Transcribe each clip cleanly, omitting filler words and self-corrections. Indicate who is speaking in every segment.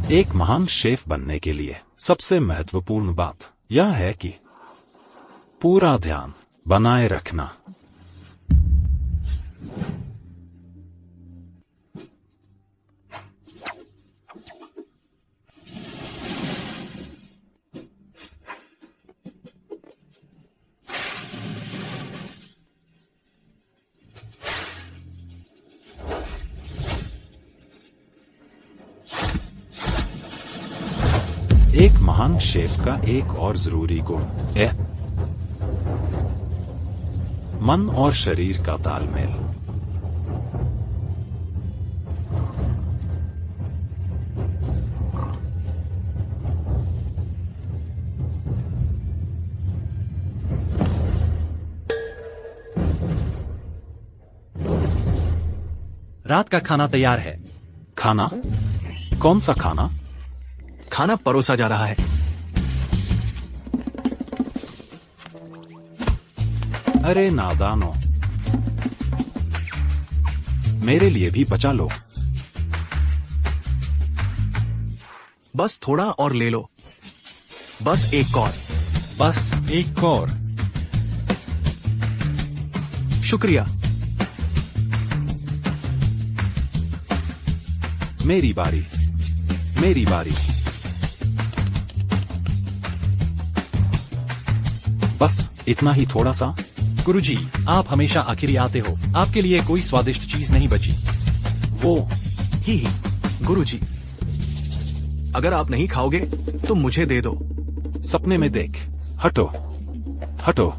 Speaker 1: एक महान शेफ बनने के लिए सबसे महत्वपूर्ण बात यह है कि पूरा ध्यान बनाए रखना। एक महान शेफ का एक और जरूरी गुण है मन और शरीर का तालमेल।
Speaker 2: रात का खाना तैयार है।
Speaker 1: खाना? कौन सा खाना?
Speaker 3: खाना परोसा जा रहा है।
Speaker 1: अरे नादानो, मेरे लिए भी बचा लो।
Speaker 3: बस थोड़ा और ले लो। बस एक और।
Speaker 2: बस एक और।
Speaker 3: शुक्रिया।
Speaker 1: मेरी बारी, मेरी बारी। बस इतना ही, थोड़ा सा।
Speaker 2: गुरुजी, आप हमेशा आखिरी आते हो। आपके लिए कोई स्वादिष्ट चीज नहीं बची।
Speaker 1: वो
Speaker 3: ही गुरुजी, अगर आप नहीं खाओगे तो मुझे दे दो।
Speaker 1: सपने में देख। हटो, हटो।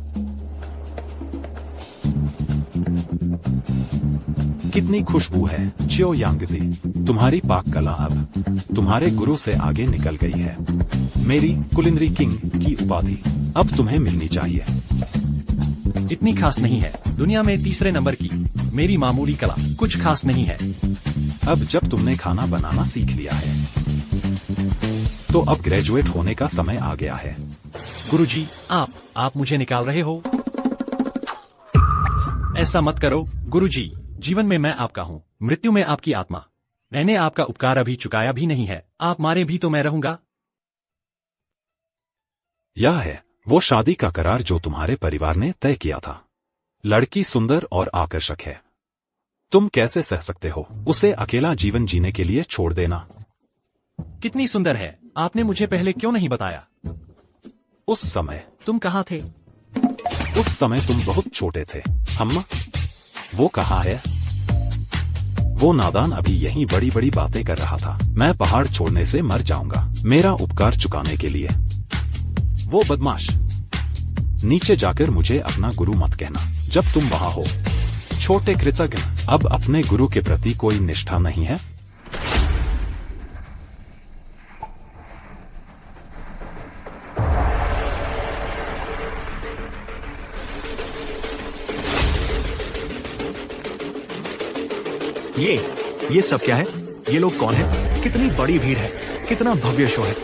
Speaker 1: कितनी खुशबू है चियो यांगजी। तुम्हारी पाक कला अब तुम्हारे गुरु से आगे निकल गई है। मेरी कुलिनरी किंग की उपाधि अब तुम्हें मिलनी चाहिए।
Speaker 2: इतनी खास नहीं है। दुनिया में तीसरे नंबर की मेरी मामूली कला कुछ खास नहीं है।
Speaker 1: अब जब तुमने खाना बनाना सीख लिया है तो अब ग्रेजुएट होने का समय आ गया है।
Speaker 2: गुरुजी, आप मुझे निकाल रहे हो? ऐसा मत करो गुरुजी। जीवन में मैं आपका हूँ, मृत्यु में आपकी आत्मा। मैंने आपका उपकार अभी चुकाया भी नहीं है। आप मारे भी तो मैं रहूंगा।
Speaker 1: यह है वो शादी का करार जो तुम्हारे परिवार ने तय किया था। लड़की सुंदर और आकर्षक है। तुम कैसे सह सकते हो उसे अकेला जीवन जीने के लिए छोड़ देना?
Speaker 2: कितनी सुंदर है, आपने मुझे पहले क्यों नहीं बताया?
Speaker 1: उस समय
Speaker 2: तुम कहाँ थे?
Speaker 1: उस समय तुम बहुत छोटे थे। हम वो कहाँ है? वो नादान अभी यहीं बड़ी बड़ी बातें कर रहा था। मैं पहाड़ छोड़ने से मर जाऊंगा मेरा उपकार चुकाने के लिए। वो बदमाश, नीचे जाकर मुझे अपना गुरु मत कहना जब तुम वहां हो। छोटे कृतज्ञ, अब अपने गुरु के प्रति कोई निष्ठा नहीं है।
Speaker 3: ये सब क्या है? ये लोग कौन है? कितनी बड़ी भीड़ है, कितना भव्य शो है।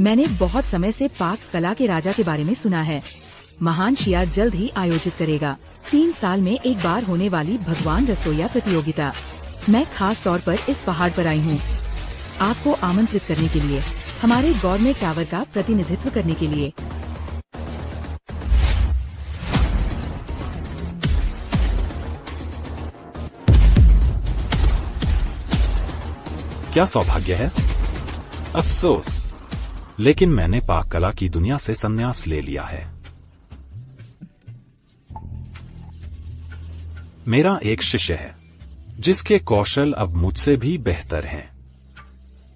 Speaker 4: मैंने बहुत समय से पाक कला के राजा के बारे में सुना है। महान शियार जल्द ही आयोजित करेगा 3 साल में एक बार होने वाली भगवान रसोइया प्रतियोगिता। मैं खास तौर पर इस पहाड़ पर आई हूँ आपको आमंत्रित करने के लिए, हमारे गवर्नमेंट टावर का प्रतिनिधित्व करने के लिए।
Speaker 1: क्या सौभाग्य है। अफसोस, लेकिन मैंने पाक कला की दुनिया से संन्यास ले लिया है। मेरा एक शिष्य है जिसके कौशल अब मुझसे भी बेहतर हैं।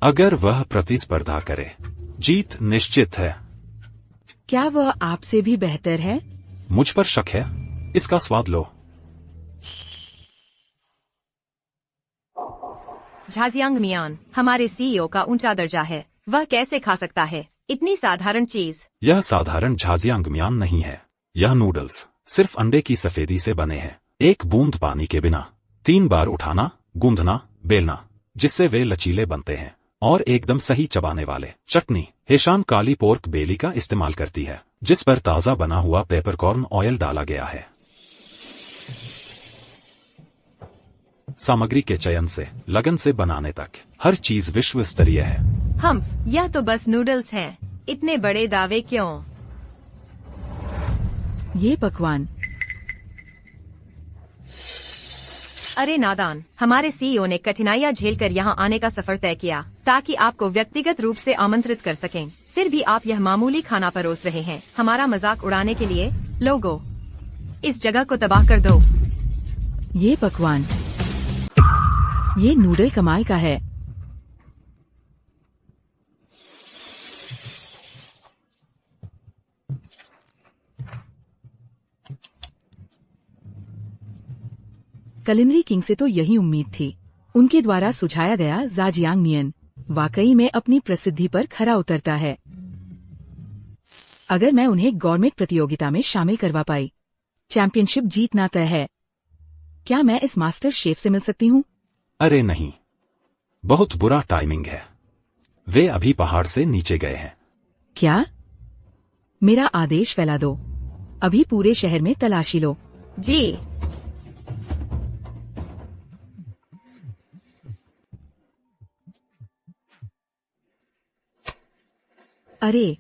Speaker 1: अगर वह प्रतिस्पर्धा करे, जीत निश्चित है।
Speaker 4: क्या वह आपसे भी बेहतर है?
Speaker 1: मुझ पर शक है? इसका स्वाद लो।
Speaker 5: झाजियांग मियान हमारे सीईओ का ऊंचा दर्जा है। वह कैसे खा सकता है इतनी साधारण चीज?
Speaker 1: यह साधारण झाजियांग मियान नहीं है। यह नूडल्स सिर्फ अंडे की सफेदी से बने हैं। एक बूंद पानी के बिना 3 बार उठाना, गूंदना, बेलना, जिससे वे लचीले बनते हैं। और एकदम सही चबाने वाले। चटनी हेशाम काली पोर्क बेली का इस्तेमाल करती है, जिस पर ताज़ा बना हुआ पेपरकॉर्न ऑयल डाला गया है। सामग्री के चयन से लगन से बनाने तक हर चीज विश्व स्तरीय है।
Speaker 5: यह तो बस नूडल्स हैं। इतने बड़े दावे क्यों?
Speaker 4: ये पकवान।
Speaker 5: अरे नादान, हमारे सीईओ ने कठिनाइयां झेलकर यहाँ आने का सफर तय किया ताकि आपको व्यक्तिगत रूप से आमंत्रित कर सकें। फिर भी आप यह मामूली खाना परोस रहे हैं। हमारा मजाक उड़ाने के लिए। लोगों, इस जगह को तबाह कर दो।
Speaker 4: ये पकवान, ये नूडल कमाल का है। कलिनरी किंग से तो यही उम्मीद थी। उनके द्वारा सुझाया गया जाजियांग मियन वाकई में अपनी प्रसिद्धि पर खरा उतरता है। अगर मैं उन्हें गवर्नमेंट प्रतियोगिता में शामिल करवा पाई, चैंपियनशिप जीतना तय है। क्या मैं इस मास्टर शेफ से मिल सकती हूँ?
Speaker 1: अरे नहीं, बहुत बुरा टाइमिंग है। वे अभी पहाड़ से नीचे गए हैं।
Speaker 4: क्या? मेरा आदेश फैला दो। अभी पूरे शहर में तलाशी लो।
Speaker 5: जी।
Speaker 4: अरे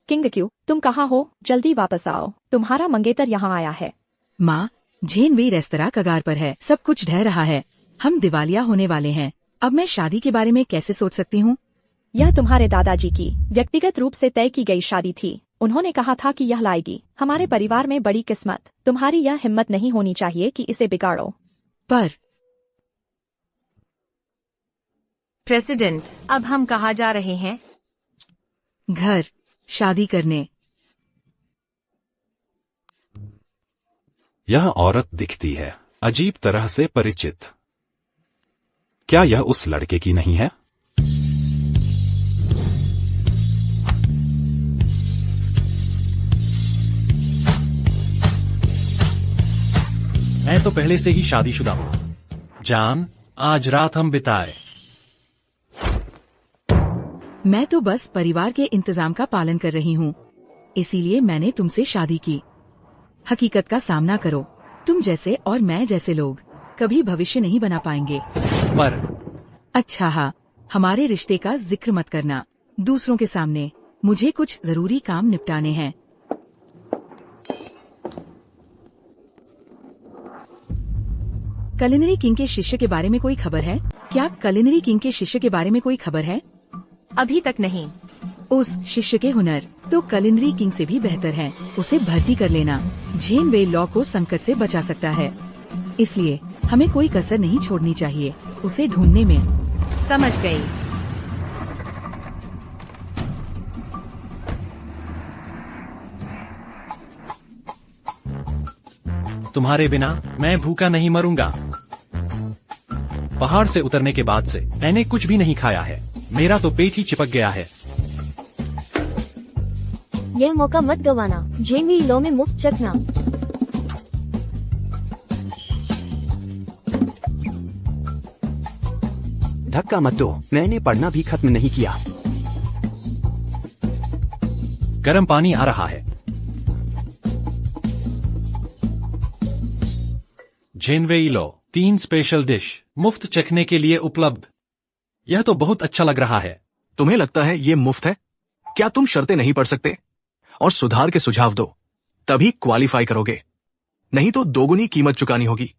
Speaker 6: किंग क्यू, तुम कहाँ हो? जल्दी वापस आओ, तुम्हारा मंगेतर यहाँ आया है।
Speaker 4: माँ, झेनवे रेस्तरां कगार पर है। सब कुछ ढह रहा है। हम दिवालिया होने वाले हैं। अब मैं शादी के बारे में कैसे सोच सकती हूँ?
Speaker 6: यह तुम्हारे दादाजी की व्यक्तिगत रूप से तय की गई शादी थी। उन्होंने कहा था कि यह लाएगी हमारे परिवार में बड़ी किस्मत। तुम्हारी यह हिम्मत नहीं होनी चाहिए कि इसे बिगाड़ो।
Speaker 4: पर
Speaker 5: प्रेसिडेंट, अब हम कहाँ जा रहे हैं?
Speaker 4: घर, शादी करने।
Speaker 1: यह औरत दिखती है अजीब तरह से परिचित। क्या यह उस लड़के की नहीं है?
Speaker 2: मैं तो पहले से ही शादीशुदा हूँ। जान, आज रात हम बिताए।
Speaker 4: मैं तो बस परिवार के इंतजाम का पालन कर रही हूँ, इसीलिए मैंने तुमसे शादी की। हकीकत का सामना करो। तुम जैसे और मैं जैसे लोग कभी भविष्य नहीं बना पाएंगे।
Speaker 2: पर
Speaker 4: अच्छा हाँ, हमारे रिश्ते का जिक्र मत करना दूसरों के सामने। मुझे कुछ जरूरी काम निपटाने हैं। कलिनरी किंग के शिष्य के बारे में कोई खबर है? क्या कलिनरी किंग के शिष्य के बारे में कोई खबर है?
Speaker 5: अभी तक नहीं।
Speaker 4: उस शिष्य के हुनर तो कलिनरी किंग से भी बेहतर हैं। उसे भर्ती कर लेना झेनवे लॉ को संकट से बचा सकता है। इसलिए हमें कोई कसर नहीं छोड़नी चाहिए उसे ढूंढने में।
Speaker 5: समझ गई।
Speaker 2: तुम्हारे बिना मैं भूखा नहीं मरूंगा। पहाड़ से उतरने के बाद से मैंने कुछ भी नहीं खाया है। मेरा तो पेट ही चिपक गया है।
Speaker 7: यह मौका मत गवाना। झेनवे लॉ में मुफ्त चखना।
Speaker 8: धक्का मत दो, मैंने पढ़ना भी खत्म नहीं किया।
Speaker 2: गर्म पानी आ रहा है। झेनवे लॉ 3 स्पेशल डिश मुफ्त चखने के लिए उपलब्ध। यह तो बहुत अच्छा लग रहा है।
Speaker 3: तुम्हें लगता है ये मुफ्त है? क्या तुम शर्तें नहीं पढ़ सकते? और सुधार के सुझाव दो, तभी क्वालिफाई करोगे, नहीं तो दोगुनी कीमत चुकानी होगी।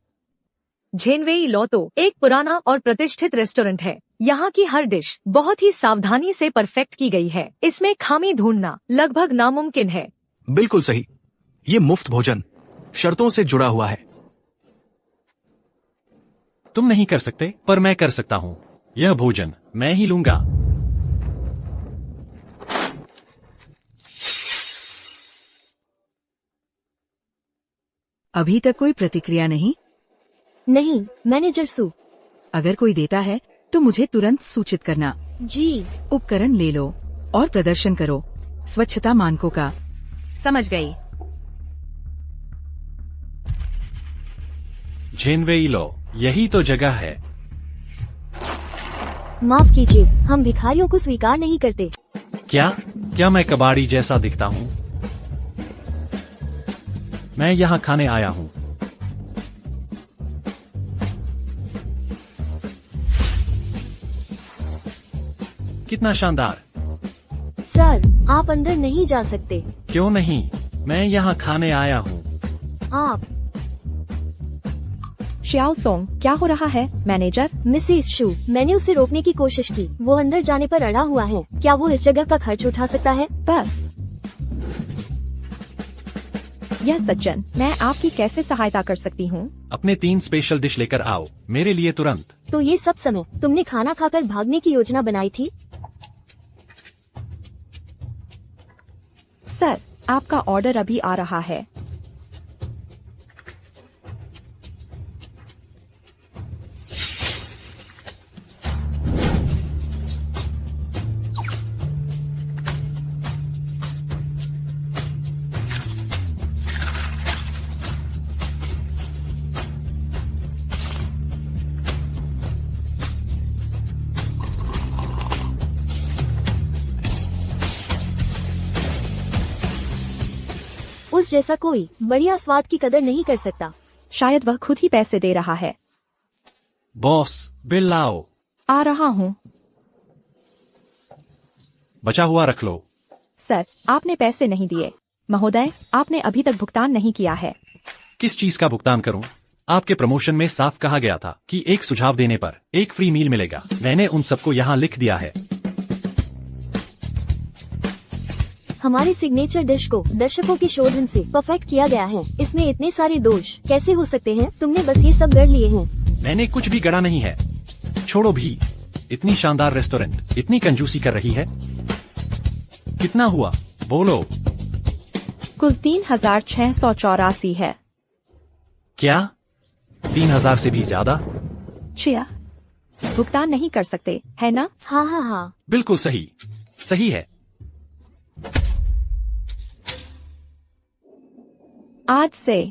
Speaker 6: झेनवे लॉ तो एक पुराना और प्रतिष्ठित रेस्टोरेंट है। यहाँ की हर डिश बहुत ही सावधानी से परफेक्ट की गई है। इसमें खामी ढूंढना लगभग नामुमकिन है।
Speaker 3: बिल्कुल सही। ये मुफ्त भोजन शर्तों से जुड़ा हुआ है।
Speaker 2: तुम नहीं कर सकते, पर मैं कर सकता हूँ। यह भोजन मैं ही लूंगा।
Speaker 4: अभी तक कोई प्रतिक्रिया नहीं?
Speaker 7: नहीं, मैनेजर सू।
Speaker 4: अगर कोई देता है तो मुझे तुरंत सूचित करना।
Speaker 7: जी।
Speaker 4: उपकरण ले लो और प्रदर्शन करो स्वच्छता मानकों का।
Speaker 5: समझ गई।
Speaker 2: झेनवे लॉ, यही तो जगह है।
Speaker 7: माफ कीजिए, हम भिखारियों को स्वीकार नहीं करते।
Speaker 2: क्या मैं कबाड़ी जैसा दिखता हूँ? मैं यहाँ खाने आया हूँ। कितना शानदार।
Speaker 7: सर, आप अंदर नहीं जा सकते।
Speaker 2: क्यों नहीं? मैं यहाँ खाने आया हूँ।
Speaker 7: आप
Speaker 6: श्याओ सोंग, क्या हो रहा है? मैनेजर,
Speaker 7: मिसेस शू, मैंने उसे रोकने की कोशिश की। वो अंदर जाने पर अड़ा हुआ है। क्या वो इस जगह का खर्च उठा सकता है?
Speaker 6: बस। यह सज्जन, मैं आपकी कैसे सहायता कर सकती हूँ?
Speaker 2: अपने 3 स्पेशल डिश लेकर आओ मेरे लिए तुरंत।
Speaker 7: तो ये सब समय तुमने खाना खाकर भागने की योजना बनाई थी?
Speaker 6: सर, आपका ऑर्डर अभी आ रहा है।
Speaker 7: उस जैसा कोई बढ़िया स्वाद की कदर नहीं कर सकता।
Speaker 6: शायद वह खुद ही पैसे दे रहा है।
Speaker 2: बॉस, बिल लाओ।
Speaker 6: आ रहा हूँ।
Speaker 2: बचा हुआ रख लो।
Speaker 6: सर, आपने पैसे नहीं दिए। महोदय, आपने अभी तक भुगतान नहीं किया है।
Speaker 2: किस चीज का भुगतान करूं? आपके प्रमोशन में साफ कहा गया था कि एक सुझाव देने पर एक फ्री मील मिलेगा। मैंने उन सबको यहाँ लिख दिया है।
Speaker 7: हमारी सिग्नेचर डिश को दर्शकों के शोधन से परफेक्ट किया गया है। इसमें इतने सारे दोष कैसे हो सकते हैं? तुमने बस ये सब गढ़ लिए हैं।
Speaker 2: मैंने कुछ भी गढ़ा नहीं है। छोड़ो भी। इतनी शानदार रेस्टोरेंट इतनी कंजूसी कर रही है। कितना हुआ? बोलो।
Speaker 6: कुल 3684 है।
Speaker 2: क्या? 3000 से भी ज्यादा?
Speaker 6: छिया, भुगतान नहीं कर सकते, है ना?
Speaker 7: हाँ हाँ हाँ।
Speaker 2: बिल्कुल सही। सही है।
Speaker 6: आज से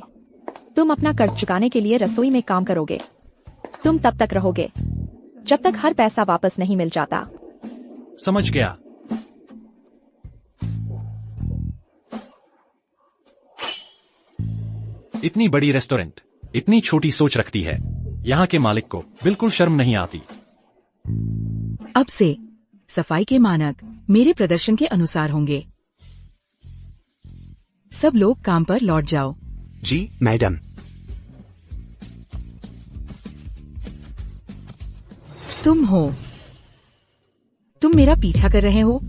Speaker 6: तुम अपना कर्ज चुकाने के लिए रसोई में काम करोगे। तुम तब तक रहोगे जब तक हर पैसा वापस नहीं मिल जाता।
Speaker 2: समझ गया। इतनी बड़ी रेस्टोरेंट इतनी छोटी सोच रखती है। यहाँ के मालिक को बिल्कुल शर्म नहीं आती।
Speaker 4: अब से सफाई के मानक मेरे प्रदर्शन के अनुसार होंगे। सब लोग काम पर लौट जाओ।
Speaker 8: जी मैडम।
Speaker 4: तुम मेरा पीछा कर रहे हो?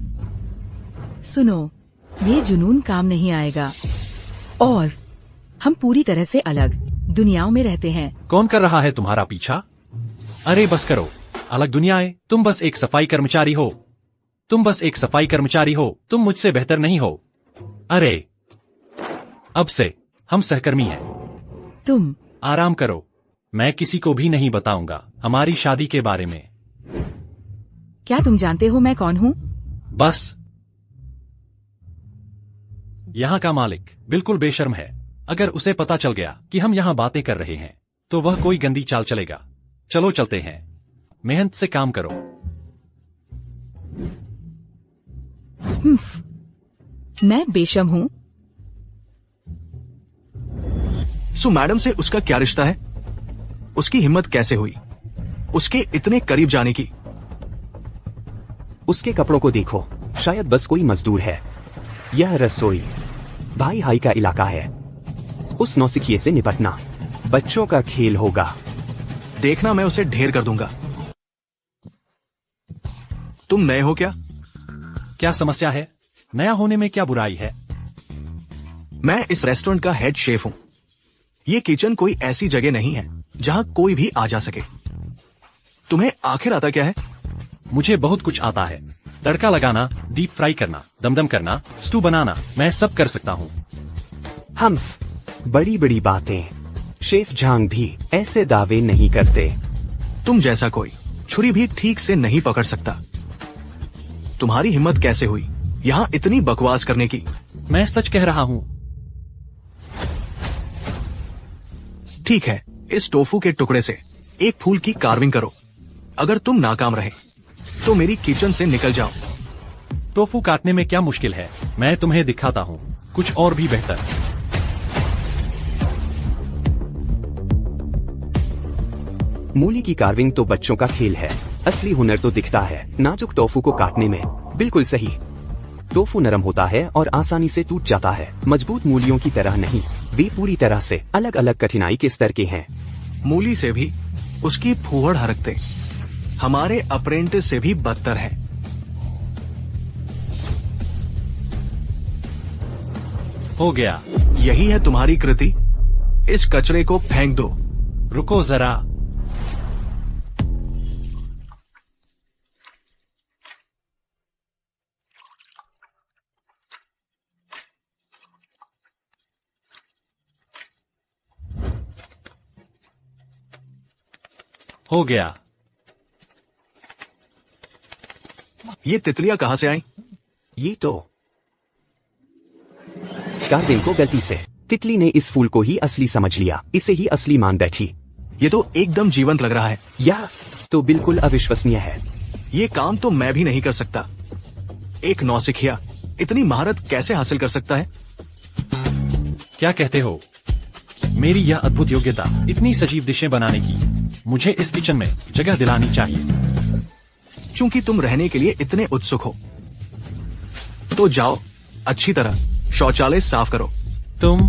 Speaker 4: सुनो, ये जुनून काम नहीं आएगा। और हम पूरी तरह से अलग दुनियाओं में रहते हैं।
Speaker 2: कौन कर रहा है तुम्हारा पीछा? अरे बस करो। अलग दुनियाएं? तुम बस एक सफाई कर्मचारी हो। तुम मुझसे बेहतर नहीं हो। अरे अब से हम सहकर्मी हैं।
Speaker 4: तुम
Speaker 2: आराम करो। मैं किसी को भी नहीं बताऊंगा हमारी शादी के बारे में।
Speaker 4: क्या तुम जानते हो मैं कौन हूँ?
Speaker 2: बस। यहाँ का मालिक बिल्कुल बेशर्म है। अगर उसे पता चल गया कि हम यहाँ बातें कर रहे हैं तो वह कोई गंदी चाल चलेगा। चलो चलते हैं। मेहनत से काम करो।
Speaker 4: मैं बेशर्म हूँ?
Speaker 3: सो मैडम से उसका क्या रिश्ता है? उसकी हिम्मत कैसे हुई उसके इतने करीब जाने की?
Speaker 8: उसके कपड़ों को देखो, शायद बस कोई मजदूर है। यह रसोई भाई हाई का इलाका है। उस नौसिखिए से निपटना बच्चों का खेल होगा।
Speaker 3: देखना, मैं उसे ढेर कर दूंगा। तुम नए हो क्या?
Speaker 2: क्या समस्या है? नया होने में क्या बुराई है?
Speaker 3: मैं इस रेस्टोरेंट का हेड शेफ हूँ। ये किचन कोई ऐसी जगह नहीं है जहाँ कोई भी आ जा सके। तुम्हें आखिर आता क्या है?
Speaker 2: मुझे बहुत कुछ आता है। तड़का लगाना, डीप फ्राई करना, दमदम करना, स्टू बनाना, मैं सब कर सकता हूँ।
Speaker 8: हम बड़ी बड़ी बातें। शेफ झांग भी ऐसे दावे नहीं करते।
Speaker 3: तुम जैसा कोई छुरी भी ठीक से नहीं पकड़ सकता। तुम्हारी हिम्मत कैसे हुई यहाँ इतनी बकवास करने की?
Speaker 2: मैं सच कह रहा हूँ।
Speaker 3: ठीक है, इस टोफू के टुकड़े से एक फूल की कार्विंग करो। अगर तुम नाकाम रहे तो मेरी किचन से निकल जाओ।
Speaker 2: टोफू काटने में क्या मुश्किल है, मैं तुम्हें दिखाता हूँ कुछ और भी बेहतर।
Speaker 8: मूली की कार्विंग तो बच्चों का खेल है, असली हुनर तो दिखता है नाजुक टोफू को काटने में। बिल्कुल सही। टोफू नरम होता है और आसानी से टूट जाता है, मजबूत मूलियों की तरह नहीं। वे पूरी तरह से अलग अलग कठिनाई के स्तर के हैं।
Speaker 3: मूली से भी उसकी फूहड़ हरकते हमारे अप्रेंटिस से भी बदतर है।
Speaker 2: हो गया।
Speaker 3: यही है तुम्हारी कृति? इस कचरे को फेंक दो।
Speaker 2: रुको जरा। हो गया।
Speaker 3: ये तितलियां कहां से आई?
Speaker 8: ये तो कार्विंग को गलती से तितली ने इस फूल को ही असली समझ लिया, इसे ही असली मान बैठी।
Speaker 3: ये तो एकदम जीवंत लग रहा है।
Speaker 8: यह तो बिल्कुल अविश्वसनीय है।
Speaker 3: ये काम तो मैं भी नहीं कर सकता। एक नौसिखिया इतनी महारत कैसे हासिल कर सकता है?
Speaker 2: क्या कहते हो? मेरी यह अद्भुत योग्यता इतनी सजीव डिशें बनाने की, मुझे इस किचन में जगह दिलानी चाहिए।
Speaker 3: चूंकि तुम रहने के लिए इतने उत्सुक हो, तो जाओ अच्छी तरह शौचालय साफ करो।
Speaker 2: तुम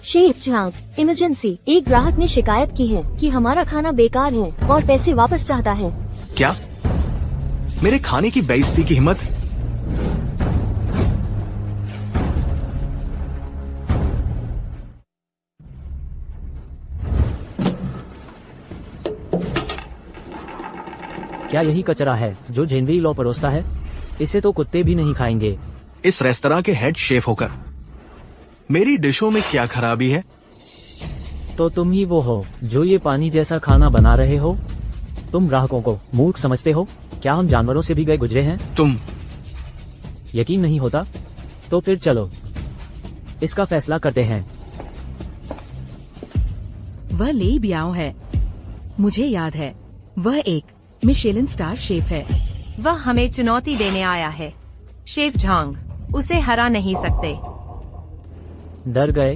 Speaker 7: शेफ झांग, इमरजेंसी। एक ग्राहक ने शिकायत की है कि हमारा खाना बेकार है और पैसे वापस चाहता है।
Speaker 3: क्या? मेरे खाने की बेइज्जती की हिम्मत?
Speaker 9: क्या यही कचरा है जो जेनवेई लॉ परोसता है? इसे तो कुत्ते भी नहीं खाएंगे।
Speaker 3: इस रेस्तरां के हेड शेफ होकर मेरी डिशों में क्या खराबी है?
Speaker 9: तो तुम ही वो हो जो ये पानी जैसा खाना बना रहे हो। तुम ग्राहकों को मूर्ख समझते हो? क्या हम जानवरों से भी गए गुजरे हैं?
Speaker 3: तुम
Speaker 9: यकीन नहीं होता? तो फिर चलो इसका फैसला करते हैं।
Speaker 4: वह लेई बियाओ है, मुझे याद है। वह एक मिशेलिन स्टार शेफ है।
Speaker 5: वह हमें चुनौती देने आया है। शेफ झांग, उसे हरा नहीं सकते।
Speaker 9: डर गए?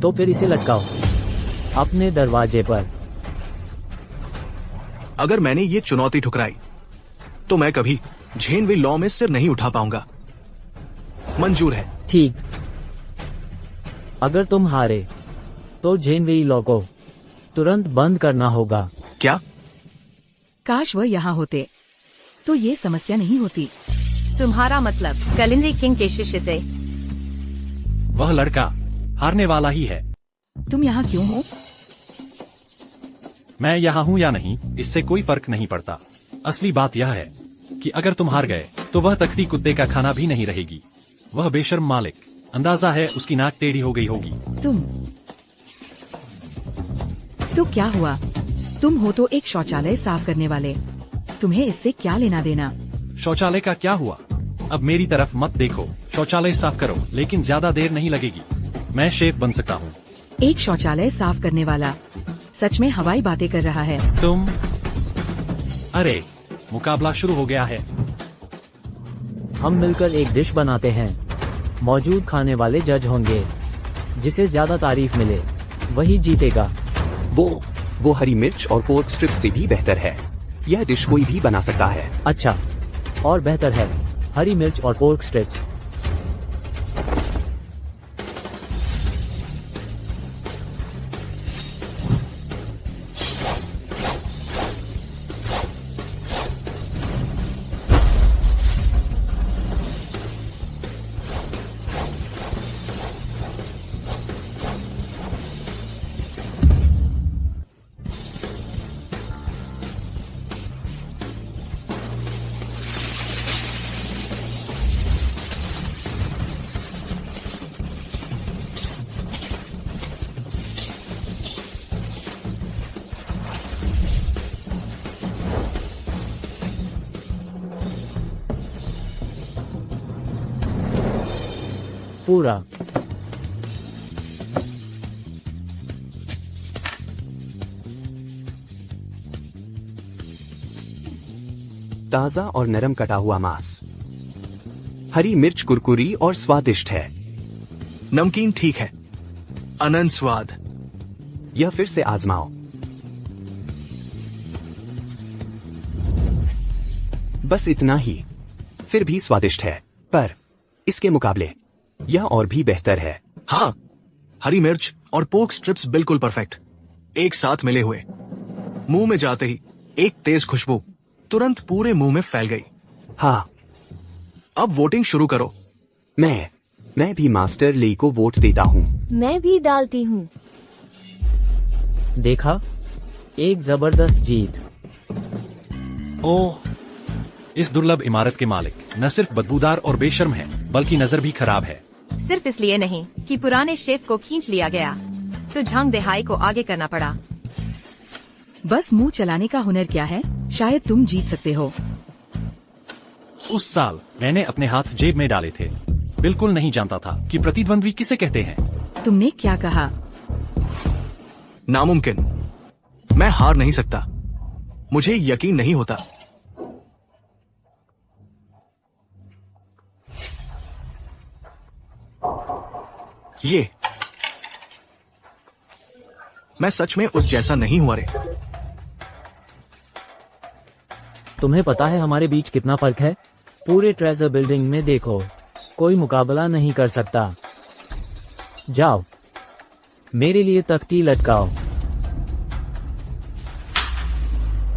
Speaker 9: तो फिर इसे लटकाओ अपने दरवाजे पर।
Speaker 3: अगर मैंने ये चुनौती ठुकराई तो मैं कभी झेनवेई लॉ में सिर नहीं उठा पाऊंगा। मंजूर है।
Speaker 9: ठीक। अगर तुम हारे तो जेनवेई लॉ को तुरंत बंद करना होगा।
Speaker 3: क्या?
Speaker 4: काश वह यहाँ होते तो ये समस्या नहीं होती।
Speaker 5: तुम्हारा मतलब कलिनरी किंग के शिष्य से?
Speaker 2: वह लड़का हारने वाला ही है।
Speaker 4: तुम यहाँ क्यों हो?
Speaker 2: मैं यहाँ हूँ या नहीं, इससे कोई फर्क नहीं पड़ता। असली बात यह है कि अगर तुम हार गए तो वह तख्ती कुत्ते का खाना भी नहीं रहेगी। वह बेशर्म मालिक, अंदाजा है उसकी नाक टेढ़ी हो गई होगी।
Speaker 4: तो क्या हुआ? तुम हो तो एक शौचालय साफ करने वाले, तुम्हें इससे क्या लेना देना?
Speaker 2: शौचालय का क्या हुआ? अब मेरी तरफ मत देखो, शौचालय साफ करो, लेकिन ज्यादा देर नहीं लगेगी। मैं शेफ बन सकता हूँ।
Speaker 4: एक शौचालय साफ करने वाला सच में हवाई बातें कर रहा है।
Speaker 2: तुम? अरे, मुकाबला शुरू हो गया है।
Speaker 9: हम मिलकर एक डिश बनाते हैं। मौजूद खाने वाले जज होंगे। जिसे ज्यादा तारीफ मिले वही जीतेगा।
Speaker 8: वो हरी मिर्च और पोर्क स्ट्रिप से भी बेहतर है। यह डिश कोई भी बना सकता है।
Speaker 9: अच्छा, और बेहतर है हरी मिर्च और पोर्क स्ट्रिप्स। पूरा।
Speaker 8: ताजा और नरम कटा हुआ मांस। हरी मिर्च कुरकुरी और स्वादिष्ट है।
Speaker 3: नमकीन ठीक है, अनंत स्वाद।
Speaker 8: यह फिर से आजमाओ। बस इतना ही। फिर भी स्वादिष्ट है, पर इसके मुकाबले यह और भी बेहतर है।
Speaker 3: हाँ, हरी मिर्च और पोर्क स्ट्रिप्स बिल्कुल परफेक्ट, एक साथ मिले हुए। मुंह में जाते ही एक तेज खुशबू तुरंत पूरे मुंह में फैल गई।
Speaker 8: हाँ,
Speaker 3: अब वोटिंग शुरू करो।
Speaker 8: मैं भी मास्टर ली को वोट देता हूँ।
Speaker 7: मैं भी डालती हूँ।
Speaker 9: देखा, एक जबरदस्त जीत।
Speaker 2: ओह, इस दुर्लभ इमारत के मालिक न सिर्फ बदबूदार और बेशर्म है, बल्कि नजर भी खराब है।
Speaker 5: सिर्फ इसलिए नहीं कि पुराने शेफ को खींच लिया गया, तो झांग देहाई को आगे करना पड़ा।
Speaker 4: बस मुंह चलाने का हुनर क्या है, शायद तुम जीत सकते हो।
Speaker 2: उस साल मैंने अपने हाथ जेब में डाले थे। बिल्कुल नहीं जानता था कि प्रतिद्वंद्वी किसे कहते हैं।
Speaker 4: तुमने क्या कहा?
Speaker 3: नामुमकिन। मैं हार नहीं सकता। मुझे यकीन नहीं होता। ये मैं सच में उस जैसा नहीं हुआ रे।
Speaker 9: तुम्हें पता है हमारे बीच कितना फर्क है? पूरे ट्रेजर बिल्डिंग में देखो, कोई मुकाबला नहीं कर सकता। जाओ, मेरे लिए तख्ती लटकाओ।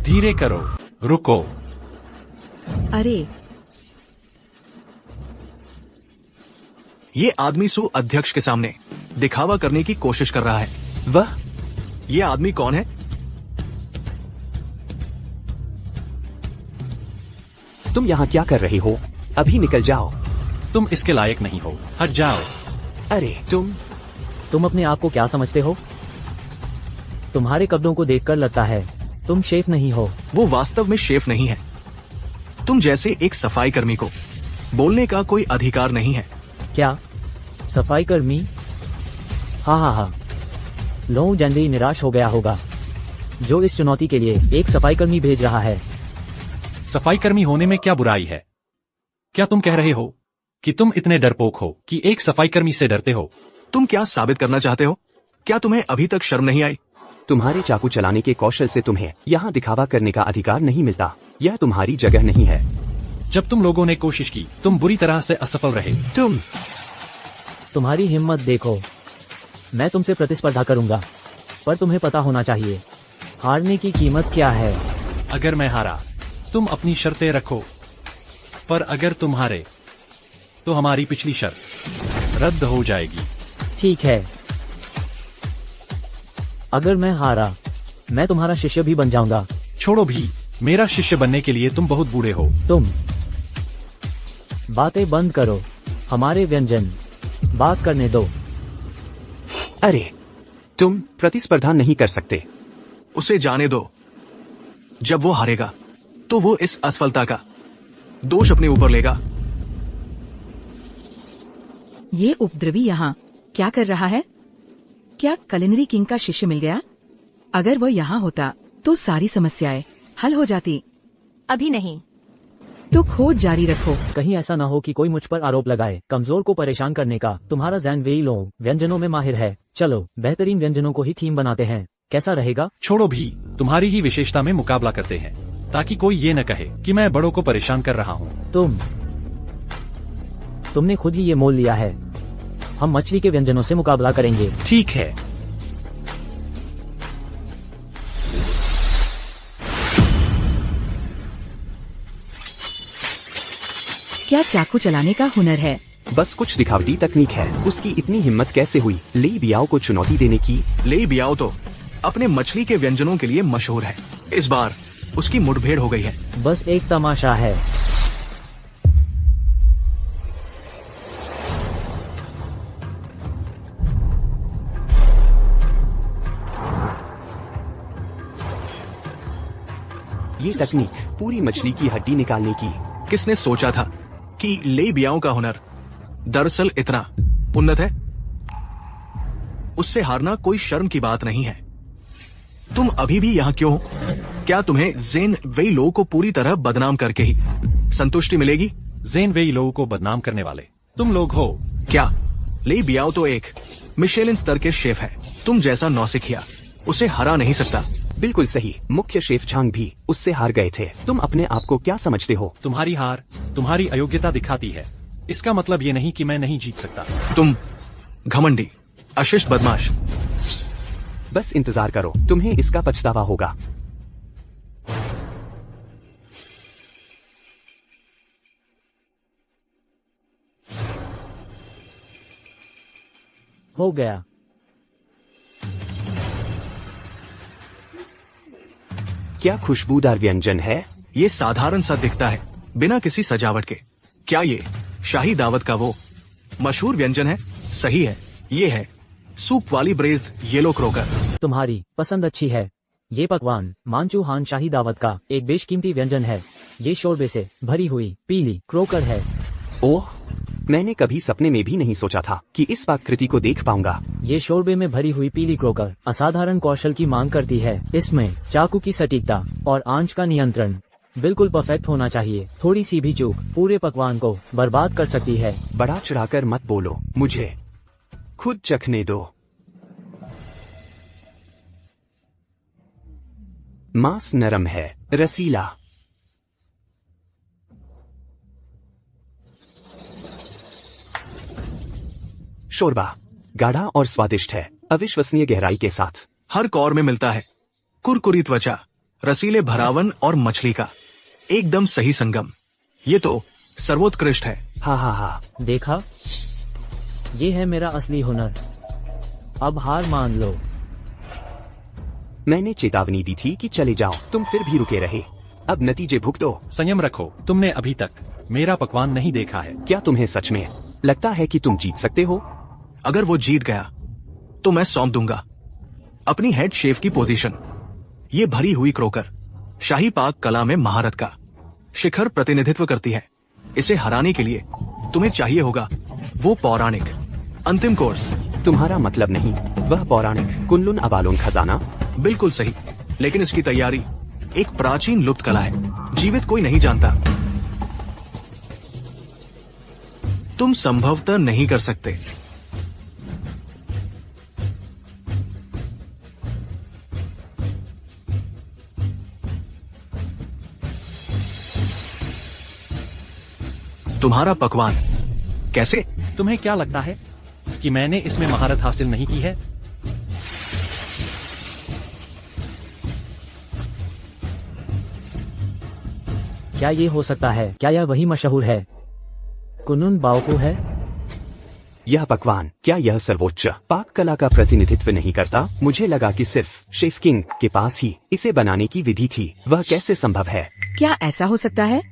Speaker 2: धीरे करो, रुको।
Speaker 4: अरे,
Speaker 3: ये आदमी सु अध्यक्ष के सामने दिखावा करने की कोशिश कर रहा है।
Speaker 8: वह
Speaker 3: ये आदमी कौन है?
Speaker 8: तुम यहाँ क्या कर रही हो? अभी निकल जाओ।
Speaker 2: तुम इसके लायक नहीं हो, हट जाओ।
Speaker 8: अरे
Speaker 9: तुम अपने आप को क्या समझते हो? तुम्हारे कपड़ों को देखकर लगता है तुम शेफ नहीं हो।
Speaker 3: वो वास्तव में शेफ नहीं है। तुम जैसे एक सफाई कर्मी को बोलने का कोई अधिकार नहीं है।
Speaker 9: क्या सफाई कर्मी? हाँ, लो जनरी निराश हो गया होगा जो इस चुनौती के लिए एक सफाई कर्मी भेज रहा है।
Speaker 2: सफाई कर्मी होने में क्या बुराई है? क्या तुम कह रहे हो कि तुम इतने डरपोक हो कि एक सफाई कर्मी से डरते हो?
Speaker 3: तुम क्या साबित करना चाहते हो? क्या तुम्हें अभी तक शर्म नहीं आई?
Speaker 8: तुम्हारे चाकू चलाने के कौशल से तुम्हें यहाँ दिखावा करने का अधिकार नहीं मिलता। यह तुम्हारी जगह नहीं है।
Speaker 2: जब तुम लोगों ने कोशिश की, तुम बुरी तरह से असफल रहे।
Speaker 9: तुम्हारी हिम्मत देखो। मैं तुमसे प्रतिस्पर्धा करूंगा, पर तुम्हें पता होना चाहिए हारने की कीमत क्या है।
Speaker 2: अगर मैं हारा, तुम अपनी शर्तें रखो, पर अगर तुम हारे तो हमारी पिछली शर्त रद्द हो जाएगी।
Speaker 9: ठीक है, अगर मैं हारा, मैं तुम्हारा शिष्य भी बन जाऊंगा।
Speaker 2: छोड़ो भी, मेरा शिष्य बनने के लिए तुम बहुत बूढ़े हो।
Speaker 9: तुम बातें बंद करो, हमारे व्यंजन बात करने दो।
Speaker 8: अरे, तुम प्रतिस्पर्धा नहीं कर सकते।
Speaker 3: उसे जाने दो। जब वो हारेगा तो वो इस असफलता का दोष अपने ऊपर लेगा।
Speaker 4: ये उपद्रवी यहाँ क्या कर रहा है? क्या कलिनरी किंग का शिष्य मिल गया? अगर वो यहाँ होता तो सारी समस्याएं हल हो जाती।
Speaker 5: अभी नहीं।
Speaker 4: तो खोज जारी रखो।
Speaker 9: कहीं ऐसा न हो कि कोई मुझ पर आरोप लगाए। कमजोर को परेशान करने का तुम्हारा जैन वेई लोग व्यंजनों में माहिर है। चलो, बेहतरीन व्यंजनों को ही थीम बनाते हैं। कैसा रहेगा?
Speaker 2: छोड़ो भी, तुम्हारी ही विशेषता में मुकाबला करते हैं, ताकि कोई ये न कहे कि मैं बड़ों को परेशान कर रहा हूँ।
Speaker 9: तुमने खुद ही ये मोल लिया है। हम मछली के व्यंजनों से मुकाबला करेंगे।
Speaker 2: ठीक है।
Speaker 4: क्या चाकू चलाने का हुनर है?
Speaker 8: बस कुछ दिखावटी तकनीक है। उसकी इतनी हिम्मत कैसे हुई ली बियाओ को चुनौती देने की?
Speaker 3: ली बियाओ तो अपने मछली के व्यंजनों के लिए मशहूर है। इस बार उसकी मुठभेड़ हो गई है।
Speaker 9: बस एक तमाशा है।
Speaker 8: ये तकनीक पूरी मछली की हड्डी निकालने की।
Speaker 3: किसने सोचा था कि ले बियाओं का हुनर दरअसल इतना उन्नत है? उससे हारना कोई शर्म की बात नहीं है। तुम अभी भी यहाँ क्यों हो? क्या तुम्हें जेन वेई लो को पूरी तरह बदनाम करके ही संतुष्टि मिलेगी?
Speaker 2: जेन वेई लोगों को बदनाम करने वाले तुम लोग हो।
Speaker 3: क्या ले बियाओ तो एक मिशेलिन स्तर के शेफ है, तुम जैसा नौसिखिया उसे हरा नहीं सकता।
Speaker 8: बिल्कुल सही, मुख्य शेफ झांग भी उससे हार गए थे। तुम अपने आप को क्या समझते हो?
Speaker 2: तुम्हारी हार तुम्हारी अयोग्यता दिखाती है। इसका मतलब ये नहीं कि मैं नहीं जीत सकता।
Speaker 3: तुम घमंडी, अशिष्ट बदमाश।
Speaker 8: बस इंतजार करो, तुम्हें इसका पछतावा होगा।
Speaker 9: हो गया।
Speaker 8: क्या खुशबूदार व्यंजन है?
Speaker 3: ये साधारण सा दिखता है, बिना किसी सजावट के। क्या ये शाही दावत का वो मशहूर व्यंजन है? सही है, ये है सूप वाली ब्रेज्ड येलो क्रोकर।
Speaker 9: तुम्हारी पसंद अच्छी है। ये पकवान मांचू हान शाही दावत का एक बेशकीमती व्यंजन है। ये शोरबे से भरी हुई पीली क्रोकर है।
Speaker 8: ओह, मैंने कभी सपने में भी नहीं सोचा था कि इस पाककृति को देख पाऊंगा।
Speaker 9: ये शोरबे में भरी हुई पीली क्रोकर असाधारण कौशल की मांग करती है। इसमें चाकू की सटीकता और आंच का नियंत्रण बिल्कुल परफेक्ट होना चाहिए। थोड़ी सी भी चूक पूरे पकवान को बर्बाद कर सकती है।
Speaker 8: बड़ा चढ़ाकर मत बोलो, मुझे खुद चखने दो। मांस नरम है, रसीला। शोरबा गाढ़ा और स्वादिष्ट है, अविश्वसनीय गहराई के साथ।
Speaker 3: हर कौर में मिलता है कुरकुरी त्वचा, रसीले भरावन और मछली का एकदम सही संगम। ये तो सर्वोत्कृष्ट है।
Speaker 8: हा।
Speaker 9: देखा, ये है मेरा असली हुनर। अब हार मान लो।
Speaker 8: मैंने चेतावनी दी थी कि चले जाओ, तुम फिर भी रुके रहे। अब नतीजे भुगतो।
Speaker 2: संयम रखो, तुमने अभी तक मेरा पकवान नहीं देखा है।
Speaker 8: क्या तुम्हें सच में लगता है कि तुम जीत सकते हो?
Speaker 3: अगर वो जीत गया तो मैं सौंप दूंगा अपनी हेड शेफ की पोजीशन। ये भरी हुई क्रोकर शाही पाक कला में महारत का शिखर प्रतिनिधित्व करती है। इसे हराने के लिए तुम्हें चाहिए होगा वो पौराणिक अंतिम कोर्स।
Speaker 8: तुम्हारा मतलब नहीं वह पौराणिक कुनलुन अबालोन खजाना?
Speaker 3: बिल्कुल सही, लेकिन इसकी तैयारी एक प्राचीन लुप्त कला है, जीवित कोई नहीं जानता। तुम संभवतः नहीं कर सकते। तुम्हारा पकवान कैसे?
Speaker 2: तुम्हें क्या लगता है कि मैंने इसमें महारत हासिल नहीं की है?
Speaker 9: क्या ये हो सकता है? क्या यह वही मशहूर है कुनुन बाओकू है?
Speaker 8: यह पकवान, क्या यह सर्वोच्च पाक कला का प्रतिनिधित्व नहीं करता? मुझे लगा कि सिर्फ शेफ किंग के पास ही इसे बनाने की विधि थी। वह कैसे संभव है?
Speaker 4: क्या ऐसा हो सकता है?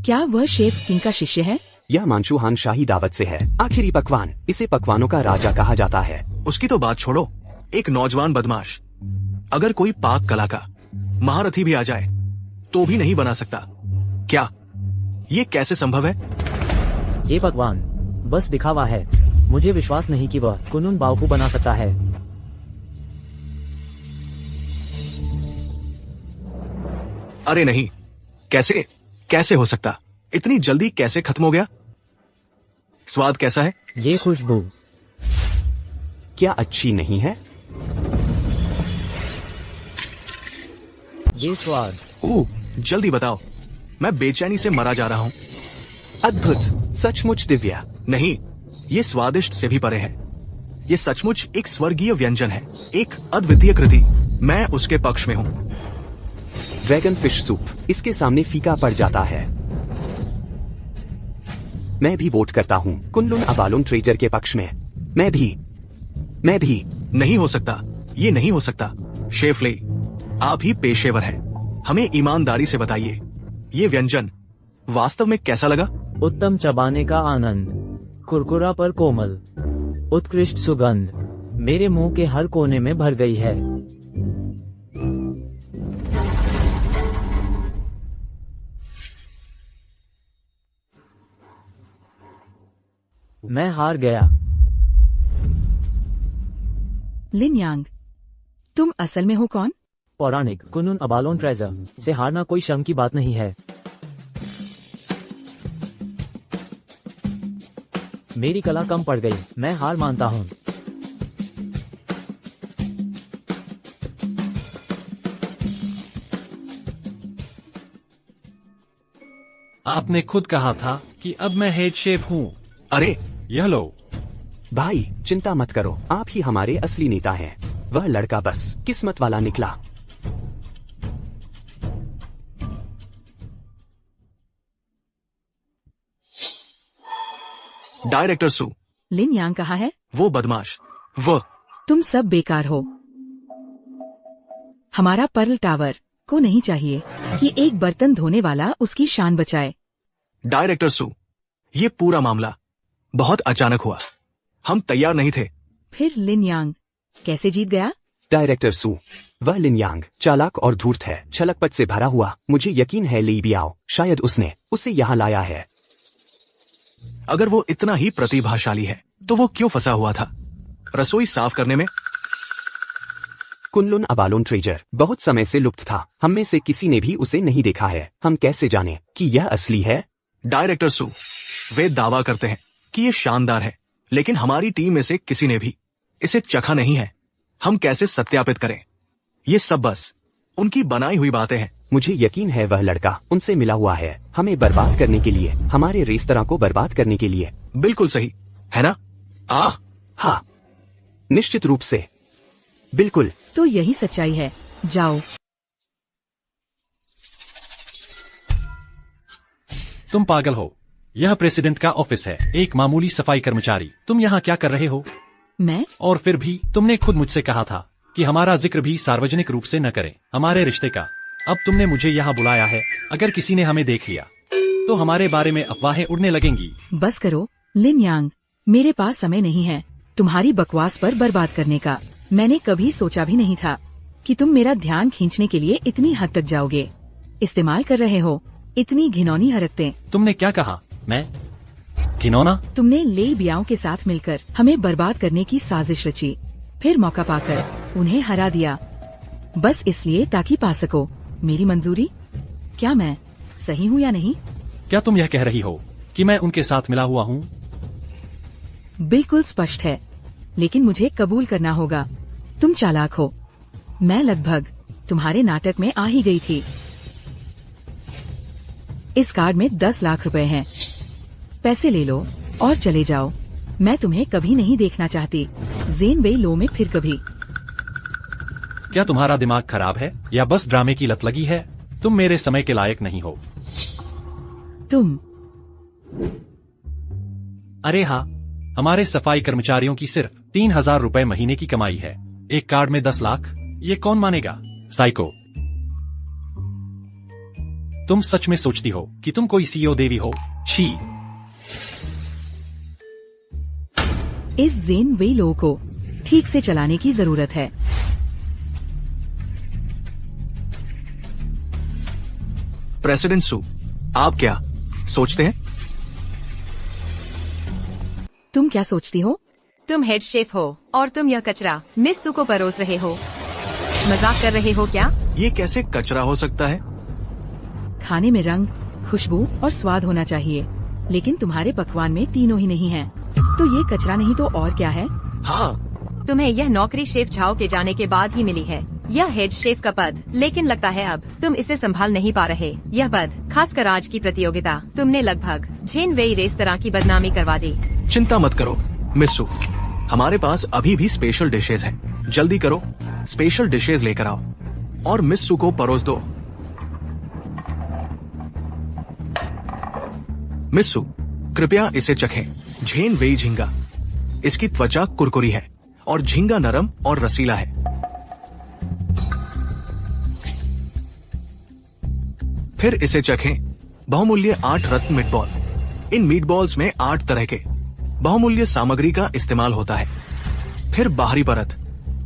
Speaker 4: क्या वह शेफ किंग का शिष्य है?
Speaker 8: यह मांचू हान शाही दावत से है। आखिरी पकवान, इसे पकवानों का राजा कहा जाता है।
Speaker 3: उसकी तो बात छोड़ो, एक नौजवान बदमाश अगर कोई पाक कला का महारथी भी आ जाए तो भी नहीं बना सकता। क्या ये कैसे संभव है?
Speaker 9: ये पकवान बस दिखावा है। मुझे विश्वास नहीं कि वह कुनुन बाओकू बना सकता है।
Speaker 3: अरे नहीं, कैसे हो सकता? इतनी जल्दी कैसे खत्म हो गया? स्वाद कैसा है?
Speaker 9: ये खुशबू
Speaker 8: क्या अच्छी नहीं है?
Speaker 9: ये स्वाद।
Speaker 3: ओह, जल्दी बताओ, मैं बेचैनी से मरा जा रहा हूँ।
Speaker 8: अद्भुत, सचमुच दिव्य।
Speaker 3: नहीं, ये स्वादिष्ट से भी परे है। ये सचमुच एक स्वर्गीय व्यंजन है, एक अद्वितीय कृति। मैं उसके पक्ष में हूँ।
Speaker 8: ड्रैगन फिश सूप इसके सामने फीका पड़ जाता है। मैं भी वोट करता हूँ कुनलुन अबालोन ट्रेजर के पक्ष में। मैं भी।
Speaker 3: नहीं हो सकता, ये नहीं हो सकता। शेफ ले, आप ही पेशेवर हैं। हमें ईमानदारी से बताइए, ये व्यंजन वास्तव में कैसा लगा?
Speaker 9: उत्तम चबाने का आनंद, कुरकुरा पर कोमल, उत्कृष्ट सुगंध मेरे मुंह के हर कोने में भर गई है। मैं हार गया।
Speaker 4: लिन यांग, तुम असल में हो कौन?
Speaker 9: पौराणिक कुनून अबालोन ट्रेजर से हारना कोई शर्म की बात नहीं है। मेरी कला कम पड़ गई, मैं हार मानता हूँ।
Speaker 2: आपने खुद कहा था कि अब मैं हेड शेफ हूँ।
Speaker 3: अरे
Speaker 2: यह लो।
Speaker 8: भाई चिंता मत करो, आप ही हमारे असली नेता हैं। वह लड़का बस किस्मत वाला निकला।
Speaker 3: डायरेक्टर सू,
Speaker 4: लिन यांग कहाँ है?
Speaker 3: वो बदमाश, वो
Speaker 4: तुम सब बेकार हो। हमारा पर्ल टावर को नहीं चाहिए कि एक बर्तन धोने वाला उसकी शान बचाए।
Speaker 3: डायरेक्टर सू, ये पूरा मामला बहुत अचानक हुआ, हम तैयार नहीं थे।
Speaker 4: फिर लिन यांग कैसे जीत गया?
Speaker 8: डायरेक्टर सू, वह लिन यांग चालाक और धूर्त है, छलकपट से भरा हुआ। मुझे यकीन है ली बियाओ शायद उसने उसे यहाँ लाया है।
Speaker 3: अगर वो इतना ही प्रतिभाशाली है तो वो क्यों फंसा हुआ था रसोई साफ करने में?
Speaker 8: कुनलुन अबालोन ट्रेजर बहुत समय से लुप्त था, हम में से किसी ने भी उसे नहीं देखा है। हम कैसे जाने कि यह असली है?
Speaker 3: डायरेक्टर सू, वे दावा करते हैं कि ये शानदार है, लेकिन हमारी टीम में से किसी ने भी इसे चखा नहीं है। हम कैसे सत्यापित करें? ये सब बस उनकी बनाई हुई बातें हैं।
Speaker 8: मुझे यकीन है वह लड़का उनसे मिला हुआ है, हमें बर्बाद करने के लिए, हमारे रेस्तरां को बर्बाद करने के लिए।
Speaker 3: बिल्कुल सही है ना?
Speaker 8: हाँ, निश्चित रूप से, बिल्कुल।
Speaker 4: तो यही सच्चाई है। जाओ।
Speaker 2: तुम पागल हो, यह प्रेसिडेंट का ऑफिस है, एक मामूली सफाई कर्मचारी। तुम यहाँ क्या कर रहे हो?
Speaker 4: मैं?
Speaker 2: और फिर भी तुमने खुद मुझसे कहा था कि हमारा जिक्र भी सार्वजनिक रूप से न करें, हमारे रिश्ते का। अब तुमने मुझे यहाँ बुलाया है, अगर किसी ने हमें देख लिया तो हमारे बारे में अफवाहें उड़ने लगेंगी।
Speaker 4: बस करो लिन यांग, मेरे पास समय नहीं है तुम्हारी बकवास पर बर्बाद करने का। मैंने कभी सोचा भी नहीं था कि तुम मेरा ध्यान खींचने के लिए इतनी हद तक जाओगे। इस्तेमाल कर रहे हो इतनी घिनौनी हरकतें।
Speaker 2: तुमने क्या कहा? मैं घिनौना?
Speaker 4: तुमने ले बियाओं के साथ मिलकर हमें बर्बाद करने की साजिश रची, फिर मौका पाकर उन्हें हरा दिया, बस इसलिए ताकि पा सको मेरी मंजूरी। क्या मैं सही हूँ या नहीं?
Speaker 2: क्या तुम यह कह रही हो कि मैं उनके साथ मिला हुआ हूँ?
Speaker 4: बिल्कुल स्पष्ट है, लेकिन मुझे कबूल करना होगा तुम चालाक हो। मैं लगभग तुम्हारे नाटक में आ ही गई थी। इस कार्ड में 10 लाख रुपए हैं, पैसे ले लो और चले जाओ। मैं तुम्हें कभी नहीं देखना चाहती जेन वेई लो में फिर कभी।
Speaker 2: क्या तुम्हारा दिमाग खराब है या बस ड्रामे की लत लगी है? तुम मेरे समय के लायक नहीं हो।
Speaker 4: तुम?
Speaker 2: अरे हाँ, हमारे सफाई कर्मचारियों की सिर्फ 3000 रुपए महीने की कमाई है, एक कार्ड में 10 लाख, ये कौन मानेगा? साइको, तुम सच में सोचती हो कि तुम कोई सीईओ देवी हो? छी।
Speaker 4: इस जेन वेई लो को ठीक से चलाने की जरूरत है।
Speaker 3: प्रेसिडेंट सू, आप क्या सोचते हैं?
Speaker 4: तुम क्या सोचती हो?
Speaker 5: तुम हेड शेफ हो और तुम यह कचरा मिस सू को परोस रहे हो। मजाक कर रहे हो क्या?
Speaker 3: ये कैसे कचरा हो सकता है?
Speaker 4: खाने में रंग, खुशबू और स्वाद होना चाहिए, लेकिन तुम्हारे पकवान में तीनों ही नहीं है, तो ये कचरा नहीं तो और क्या है?
Speaker 3: हाँ,
Speaker 5: तुम्हें यह नौकरी शेफ झाओ के जाने के बाद ही मिली है, यह हेड शेफ का पद, लेकिन लगता है अब तुम इसे संभाल नहीं पा रहे। यह पद, खासकर आज की प्रतियोगिता, तुमने लगभग जेन वेई रेस्तरां की बदनामी करवा दी।
Speaker 3: चिंता मत करो मिस सू, हमारे पास अभी भी स्पेशल डिशेज हैं। जल्दी करो, स्पेशल डिशेज लेकर आओ और मिस सू को परोस दो। मिस सू, कृपया इसे चखें। जेन वेई झींगा, इसकी त्वचा कुरकुरी है और झींगा नरम और रसीला है। फिर इसे चखें बहुमूल्य 8 रत्न मीटबॉल। इन मीटबॉल्स में 8 तरह के बहुमूल्य सामग्री का इस्तेमाल होता है। फिर बाहरी परत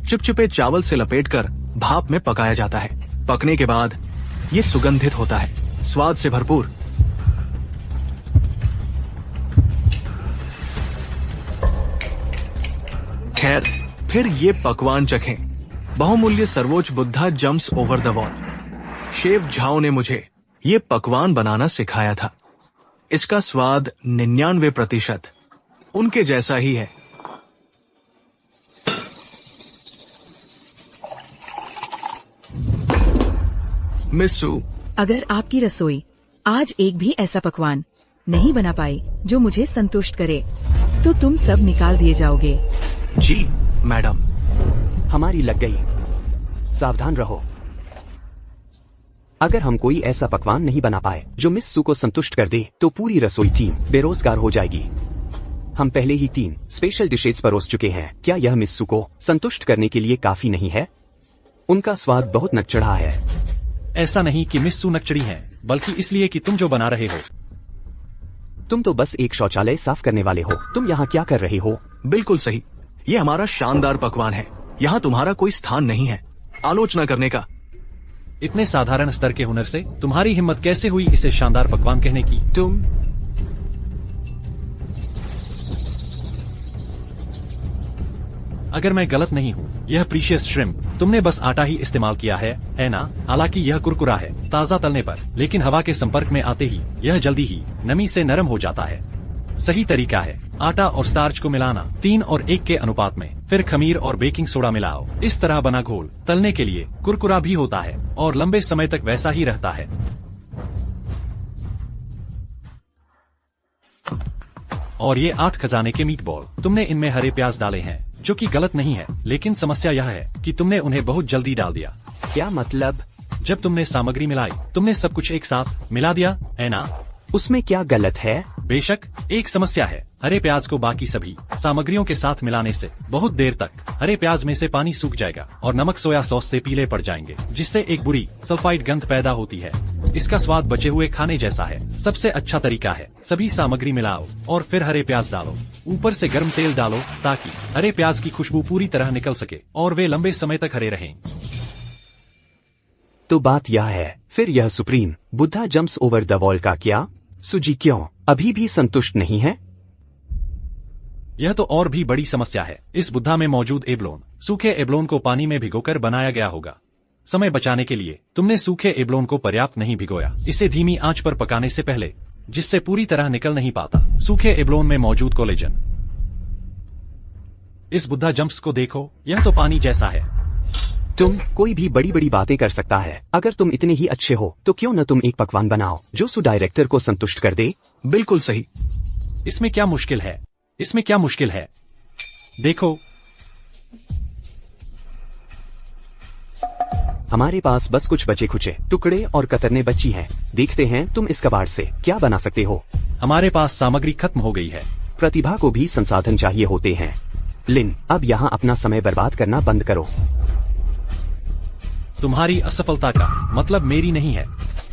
Speaker 3: चिपचिपे चावल से लपेटकर भाप में पकाया जाता है। पकने के बाद ये सुगंधित होता है, स्वाद से भरपूर। खैर, फिर ये पकवान चखें बहुमूल्य सर्वोच्च Buddha jumps over the wall. Chef Zhao ने मुझे ये पकवान बनाना सिखाया था। इसका स्वाद 99% उनके जैसा ही है। मिस सू,
Speaker 4: अगर आपकी रसोई आज एक भी ऐसा पकवान नहीं बना पाई जो मुझे संतुष्ट करे, तो तुम सब निकाल दिए जाओगे।
Speaker 3: जी मैडम।
Speaker 8: हमारी लग गई। सावधान रहो। अगर हम कोई ऐसा पकवान नहीं बना पाए जो मिस सू को संतुष्ट कर दे, तो पूरी रसोई टीम बेरोजगार हो जाएगी। हम पहले ही 3 स्पेशल डिशेज परोस चुके हैं। क्या यह मिस सू को संतुष्ट करने के लिए काफी नहीं है? उनका स्वाद बहुत नकचढ़ा है।
Speaker 2: ऐसा नहीं कि मिस सू नकचड़ी हैं, बल्कि इसलिए कि तुम जो बना रहे हो।
Speaker 8: तुम तो बस एक शौचालय साफ करने वाले हो। तुम यहाँ क्या कर रहे हो?
Speaker 3: बिल्कुल सही। ये हमारा शानदार पकवान है। यहाँ तुम्हारा कोई स्थान नहीं है आलोचना करने का।
Speaker 2: इतने साधारण स्तर के हुनर से तुम्हारी हिम्मत कैसे हुई इसे शानदार पकवान कहने की?
Speaker 8: तुम
Speaker 2: अगर मैं गलत नहीं हूँ, यह प्रीशियस श्रिम्प तुमने बस आटा ही इस्तेमाल किया है ना? हालांकि यह कुरकुरा है ताज़ा तलने पर, लेकिन हवा के संपर्क में आते ही यह जल्दी ही नमी से नरम हो जाता है। सही तरीका है आटा और स्टार्च को मिलाना 3 और 1 के अनुपात में, फिर खमीर और बेकिंग सोडा मिलाओ। इस तरह बना घोल तलने के लिए कुरकुरा भी होता है और लंबे समय तक वैसा ही रहता है। और ये 8 खजाने के मीटबॉल, तुमने इनमें हरे प्याज डाले हैं, जो कि गलत नहीं है, लेकिन समस्या यह है कि तुमने उन्हें बहुत जल्दी डाल दिया।
Speaker 8: क्या मतलब?
Speaker 2: जब तुमने सामग्री मिलाई, तुमने सब कुछ एक साथ मिला दिया, है ना?
Speaker 8: उसमें क्या गलत है?
Speaker 2: बेशक एक समस्या है। हरे प्याज को बाकी सभी सामग्रियों के साथ मिलाने से बहुत देर तक हरे प्याज में से पानी सूख जाएगा और नमक सोया सॉस से पीले पड़ जाएंगे, जिससे एक बुरी सल्फाइड गंध पैदा होती है। इसका स्वाद बचे हुए खाने जैसा है। सबसे अच्छा तरीका है सभी सामग्री मिलाओ और फिर हरे प्याज डालो। ऊपर से गर्म तेल डालो ताकि हरे प्याज की खुशबू पूरी तरह निकल सके और वे लंबे समय तक हरे रहें।
Speaker 8: तो बात यह है, फिर यह supreme Buddha jumps over the wall का क्या? सुजी क्यों अभी भी संतुष्ट नहीं है?
Speaker 2: यह तो और भी बड़ी समस्या है। इस बुद्धा में मौजूद एबलोन सूखे एबलोन को पानी में भिगोकर बनाया गया होगा। समय बचाने के लिए तुमने सूखे एबलोन को पर्याप्त नहीं भिगोया, इसे धीमी आंच पर पकाने से पहले, जिससे पूरी तरह निकल नहीं पाता सूखे एबलोन में मौजूद कोलेजन। इस बुद्धा जम्प्स को देखो, यह तो पानी जैसा है।
Speaker 8: तुम कोई भी बड़ी बड़ी बातें कर सकता है। अगर तुम इतने ही अच्छे हो तो क्यों न तुम एक पकवान बनाओ जो सू डायरेक्टर को संतुष्ट कर दे?
Speaker 3: बिल्कुल सही।
Speaker 2: इसमें क्या मुश्किल है? इसमें क्या मुश्किल है? देखो,
Speaker 8: हमारे पास बस कुछ बचे खुचे टुकड़े और कतरने बची हैं। देखते हैं तुम इस कबाड़ से क्या बना सकते हो।
Speaker 2: हमारे पास सामग्री खत्म हो गई है।
Speaker 8: प्रतिभा को भी संसाधन चाहिए होते हैं। लिन, अब यहाँ अपना समय बर्बाद करना बंद करो।
Speaker 2: तुम्हारी असफलता का मतलब मेरी नहीं है।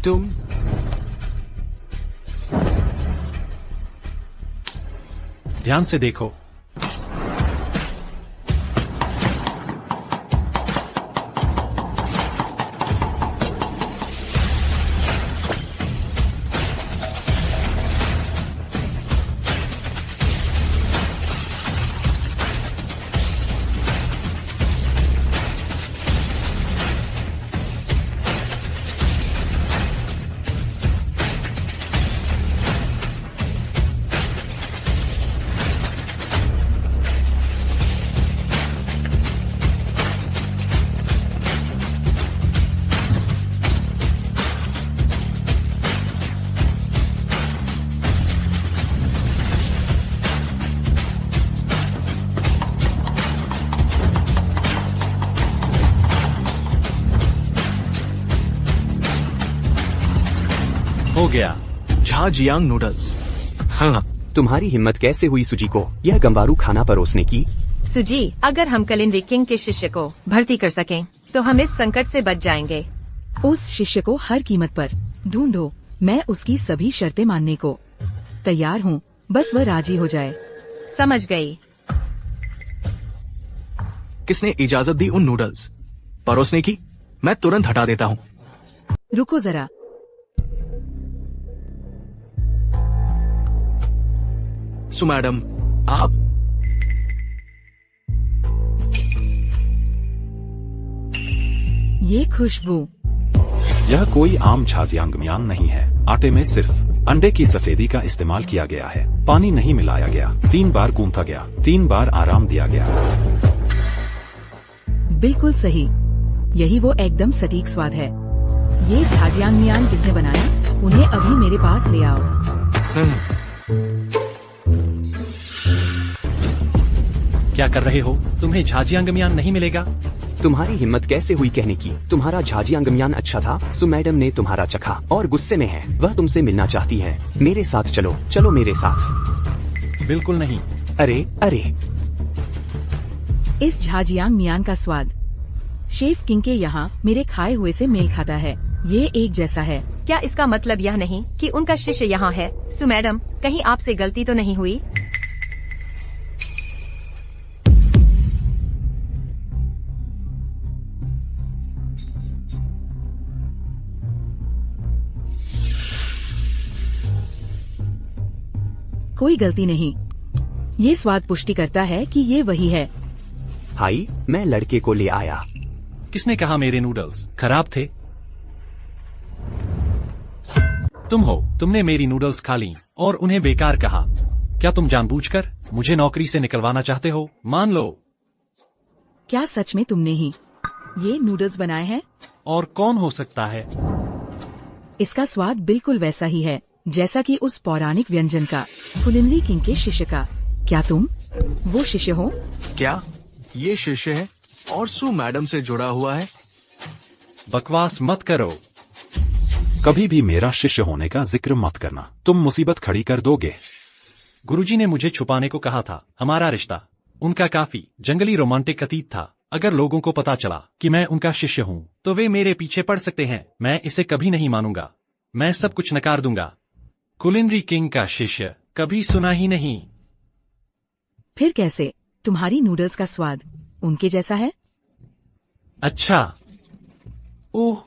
Speaker 8: तुम
Speaker 2: ध्यान से देखो। हो गया।
Speaker 3: झाजियांग नूडल्स। हाँ,
Speaker 8: तुम्हारी हिम्मत कैसे हुई सुजी को यह गंवारू खाना परोसने की?
Speaker 5: सुजी, अगर हम कलिन किंग के शिष्य को भर्ती कर सकें, तो हम इस संकट से बच जाएंगे।
Speaker 4: उस शिष्य को हर कीमत पर ढूंढो। मैं उसकी सभी शर्तें मानने को तैयार हूँ, बस वह राजी हो जाए।
Speaker 5: समझ गई।
Speaker 3: किसने इजाजत दी उन नूडल्स परोसने की? मैं तुरंत हटा देता हूँ।
Speaker 4: रुको जरा।
Speaker 3: सु मैडम, आप
Speaker 4: ये खुशबू।
Speaker 1: यह कोई आम झाजियांगमियान नहीं है। आटे में सिर्फ अंडे की सफेदी का इस्तेमाल किया गया है। पानी नहीं मिलाया गया। 3 बार गूंथा गया। 3 बार आराम दिया गया।
Speaker 4: बिल्कुल सही। यही वो एकदम सटीक स्वाद है। ये झाजियांगमियान किसने बनाया? उन्हें अभी मेरे पास ले आओ।
Speaker 2: क्या कर रहे हो? तुम्हें झाजियांगमियान नहीं मिलेगा।
Speaker 8: तुम्हारी हिम्मत कैसे हुई कहने की? तुम्हारा झाजियांगमियान अच्छा था, सो मैडम ने तुम्हारा चखा और गुस्से में है। वह तुमसे मिलना चाहती है। मेरे साथ चलो, चलो मेरे साथ।
Speaker 2: बिल्कुल नहीं।
Speaker 8: अरे अरे,
Speaker 4: इस झाजियांगमियान का स्वाद शेफ किंग के यहाँ मेरे खाए हुए से मेल खाता है। ये एक जैसा है।
Speaker 5: क्या इसका मतलब यह नहीं कि उनका शिष्य यहाँ है? सु मैडम, कहीं आपसे गलती तो नहीं हुई?
Speaker 4: कोई गलती नहीं। ये स्वाद पुष्टि करता है कि ये वही है।
Speaker 8: हाई, मैं लड़के को ले आया।
Speaker 2: किसने कहा मेरे नूडल्स खराब थे? तुम हो। तुमने मेरी नूडल्स खा ली और उन्हें बेकार कहा। क्या तुम जानबूझकर मुझे नौकरी से निकलवाना चाहते हो? मान लो।
Speaker 4: क्या सच में तुमने ही ये नूडल्स बनाए हैं?
Speaker 2: और कौन हो सकता है?
Speaker 4: इसका स्वाद बिल्कुल वैसा ही है जैसा कि उस पौराणिक व्यंजन का, कुलिनरी किंग के शिष्य का। क्या तुम वो शिष्य हो?
Speaker 3: क्या ये शिष्य है और सु मैडम से जुड़ा हुआ है?
Speaker 2: बकवास मत करो।
Speaker 1: कभी भी मेरा शिष्य होने का जिक्र मत करना। तुम मुसीबत खड़ी कर दोगे।
Speaker 2: गुरुजी ने मुझे छुपाने को कहा था। हमारा रिश्ता उनका काफी जंगली रोमांटिक अतीत था। अगर लोगों को पता चला कि मैं उनका शिष्य हूँ तो वे मेरे पीछे पड़ सकते हैं। मैं इसे कभी नहीं मानूंगा। मैं सब कुछ नकार दूंगा। कुलिनरी किंग का शिष्य कभी सुना ही नहीं।
Speaker 4: फिर कैसे? तुम्हारी नूडल्स का स्वाद उनके जैसा है।
Speaker 2: अच्छा, ओह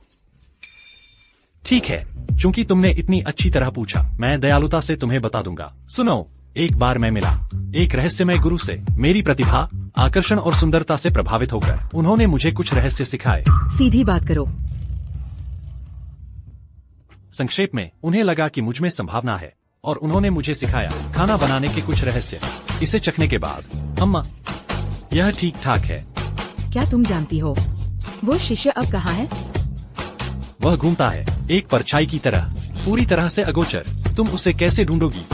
Speaker 2: ठीक है। चूंकि तुमने इतनी अच्छी तरह पूछा, मैं दयालुता से तुम्हें बता दूंगा। सुनो, एक बार मैं मिला एक रहस्यमय गुरु से। मेरी प्रतिभा, आकर्षण और सुंदरता से प्रभावित होकर उन्होंने मुझे कुछ रहस्य सिखाए।
Speaker 4: सीधी बात करो।
Speaker 2: संक्षेप में, उन्हें लगा कि मुझ में संभावना है और उन्होंने मुझे सिखाया खाना बनाने के कुछ रहस्य। इसे चखने के बाद, अम्मा, यह ठीक ठाक है।
Speaker 4: क्या तुम जानती हो वो शिष्य अब कहाँ है?
Speaker 2: वह घूमता है एक परछाई की तरह, पूरी तरह से अगोचर। तुम उसे कैसे ढूंढोगी?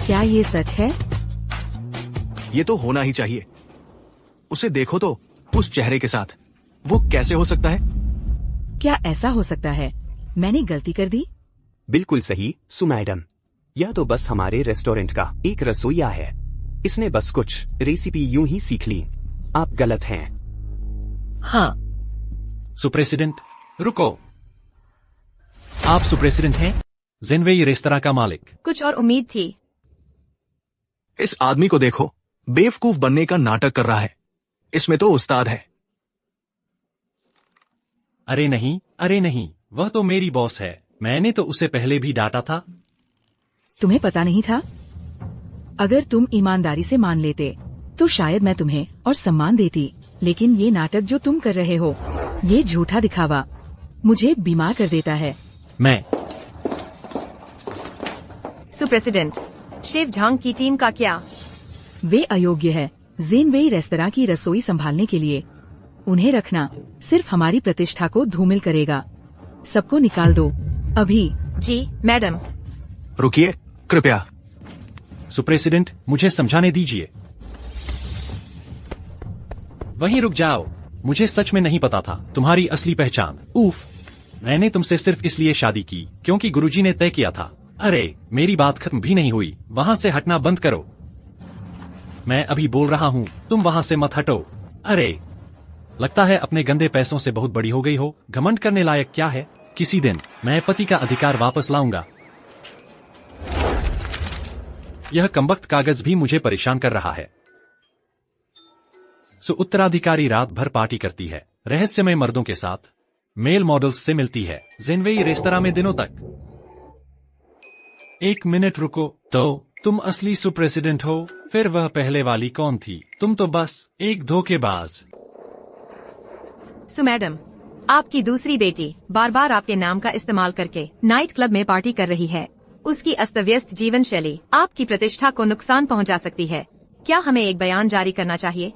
Speaker 4: क्या ये सच है?
Speaker 3: ये तो होना ही चाहिए। उसे देखो तो, उस चेहरे के साथ। वो कैसे हो सकता है?
Speaker 4: क्या ऐसा हो सकता है? मैंने गलती कर दी?
Speaker 8: बिल्कुल सही सु मैडम। यह तो बस हमारे रेस्टोरेंट का एक रसोइया है। इसने बस कुछ रेसिपी यूं ही सीख ली। आप गलत हैं।
Speaker 4: हाँ।
Speaker 2: सुप्रेसिडेंट, रुको। आप सुप्रेसिडेंट हैं? जेनवेई रेस्तरां का मालिक।
Speaker 5: कुछ और उम्मीद थी।
Speaker 3: इस आदमी को देखो, बेवकूफ बनने का नाटक कर रहा है। इसमें तो उस्ताद है।
Speaker 2: अरे नहीं, अरे नहीं, वह तो मेरी बॉस है। मैंने तो उसे पहले भी डांटा था।
Speaker 4: तुम्हें पता नहीं था? अगर तुम ईमानदारी से मान लेते तो शायद मैं तुम्हें और सम्मान देती। लेकिन ये नाटक जो तुम कर रहे हो, ये झूठा दिखावा मुझे बीमार कर देता है।
Speaker 2: मैं
Speaker 5: सुप्रेसिडेंट, शेफ झांग की टीम का क्या?
Speaker 4: वे अयोग्य है जेनवेई रेस्तरां की रसोई संभालने के लिए। उन्हें रखना सिर्फ हमारी प्रतिष्ठा को धूमिल करेगा। सबको निकाल दो अभी।
Speaker 5: जी मैडम।
Speaker 3: रुकिए, कृपया।
Speaker 2: सुप्रेसिडेंट, मुझे समझाने दीजिए। वहीं रुक जाओ। मुझे सच में नहीं पता था तुम्हारी असली पहचान। उफ, मैंने तुमसे सिर्फ इसलिए शादी की क्योंकि गुरुजी ने तय किया था। अरे, मेरी बात खत्म भी नहीं हुई। वहां से हटना बंद करो। मैं अभी बोल रहा हूँ, तुम वहां से मत हटो। अरे, लगता है अपने गंदे पैसों से बहुत बड़ी हो गई हो। घमंड करने लायक क्या है? किसी दिन मैं पति का अधिकार वापस लाऊंगा। यह कमबख्त कागज भी मुझे परेशान कर रहा है। सो उत्तराधिकारी रात भर पार्टी करती है, रहस्यमय मर्दों के साथ, मेल मॉडल्स से मिलती है, जेनवेई रेस्तरां में दिनों तक। एक मिनट रुको, तो तुम असली सुप्रेसिडेंट हो? फिर वह पहले वाली कौन थी? तुम तो बस एक धोखेबाज।
Speaker 5: सु मैडम, आपकी दूसरी बेटी बार बार आपके नाम का इस्तेमाल करके नाइट क्लब में पार्टी कर रही है। उसकी अस्त व्यस्त जीवन शैली आपकी प्रतिष्ठा को नुकसान पहुंचा सकती है। क्या हमें एक बयान जारी करना चाहिए?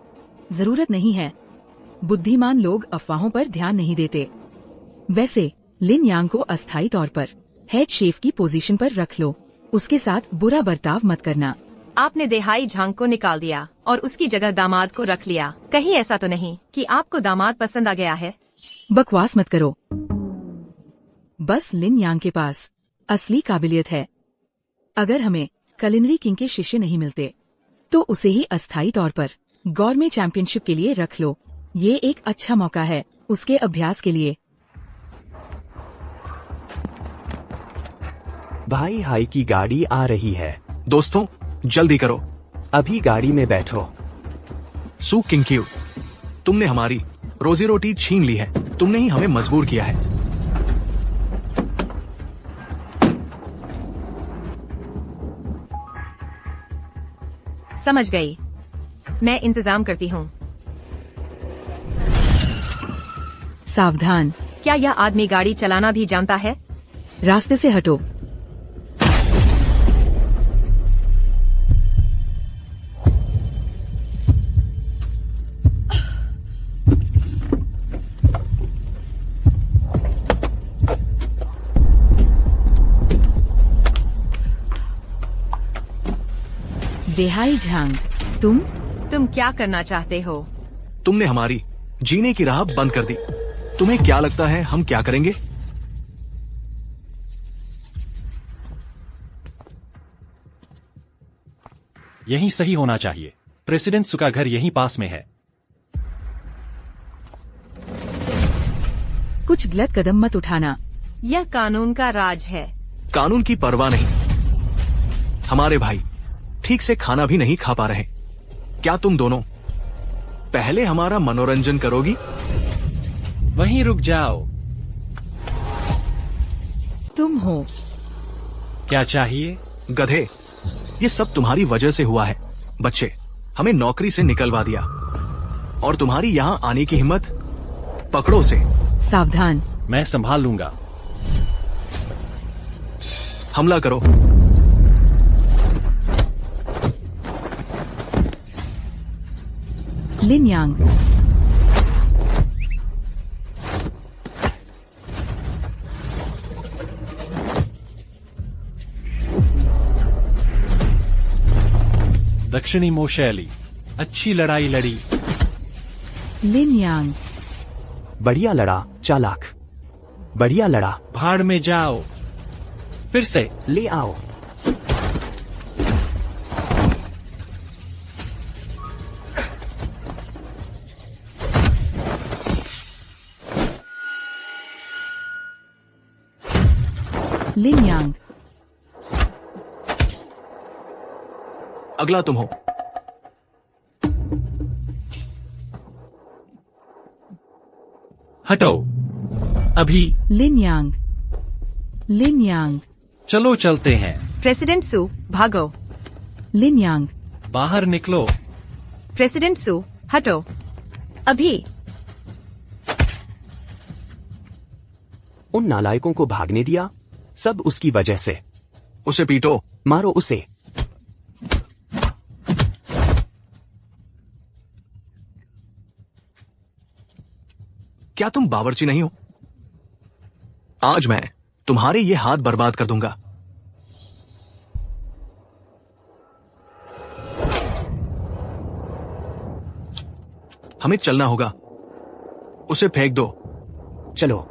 Speaker 4: जरूरत नहीं है। बुद्धिमान लोग अफवाहों पर ध्यान नहीं देते। वैसे लिन यांग को अस्थायी तौर पर हेड शेफ की पोजीशन पर रख लो। उसके साथ बुरा बर्ताव मत करना।
Speaker 5: आपने देहाई झांग को निकाल दिया और उसकी जगह दामाद को रख लिया। कहीं ऐसा तो नहीं कि आपको दामाद पसंद आ गया है?
Speaker 4: बकवास मत करो। बस लिन यांग के पास असली काबिलियत है। अगर हमें कलिनरी किंग के शिष्य नहीं मिलते तो उसे ही अस्थायी तौर पर गौरमे चैंपियनशिप के लिए रख लो। ये एक अच्छा मौका है उसके अभ्यास के लिए।
Speaker 8: भाई हाई की गाड़ी आ रही है।
Speaker 3: दोस्तों जल्दी करो।
Speaker 8: अभी गाड़ी में बैठो।
Speaker 3: सू किंग, तुमने हमारी रोजी रोटी छीन ली है। तुमने ही हमें मजबूर किया है।
Speaker 5: समझ गई। मैं इंतजाम करती हूँ।
Speaker 4: सावधान।
Speaker 5: क्या यह आदमी गाड़ी चलाना भी जानता है?
Speaker 4: रास्ते से हटो। देहाई झांग, तुम
Speaker 5: क्या करना चाहते हो?
Speaker 3: तुमने हमारी जीने की राह बंद कर दी। तुम्हें क्या लगता है हम क्या करेंगे?
Speaker 2: यही सही होना चाहिए। प्रेसिडेंट सु का घर यहीं पास में है।
Speaker 4: कुछ गलत कदम मत उठाना।
Speaker 5: यह कानून का राज है।
Speaker 3: कानून की परवाह नहीं। हमारे भाई ठीक से खाना भी नहीं खा पा रहे। क्या तुम दोनों पहले हमारा मनोरंजन करोगी?
Speaker 2: वहीं रुक जाओ।
Speaker 4: तुम हो।
Speaker 2: क्या चाहिए?
Speaker 3: गधे, ये सब तुम्हारी वजह से हुआ है। बच्चे, हमें नौकरी से निकलवा दिया और तुम्हारी यहाँ आने की हिम्मत? पकड़ो से।
Speaker 4: सावधान।
Speaker 2: मैं संभाल लूंगा।
Speaker 3: हमला करो।
Speaker 4: लिन यांग,
Speaker 2: दक्षिणी मोशैली, अच्छी लड़ाई लड़ी।
Speaker 4: लिन यांग,
Speaker 8: बढ़िया लड़ा चालाक। बढ़िया लड़ा।
Speaker 2: भाड़ में जाओ। फिर से।
Speaker 8: ले आओ।
Speaker 4: लिन यांग,
Speaker 3: अगला तुम हो।
Speaker 2: हटो अभी।
Speaker 4: लिन यांग, लिन यांग,
Speaker 2: चलो चलते हैं।
Speaker 5: प्रेसिडेंट सु, भागो।
Speaker 4: लिन यांग,
Speaker 2: बाहर निकलो।
Speaker 5: प्रेसिडेंट सु, हटो अभी।
Speaker 8: उन नालायकों को भागने दिया, सब उसकी वजह से।
Speaker 3: उसे पीटो।
Speaker 8: मारो उसे।
Speaker 3: क्या तुम बावर्ची नहीं हो? आज मैं तुम्हारे ये हाथ बर्बाद कर दूंगा। हमें चलना होगा। उसे फेंक दो।
Speaker 8: चलो।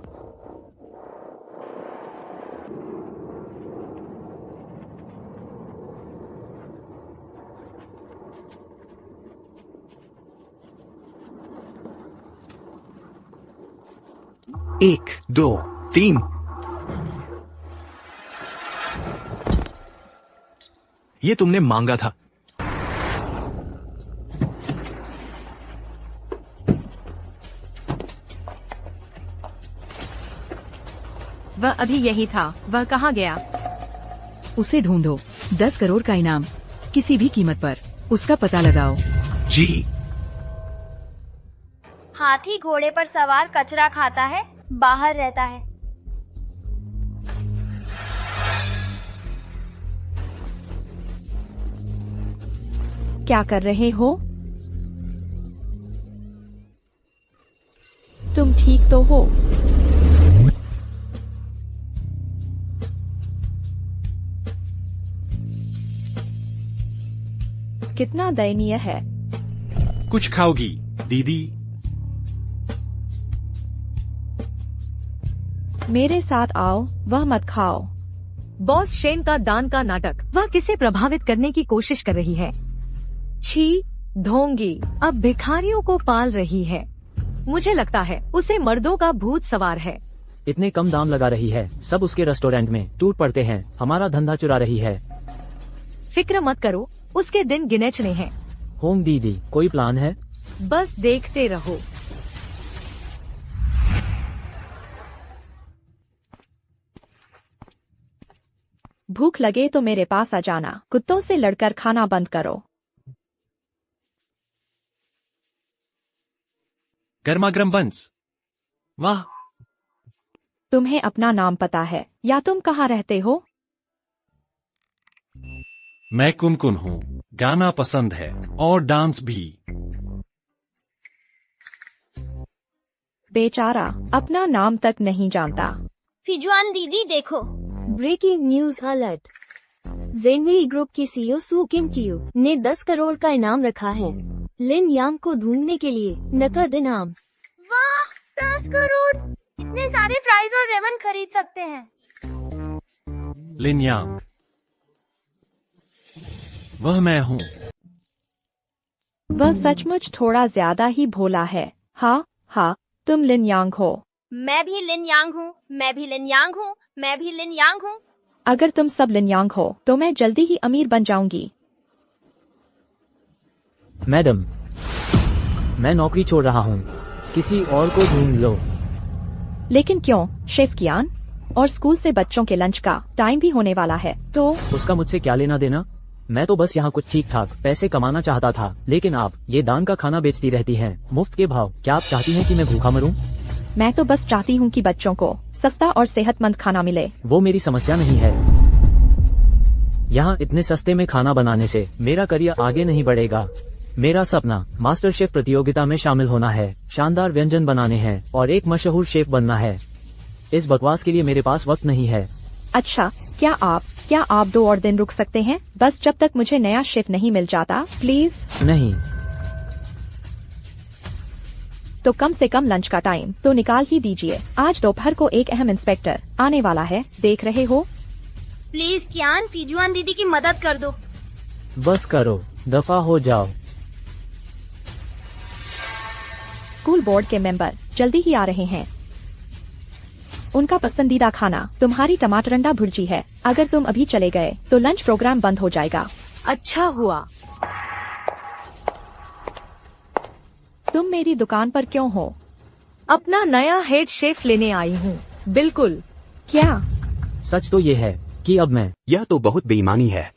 Speaker 8: एक, दो,
Speaker 3: तीन। ये तुमने मांगा था।
Speaker 5: वह अभी यही था। वह कहाँ गया?
Speaker 4: उसे ढूंढो। 10 करोड़ का इनाम, किसी भी कीमत पर उसका पता लगाओ।
Speaker 3: जी।
Speaker 10: हाथी घोड़े पर सवार कचरा खाता है। बाहर रहता है।
Speaker 5: क्या कर रहे हो? तुम ठीक तो हो? कितना दयनीय है।
Speaker 2: कुछ खाओगी दीदी?
Speaker 5: मेरे साथ आओ, वह मत खाओ।
Speaker 6: बॉस शेन का दान का नाटक। वह किसे प्रभावित करने की कोशिश कर रही है? छी, ढोंगी अब भिखारियों को पाल रही है। मुझे लगता है उसे मर्दों का भूत सवार है।
Speaker 9: इतने कम दाम लगा रही है, सब उसके रेस्टोरेंट में टूट पड़ते हैं, हमारा धंधा चुरा रही है।
Speaker 6: फिक्र मत करो, उसके दिन गिनेचने हैं।
Speaker 9: होंग दीदी, कोई प्लान है?
Speaker 6: बस देखते रहो।
Speaker 5: भूख लगे तो मेरे पास आ जाना। कुत्तों से लड़कर खाना बंद करो।
Speaker 2: गर्मा गर्म बंस। वाह,
Speaker 5: तुम्हें अपना नाम पता है या तुम कहाँ रहते हो?
Speaker 2: मैं कुनकुन हूँ। गाना पसंद है और डांस भी।
Speaker 5: बेचारा अपना नाम तक नहीं जानता।
Speaker 10: फिजुआन दीदी देखो।
Speaker 7: Breaking news alert. जेनवेई ग्रुप की सीईओ सू किम कियू ने 10 करोड़ का इनाम रखा है लिन यांग को ढूंढने के लिए। नकद इनाम।
Speaker 10: वाह, 10 करोड़! इतने सारे फ्राइज और रेमन खरीद सकते हैं।
Speaker 2: लिन यांग, वह मैं हूँ।
Speaker 5: वह सचमुच थोड़ा ज्यादा ही भोला है। हाँ हाँ, तुम लिन यांग हो।
Speaker 10: मैं भी लिन यांग हूँ, मैं भी लिन यांग हूँ, मैं भी लिन यांग हूँ।
Speaker 5: अगर तुम सब लिन यांग हो तो मैं जल्दी ही अमीर बन जाऊंगी।
Speaker 9: मैडम, मैं नौकरी छोड़ रहा हूँ, किसी और को ढूंढ लो।
Speaker 5: लेकिन क्यों शेफ कियान? और स्कूल से बच्चों के लंच का टाइम भी होने वाला है तो।
Speaker 9: उसका मुझसे क्या लेना देना? मैं तो बस यहाँ कुछ ठीक ठाक पैसे कमाना चाहता था, लेकिन आप ये दान का खाना बेचती रहती हैं, मुफ्त के भाव। क्या आप चाहती हैं कि मैं भूखा मरूं?
Speaker 5: मैं तो बस चाहती हूँ कि बच्चों को सस्ता और सेहतमंद खाना मिले।
Speaker 9: वो मेरी समस्या नहीं है। यहाँ इतने सस्ते में खाना बनाने से मेरा करियर आगे नहीं बढ़ेगा। मेरा सपना मास्टर शेफ प्रतियोगिता में शामिल होना है, शानदार व्यंजन बनाने हैं और एक मशहूर शेफ बनना है। इस बकवास के लिए मेरे पास वक्त नहीं है।
Speaker 5: अच्छा, क्या आप 2 और दिन रुक सकते हैं? बस जब तक मुझे नया शेफ नहीं मिल जाता, प्लीज।
Speaker 9: नहीं।
Speaker 5: तो कम से कम लंच का टाइम तो निकाल ही दीजिए। आज दोपहर को एक अहम इंस्पेक्टर आने वाला है, देख रहे हो?
Speaker 10: प्लीज कियान, फिजुआन दीदी की मदद कर दो।
Speaker 9: बस करो, दफा हो जाओ।
Speaker 5: स्कूल बोर्ड के मेंबर जल्दी ही आ रहे हैं। उनका पसंदीदा खाना तुम्हारी टमाटर अंडा भुर्जी है। अगर तुम अभी चले गए तो लंच प्रोग्राम बंद हो जाएगा।
Speaker 6: अच्छा हुआ।
Speaker 5: तुम मेरी दुकान पर क्यों हो?
Speaker 6: अपना नया हेड शेफ लेने आई हूँ। बिल्कुल।
Speaker 5: क्या?
Speaker 8: सच तो ये है कि अब मैं। यह तो बहुत बेईमानी है।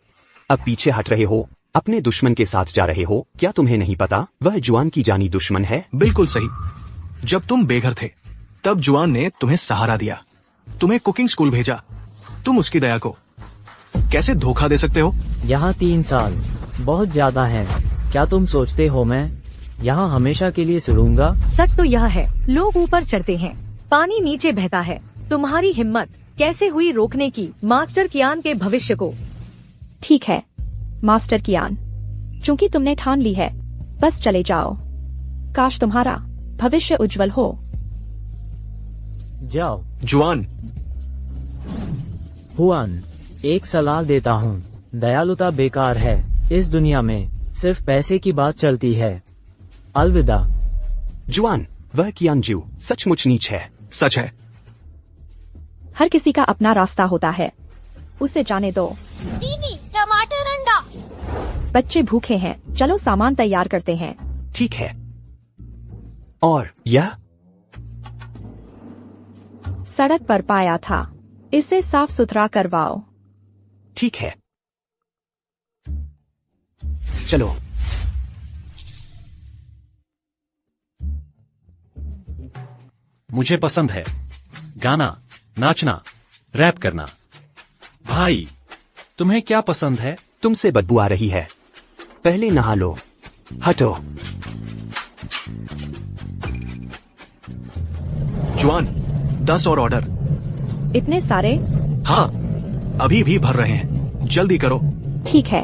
Speaker 8: अब पीछे हट रहे हो, अपने दुश्मन के साथ जा रहे हो। क्या तुम्हें नहीं पता वह जुआन की जानी दुश्मन है?
Speaker 3: बिल्कुल सही। जब तुम बेघर थे तब जुआन ने तुम्हें सहारा दिया, तुम्हें कुकिंग स्कूल भेजा। तुम उसकी दया को कैसे धोखा दे सकते हो?
Speaker 9: यहाँ 3 साल बहुत ज्यादा है। क्या तुम सोचते हो मैं यहाँ हमेशा के लिए सुरूंगा?
Speaker 6: सच तो यह है, लोग ऊपर चढ़ते हैं, पानी नीचे बहता है। तुम्हारी हिम्मत कैसे हुई रोकने की मास्टर कियान के भविष्य को?
Speaker 5: ठीक है मास्टर कियान, चूंकि तुमने ठान ली है, बस चले जाओ। काश तुम्हारा भविष्य उज्जवल हो।
Speaker 9: जाओ।
Speaker 3: जुआन,
Speaker 9: हुआन, एक सलाह देता हूँ, दयालुता बेकार है। इस दुनिया में सिर्फ पैसे की बात चलती है। अलविदा।
Speaker 8: जुआन, वह कियान जू सचमुच नीच है।
Speaker 3: सच है।
Speaker 5: हर किसी का अपना रास्ता होता है, उसे जाने दो।
Speaker 10: दीदी, टमाटर अंडा।
Speaker 5: बच्चे भूखे हैं, चलो सामान तैयार करते हैं।
Speaker 8: ठीक है। और यह
Speaker 5: सड़क पर पाया था, इसे साफ सुथरा करवाओ।
Speaker 8: ठीक है, चलो।
Speaker 2: मुझे पसंद है। गाना, नाचना, रैप करना। भाई, तुम्हें क्या पसंद है?
Speaker 8: तुमसे बदबू आ रही है, पहले नहा लो। हटो।
Speaker 3: जुआन, 10 और ऑर्डर।
Speaker 6: इतने सारे?
Speaker 3: हाँ, अभी भी भर रहे हैं, जल्दी करो।
Speaker 6: ठीक है।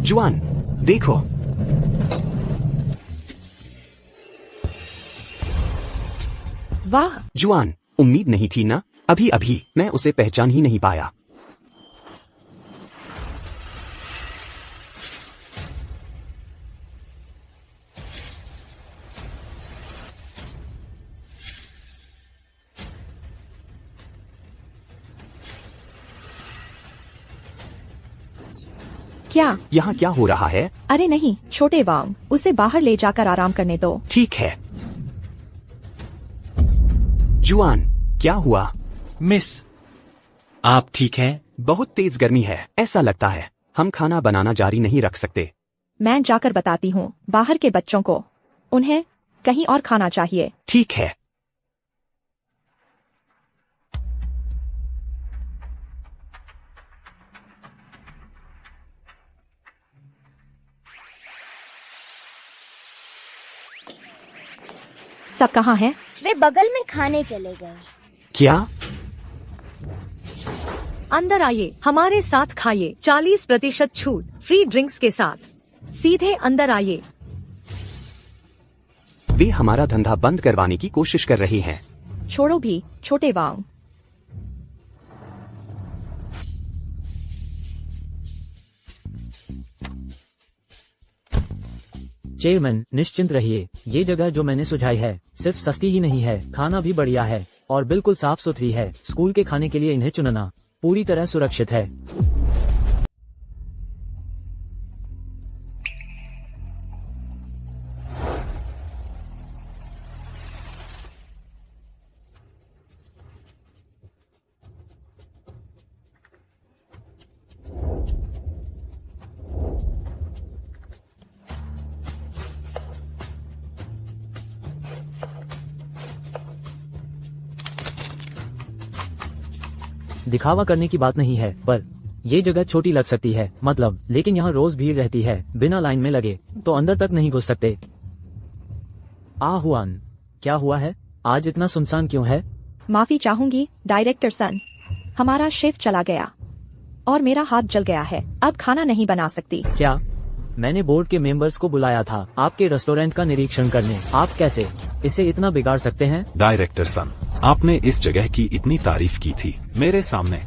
Speaker 8: जुआन, देखो।
Speaker 6: वाह,
Speaker 8: जुआन, उम्मीद नहीं थी ना? अभी अभी मैं उसे पहचान ही नहीं पाया।
Speaker 6: क्या?
Speaker 8: यहाँ क्या हो रहा है?
Speaker 6: अरे नहीं, छोटे वांग, उसे बाहर ले जाकर आराम करने दो।
Speaker 8: ठीक है। जुआन, क्या हुआ?
Speaker 2: मिस, आप ठीक हैं?
Speaker 8: बहुत तेज गर्मी है, ऐसा लगता है हम खाना बनाना जारी नहीं रख सकते।
Speaker 6: मैं जाकर बताती हूँ बाहर के बच्चों को, उन्हें कहीं और खाना चाहिए।
Speaker 8: ठीक है।
Speaker 6: सब कहाँ हैं?
Speaker 10: वे बगल में खाने चले गए।
Speaker 8: क्या?
Speaker 6: अंदर आइए, हमारे साथ खाइए। 40% छूट, फ्री ड्रिंक्स के साथ। सीधे अंदर आइए।
Speaker 8: वे हमारा धंधा बंद करवाने की कोशिश कर रहे हैं।
Speaker 6: छोड़ो भी, छोटे वांग।
Speaker 9: चेयरमैन, निश्चिंत रहिए, ये जगह जो मैंने सुझाई है सिर्फ सस्ती ही नहीं है, खाना भी बढ़िया है और बिल्कुल साफ सुथरी है। स्कूल के खाने के लिए इन्हें चुनना पूरी तरह सुरक्षित है। दिखावा करने की बात नहीं है, पर ये जगह छोटी लग सकती है, मतलब, लेकिन यहाँ रोज भीड़ रहती है। बिना लाइन में लगे तो अंदर तक नहीं घुस सकते। आहुआन, क्या हुआ है? आज इतना सुनसान क्यों है?
Speaker 6: माफी चाहूंगी डायरेक्टर सन, हमारा शेफ चला गया और मेरा हाथ जल गया है। अब खाना नहीं बना सकती।
Speaker 9: क्या? मैंने बोर्ड के मेंबर्स को बुलाया था आपके रेस्टोरेंट का निरीक्षण करने। आप कैसे इसे इतना बिगाड़ सकते हैं?
Speaker 1: डायरेक्टर सन, आपने इस जगह की इतनी तारीफ की थी मेरे सामने,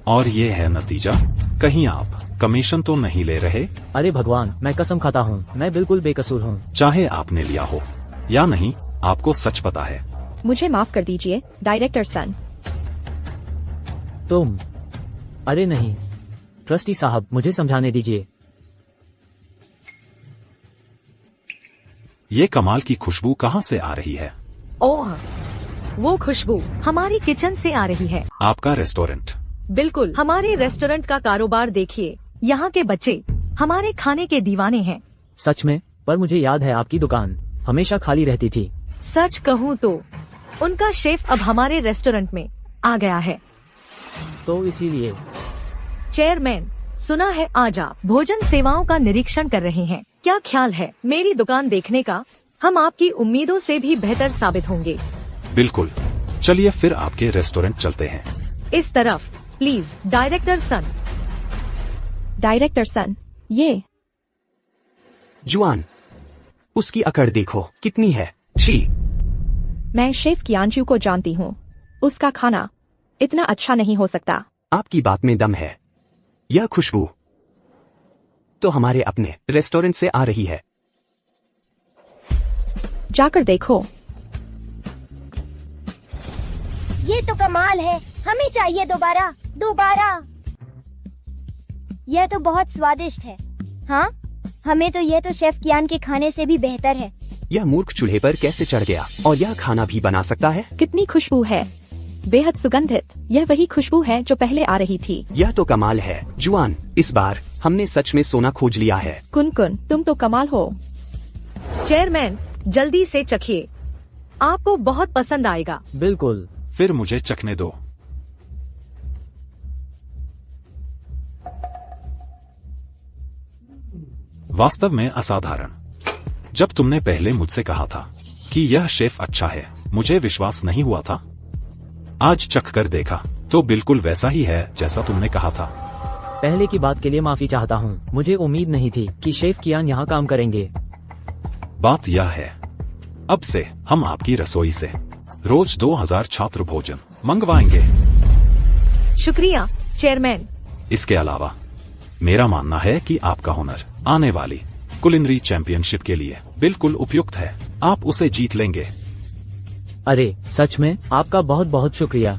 Speaker 1: और ये है नतीजा। कहीं आप कमीशन तो नहीं ले रहे?
Speaker 9: अरे भगवान, मैं कसम खाता हूँ, मैं बिल्कुल बेकसूर हूँ।
Speaker 1: चाहे आपने लिया हो या नहीं, आपको सच पता है।
Speaker 6: मुझे माफ कर दीजिए डायरेक्टर सन।
Speaker 9: तुम? अरे नहीं, ट्रस्टी साहब, मुझे समझाने दीजिए।
Speaker 1: ये कमाल की खुशबू कहाँ से आ रही है?
Speaker 6: ओह, वो खुशबू हमारी किचन से आ रही है।
Speaker 1: आपका रेस्टोरेंट?
Speaker 6: बिल्कुल, हमारे रेस्टोरेंट का कारोबार देखिए। यहाँ के बच्चे हमारे खाने के दीवाने हैं।
Speaker 9: सच में? पर मुझे याद है आपकी दुकान हमेशा खाली रहती थी।
Speaker 6: सच कहूँ तो उनका शेफ अब हमारे रेस्टोरेंट में आ गया है।
Speaker 9: तो इसीलिए।
Speaker 6: चेयरमैन, सुना है आज आप भोजन सेवाओं का निरीक्षण कर रहे हैं। क्या ख्याल है मेरी दुकान देखने का? हम आपकी उम्मीदों से भी बेहतर साबित होंगे।
Speaker 1: बिल्कुल, चलिए फिर आपके रेस्टोरेंट चलते हैं।
Speaker 6: इस तरफ प्लीज डायरेक्टर सन। डायरेक्टर सन, ये
Speaker 8: जुआन, उसकी अकड़ देखो कितनी है। छी।
Speaker 6: मैं शेफ कियांचू को जानती हूँ, उसका खाना इतना अच्छा नहीं हो सकता।
Speaker 8: आपकी बात में दम है। यह खुशबू तो हमारे अपने रेस्टोरेंट से आ रही है।
Speaker 6: जाकर देखो।
Speaker 10: ये तो कमाल है, हमें चाहिए दोबारा दोबारा। यह तो बहुत स्वादिष्ट है। हाँ, हमें तो यह तो शेफ कियान के खाने से भी बेहतर है।
Speaker 8: यह मूर्ख चूल्हे पर कैसे चढ़ गया और यह खाना भी बना सकता है?
Speaker 6: कितनी खुशबू है, बेहद सुगंधित। यह वही खुशबू है जो पहले आ रही थी।
Speaker 8: यह तो कमाल है जुआन, इस बार हमने सच में सोना खोज लिया है।
Speaker 6: कुन कुन, तुम तो कमाल हो। चेयरमैन, जल्दी से चखिए। आपको बहुत पसंद आएगा।
Speaker 9: बिल्कुल।
Speaker 1: फिर मुझे चखने दो। वास्तव में असाधारण। जब तुमने पहले मुझसे कहा था कि यह शेफ अच्छा है, मुझे विश्वास नहीं हुआ था। आज चख कर देखा तो बिल्कुल वैसा ही है जैसा तुमने कहा था।
Speaker 9: पहले की बात के लिए माफी चाहता हूँ। मुझे उम्मीद नहीं थी कि शेफ कियान यहाँ काम करेंगे।
Speaker 1: बात यह है, अब से हम आपकी रसोई से रोज 2000 छात्र भोजन मंगवाएंगे।
Speaker 6: शुक्रिया चेयरमैन।
Speaker 1: इसके अलावा मेरा मानना है कि आपका हुनर आने वाली कुलिनरी चैंपियनशिप के लिए बिल्कुल उपयुक्त है। आप उसे जीत लेंगे।
Speaker 9: अरे सच में आपका बहुत बहुत शुक्रिया।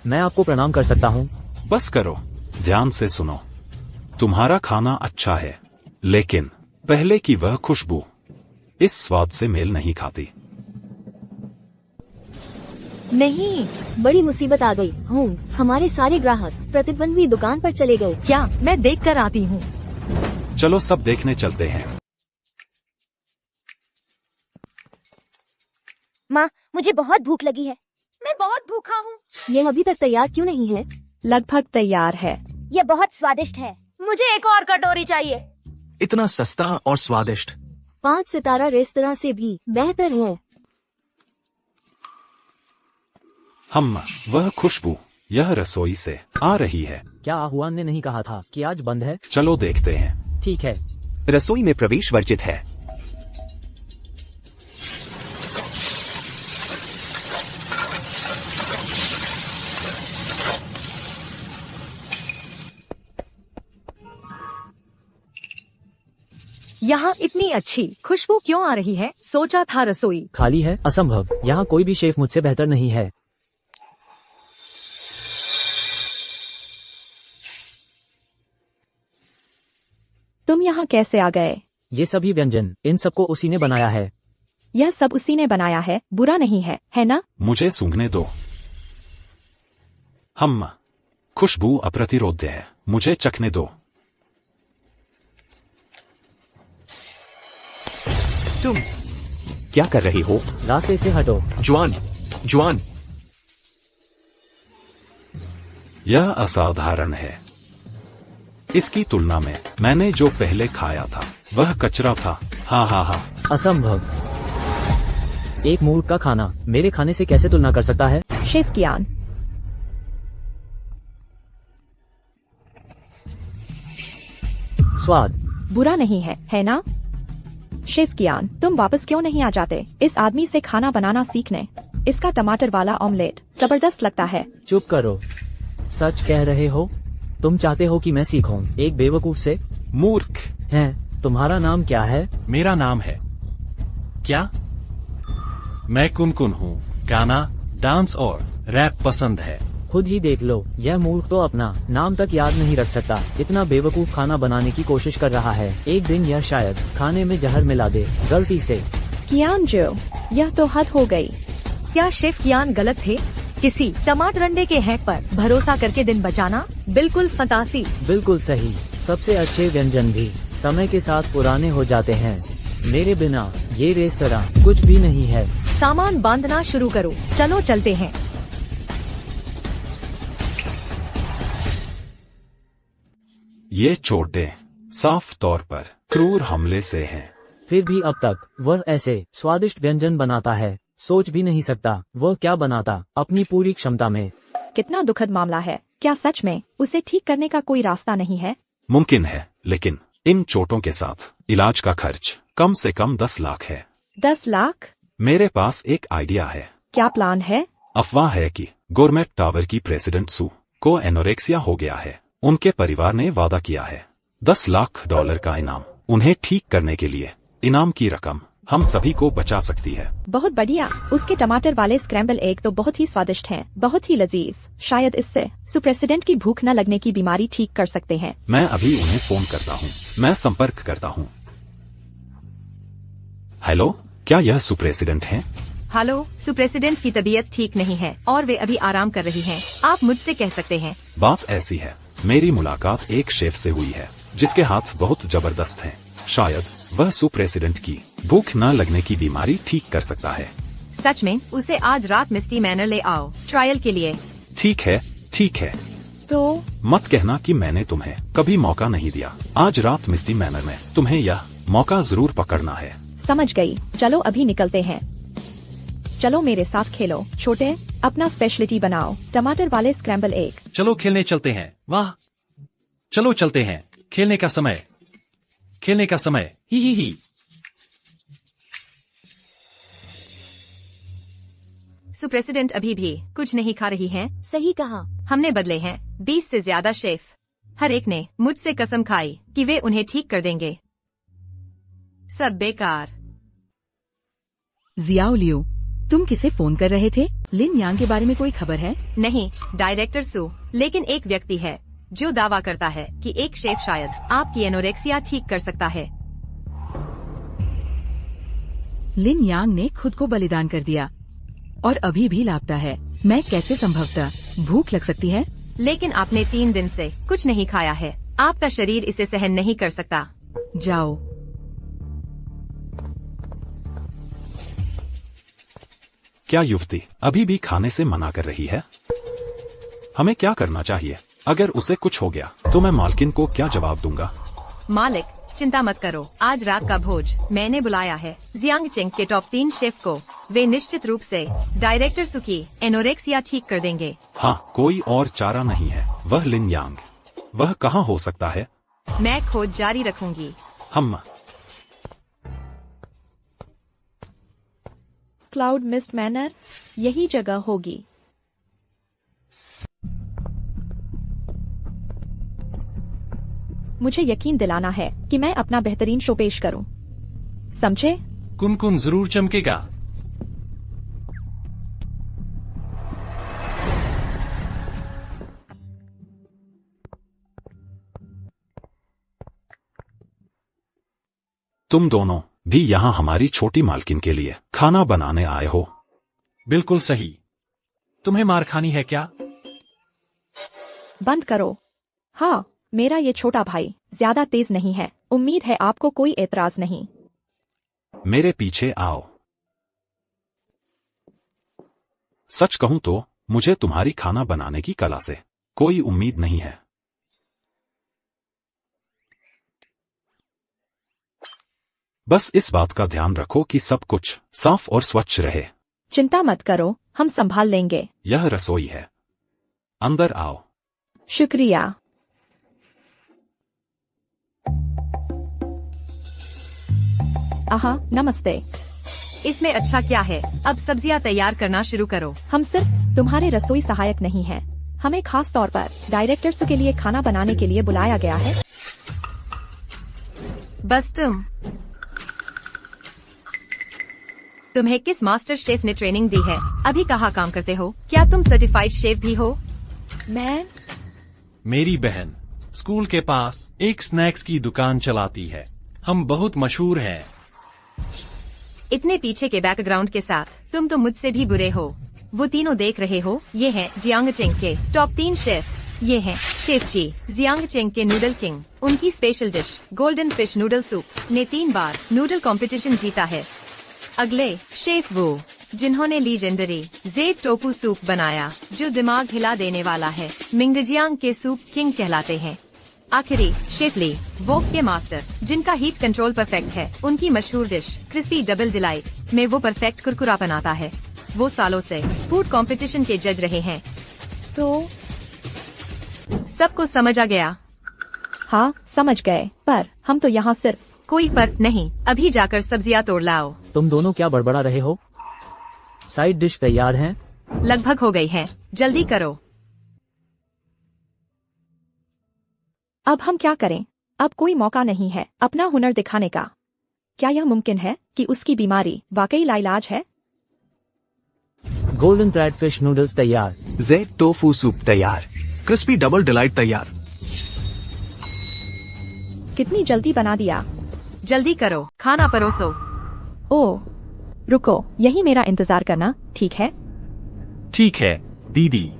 Speaker 9: मैं आपको प्रणाम कर सकता हूँ?
Speaker 1: बस करो, ध्यान से सुनो। तुम्हारा खाना अच्छा है, लेकिन पहले की वह खुशबू इस स्वाद से मेल नहीं खाती।
Speaker 6: नहीं,
Speaker 7: बड़ी मुसीबत आ गई हूँ। हमारे सारे ग्राहक प्रतिद्वंदी दुकान पर चले गए।
Speaker 6: क्या मैं देख कर आती हूँ।
Speaker 1: चलो सब देखने चलते हैं।
Speaker 10: माँ, मुझे बहुत भूख लगी है। मैं बहुत भूखा हूँ।
Speaker 7: ये अभी तक तैयार क्यों नहीं है?
Speaker 6: लगभग तैयार है।
Speaker 10: ये बहुत स्वादिष्ट है। मुझे एक और कटोरी चाहिए।
Speaker 3: इतना सस्ता और स्वादिष्ट।
Speaker 7: 5 सितारा रेस्तरां से भी बेहतर है।
Speaker 1: हम वह खुशबू यह रसोई से आ रही है।
Speaker 9: क्या आह्वान ने नहीं कहा था कि आज बंद है?
Speaker 1: चलो देखते हैं।
Speaker 9: ठीक है।
Speaker 8: रसोई में प्रवेश वर्जित है।
Speaker 6: यहाँ इतनी अच्छी खुशबू क्यों आ रही है? सोचा था रसोई
Speaker 9: खाली है। असंभव। यहाँ कोई भी शेफ मुझसे बेहतर नहीं है।
Speaker 5: तुम यहाँ कैसे आ गए?
Speaker 9: ये सभी व्यंजन इन सबको उसी ने बनाया है।
Speaker 5: यह सब उसी ने बनाया है, बुरा नहीं है ना?
Speaker 1: मुझे सूंघने दो। हम खुशबू अप्रतिरोध्य है, मुझे चखने दो।
Speaker 3: तुम
Speaker 8: क्या कर रही हो?
Speaker 9: रास्ते से हटो।
Speaker 3: जुआन
Speaker 1: यह असाधारण है। इसकी तुलना में मैंने जो पहले खाया था वह कचरा था। हा हा हा।
Speaker 9: असंभव। एक मूर्ख का खाना मेरे खाने से कैसे तुलना कर सकता है?
Speaker 5: शेफ कियान,
Speaker 9: स्वाद
Speaker 5: बुरा नहीं है ना? शेफ कियान, तुम वापस क्यों नहीं आ जाते इस आदमी से खाना बनाना सीखने? इसका टमाटर वाला ऑमलेट जबरदस्त लगता है।
Speaker 9: चुप करो। सच कह रहे हो? तुम चाहते हो कि मैं सीखूं एक बेवकूफ से?
Speaker 1: मूर्ख।
Speaker 9: हैं, तुम्हारा नाम क्या है?
Speaker 2: मेरा नाम है क्या? मैं कुनकुन हूँ। गाना, डांस और रैप पसंद है।
Speaker 9: खुद ही देख लो, यह मूर्ख तो अपना नाम तक याद नहीं रख सकता। इतना बेवकूफ खाना बनाने की कोशिश कर रहा है। एक दिन यह शायद खाने में जहर मिला दे गलती से।
Speaker 5: कियान जो, यह तो हद हो गई।
Speaker 6: क्या शेफ कियान गलत थे? किसी टमाटर अंडे के हैक पर भरोसा करके दिन बचाना बिल्कुल फंतासी।
Speaker 9: बिल्कुल सही। सबसे अच्छे व्यंजन भी समय के साथ पुराने हो जाते हैं। मेरे बिना ये रेस्तरां कुछ भी नहीं है।
Speaker 6: सामान बांधना शुरू करो। चलो चलते हैं।
Speaker 1: ये चोटें साफ तौर पर क्रूर हमले से हैं।
Speaker 9: फिर भी अब तक वह ऐसे स्वादिष्ट व्यंजन बनाता है, सोच भी नहीं सकता वह क्या बनाता अपनी पूरी क्षमता में।
Speaker 5: कितना दुखद मामला है। क्या सच में उसे ठीक करने का कोई रास्ता नहीं है?
Speaker 1: मुमकिन है, लेकिन इन चोटों के साथ इलाज का खर्च कम से कम 10 लाख है।
Speaker 5: 10 लाख?
Speaker 1: मेरे पास एक आइडिया है।
Speaker 5: क्या प्लान है?
Speaker 1: अफवाह है कि गोरमेट टावर की प्रेसिडेंट सू को एनोरेक्सिया हो गया है। उनके परिवार ने वादा किया है $10 लाख का इनाम। उन्हें ठीक करने के लिए इनाम की रकम हम सभी को बचा सकती है।
Speaker 5: बहुत बढ़िया। उसके टमाटर वाले स्क्रैम्बल एग तो बहुत ही स्वादिष्ट हैं, बहुत ही लजीज। शायद इससे सुप्रेसिडेंट की भूख न लगने की बीमारी ठीक कर सकते हैं।
Speaker 1: मैं अभी उन्हें फोन करता हूँ। मैं संपर्क करता हूँ। हेलो, क्या यह सुप्रेसिडेंट हैं?
Speaker 5: हेलो, सुप्रेसिडेंट की तबीयत ठीक नहीं है और वे अभी आराम कर रही हैं। आप मुझसे कह सकते हैं।
Speaker 1: बात ऐसी है, मेरी मुलाकात एक शेफ से हुई है जिसके हाथ बहुत जबरदस्त हैं। शायद वह सुप्रेसिडेंट की भूख न लगने की बीमारी ठीक कर सकता है।
Speaker 5: सच में? उसे आज रात मिस्टी मैनर ले आओ ट्रायल के लिए।
Speaker 1: ठीक है।
Speaker 6: तो
Speaker 1: मत कहना कि मैंने तुम्हें कभी मौका नहीं दिया। आज रात मिस्टी मैनर में तुम्हें यह मौका जरूर पकड़ना है।
Speaker 6: समझ गई। चलो अभी निकलते हैं। चलो मेरे साथ खेलो। छोटे, अपना स्पेशलिटी बनाओ। टमाटर वाले स्क्रैम्बल एग।
Speaker 2: चलो खेलने चलते हैं। वाह, चलो चलते हैं। खेलने का समय। ही।
Speaker 5: सुप्रेसिडेंट अभी भी कुछ नहीं खा रही हैं।
Speaker 10: सही कहा।
Speaker 5: हमने बदले हैं 20 से ज्यादा शेफ। हर एक ने मुझसे कसम खाई कि वे उन्हें ठीक कर देंगे। सब बेकार।
Speaker 4: जियाओ लियो, तुम किसे फोन कर रहे थे? लिन यांग के बारे में कोई खबर है?
Speaker 5: नहीं, डायरेक्टर सू। लेकिन एक व्यक्ति है जो दावा करता है कि एक शेफ शायद आपकी एनोरेक्सिया ठीक कर सकता है।
Speaker 4: लिन यांग ने खुद को बलिदान कर दिया और अभी भी लापता है। मैं कैसे संभवतः? भूख लग सकती है।
Speaker 5: लेकिन आपने 3 दिन से कुछ नहीं खाया है। आपका शरीर इसे सहन नहीं कर सकता।
Speaker 4: जाओ।
Speaker 1: क्या युवती अभी भी खाने से मना कर रही है? हमें क्या करना चाहिए? अगर उसे कुछ हो गया तो मैं मालकिन को क्या जवाब दूंगा?
Speaker 5: मालिक, चिंता मत करो। आज रात का भोज मैंने बुलाया है जियांग चेंग के टॉप 3 शेफ को। वे निश्चित रूप से डायरेक्टर सू की एनोरेक्सिया ठीक कर देंगे।
Speaker 1: हाँ, कोई और चारा नहीं है। वह लिन यांग, वह कहाँ हो सकता है?
Speaker 5: मैं खोज जारी रखूंगी।
Speaker 1: हम
Speaker 6: क्लाउड मिस्ट मैनर, यही जगह होगी। मुझे यकीन दिलाना है कि मैं अपना बेहतरीन शो पेश करूं। समझे?
Speaker 2: कुन जरूर चमकेगा।
Speaker 1: तुम दोनों भी यहाँ हमारी छोटी मालकिन के लिए खाना बनाने आए हो?
Speaker 2: बिल्कुल सही। तुम्हें मार खानी है क्या?
Speaker 6: बंद करो। हाँ, मेरा ये छोटा भाई ज्यादा तेज नहीं है। उम्मीद है आपको कोई एतराज नहीं।
Speaker 1: मेरे पीछे आओ। सच कहूं तो मुझे तुम्हारी खाना बनाने की कला से कोई उम्मीद नहीं है। बस इस बात का ध्यान रखो कि सब कुछ साफ और स्वच्छ रहे।
Speaker 6: चिंता मत करो, हम संभाल लेंगे।
Speaker 1: यह रसोई है, अंदर आओ।
Speaker 6: शुक्रिया। आहा, नमस्ते।
Speaker 5: इसमें अच्छा क्या है? अब सब्जियां तैयार करना शुरू करो।
Speaker 6: हम सिर्फ तुम्हारे रसोई सहायक नहीं हैं। हमें खास तौर पर डायरेक्टर्स के लिए खाना बनाने के लिए बुलाया गया है।
Speaker 5: बस तुम्हें किस मास्टर शेफ ने ट्रेनिंग दी है? अभी कहाँ काम करते हो? क्या तुम सर्टिफाइड शेफ भी हो?
Speaker 6: मैं
Speaker 2: मेरी बहन स्कूल के पास एक स्नैक्स की दुकान चलाती है। हम बहुत मशहूर हैं।
Speaker 5: इतने पीछे के बैकग्राउंड के साथ तुम तो मुझसे भी बुरे हो। वो तीनों देख रहे हो, ये हैं जियांग चेंग के टॉप 3 शेफ। ये हैं शेफ ची, जियांग चेंग के नूडल किंग। उनकी special dish golden fish noodle soup ने 3 बार नूडल कंपटीशन जीता है। अगले शेफ वो जिन्होंने लीजेंडरी जेड टोफू सूप बनाया, जो दिमाग हिला देने वाला है। मिंगजियांग के सूप किंग कहलाते हैं। आखिरी शेफ ली वोक के मास्टर, जिनका हीट कंट्रोल परफेक्ट है। उनकी मशहूर डिश क्रिस्पी डबल डिलाइट में वो परफेक्ट कुरकुरा बनाता है। वो सालों से फूड कंपटीशन के जज रहे हैं।
Speaker 6: तो
Speaker 5: सबको समझ आ गया?
Speaker 6: हाँ, समझ गए। पर हम तो यहाँ सिर्फ
Speaker 5: कोई फर्क नहीं। अभी जाकर सब्जियां तोड़ लाओ।
Speaker 9: तुम दोनों क्या बड़बड़ा रहे हो? साइड डिश तैयार हैं?
Speaker 5: लगभग हो गई है, जल्दी करो।
Speaker 6: अब हम क्या करें? अब कोई मौका नहीं है अपना हुनर दिखाने का। क्या यह मुमकिन है कि उसकी बीमारी वाकई लाइलाज है?
Speaker 9: गोल्डन फ्राइड फिश नूडल्स तैयार।
Speaker 3: जेड टोफू सूप तैयार। क्रिस्पी डबल डिलाइट तैयार।
Speaker 6: कितनी जल्दी बना दिया।
Speaker 5: जल्दी करो, खाना परोसो।
Speaker 6: ओह, रुको, यही मेरा इंतजार करना ठीक है?
Speaker 2: ठीक है दीदी।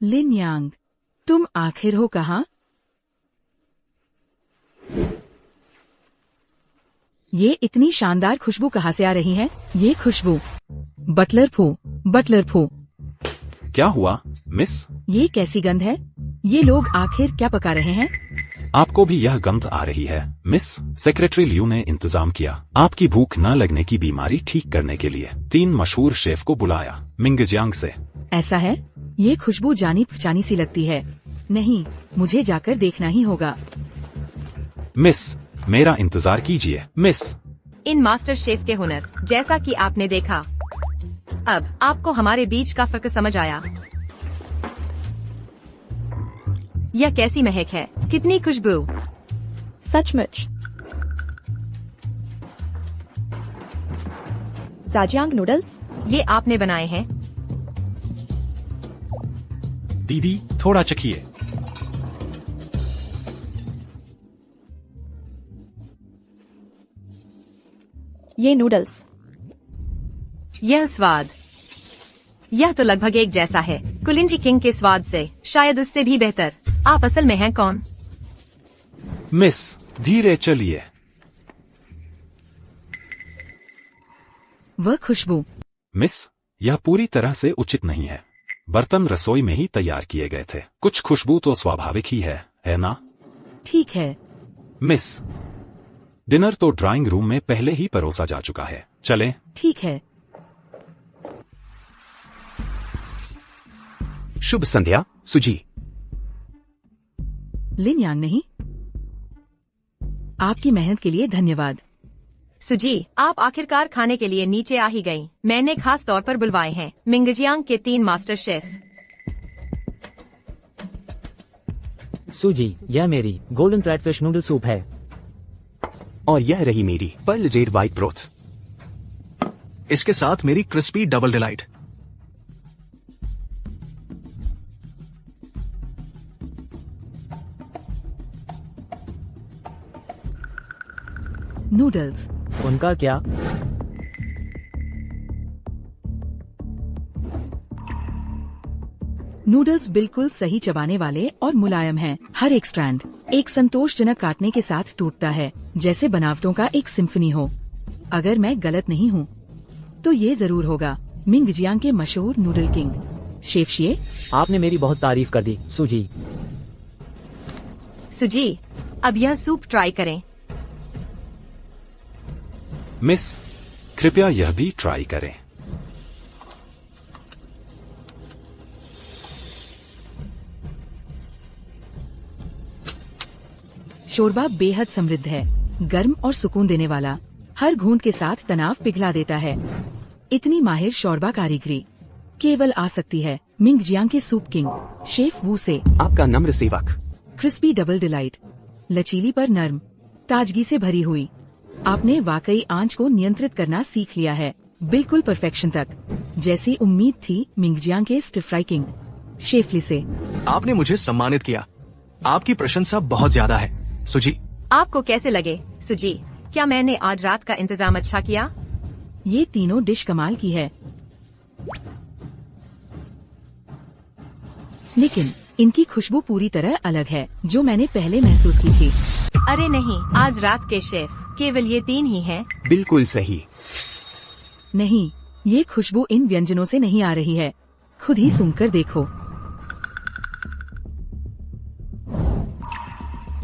Speaker 4: लिन यांग, तुम आखिर हो कहाँ? ये इतनी शानदार खुशबू कहाँ से आ रही है? ये खुशबू बटलर फू।
Speaker 1: क्या हुआ मिस?
Speaker 4: ये कैसी गंध है? ये लोग आखिर क्या पका रहे हैं?
Speaker 1: आपको भी यह गंध आ रही है मिस? सेक्रेटरी लियू ने इंतजाम किया आपकी भूख न लगने की बीमारी ठीक करने के लिए 3 मशहूर शेफ को बुलाया मिंगजियांग से।
Speaker 4: ऐसा है? ये खुशबू जानी पहचानी सी लगती है। नहीं, मुझे जाकर देखना ही होगा।
Speaker 1: मिस, मेरा इंतजार कीजिए मिस।
Speaker 5: इन मास्टर शेफ के हुनर, जैसा कि आपने देखा। अब आपको हमारे बीच का फर्क समझ आया। यह कैसी महक है, कितनी खुशबू।
Speaker 6: सचमुच। जाजियांग नूडल्स,
Speaker 5: ये आपने बनाए हैं?
Speaker 2: दीदी थोड़ा चखिए।
Speaker 6: ये नूडल्स।
Speaker 5: यह स्वाद, यह तो लगभग एक जैसा है कुलिंडी किंग के स्वाद से, शायद उससे भी बेहतर। आप असल में हैं कौन?
Speaker 1: मिस, धीरे चलिए।
Speaker 4: वह खुशबू।
Speaker 1: मिस, यह पूरी तरह से उचित नहीं है। बर्तन रसोई में ही तैयार किए गए थे। कुछ खुशबू तो स्वाभाविक ही है ना?
Speaker 4: ठीक है
Speaker 1: मिस, डिनर तो ड्राइंग रूम में पहले ही परोसा जा चुका है, चलें?
Speaker 4: ठीक है।
Speaker 8: शुभ संध्या सुजी।
Speaker 4: लिन यांग नहीं, आपकी मेहनत के लिए धन्यवाद।
Speaker 5: सुजी, आप आखिरकार खाने के लिए नीचे आ ही गईं। मैंने खास तौर पर बुलवाए हैं मिंगजियांग के 3 मास्टर शेफ।
Speaker 9: सूजी, यह मेरी गोल्डन ट्रैडफिश नूडल सूप है।
Speaker 8: और यह रही मेरी पर्ल जेड वाइट ब्रोथ।
Speaker 3: इसके साथ मेरी क्रिस्पी डबल डिलाइट।
Speaker 4: नूडल्स।
Speaker 9: उनका क्या?
Speaker 4: नूडल्स बिल्कुल सही चबाने वाले और मुलायम हैं। हर एक स्ट्रैंड एक संतोषजनक काटने के साथ टूटता है, जैसे बनावटों का एक सिम्फनी हो। अगर मैं गलत नहीं हूँ तो ये जरूर होगा मिंगजियांग के मशहूर नूडल किंग शेफ शिए।
Speaker 9: आपने मेरी बहुत तारीफ कर दी सूजी।
Speaker 5: सुजी, अब यह सूप ट्राई करें।
Speaker 1: मिस, कृपया यह भी ट्राई करें।
Speaker 4: शोरबा बेहद समृद्ध है, गर्म और सुकून देने वाला। हर घूंट के साथ तनाव पिघला देता है। इतनी माहिर शोरबा कारीगरी केवल आ सकती है मिंगजियांग के सूप किंग शेफ वू से।
Speaker 8: आपका नम्र सेवक।
Speaker 4: क्रिस्पी डबल डिलाइट, लचीली पर नर्म, ताजगी से भरी हुई। आपने वाकई आंच को नियंत्रित करना सीख लिया है, बिल्कुल परफेक्शन तक, जैसी उम्मीद थी मिंगजियांग के स्टिर फ्राई किंग शेफ ली से।
Speaker 3: आपने मुझे सम्मानित किया। आपकी प्रशंसा बहुत ज्यादा है सुजी।
Speaker 5: आपको कैसे लगे सुजी? क्या मैंने आज रात का इंतजाम अच्छा किया?
Speaker 4: ये तीनों डिश कमाल की है, लेकिन इनकी खुशबू पूरी तरह अलग है जो मैंने पहले महसूस की थी।
Speaker 5: अरे नहीं, आज रात के शेफ केवल ये 3 ही हैं।
Speaker 8: बिल्कुल सही।
Speaker 4: नहीं, ये खुशबू इन व्यंजनों से नहीं आ रही है। खुद ही सूंघकर देखो।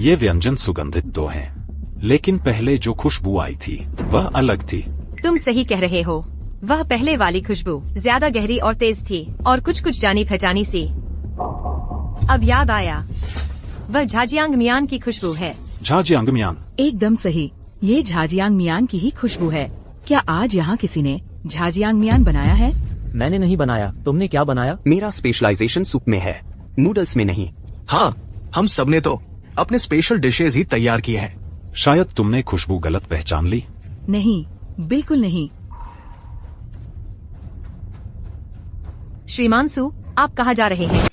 Speaker 1: ये व्यंजन सुगंधित तो हैं, लेकिन पहले जो खुशबू आई थी वह अलग थी।
Speaker 5: तुम सही कह रहे हो, वह पहले वाली खुशबू ज्यादा गहरी और तेज थी और कुछ जानी पहचानी सी। अब याद आया, वह झाजियांग मियान की खुशबू है।
Speaker 1: झाजियांग मियान?
Speaker 4: एकदम सही, ये झाजियांग मियान की ही खुशबू है। क्या आज यहाँ किसी ने झाजियांग मियान बनाया है?
Speaker 9: मैंने नहीं बनाया। तुमने क्या बनाया?
Speaker 8: मेरा स्पेशलाइजेशन सूप में है, नूडल्स में नहीं।
Speaker 3: हाँ, हम सबने तो अपने स्पेशल डिशेज ही तैयार किए हैं।
Speaker 1: शायद तुमने खुशबू गलत पहचान ली।
Speaker 4: नहीं, बिल्कुल नहीं।
Speaker 5: श्रीमान सू, आप कहाँ जा रहे हैं?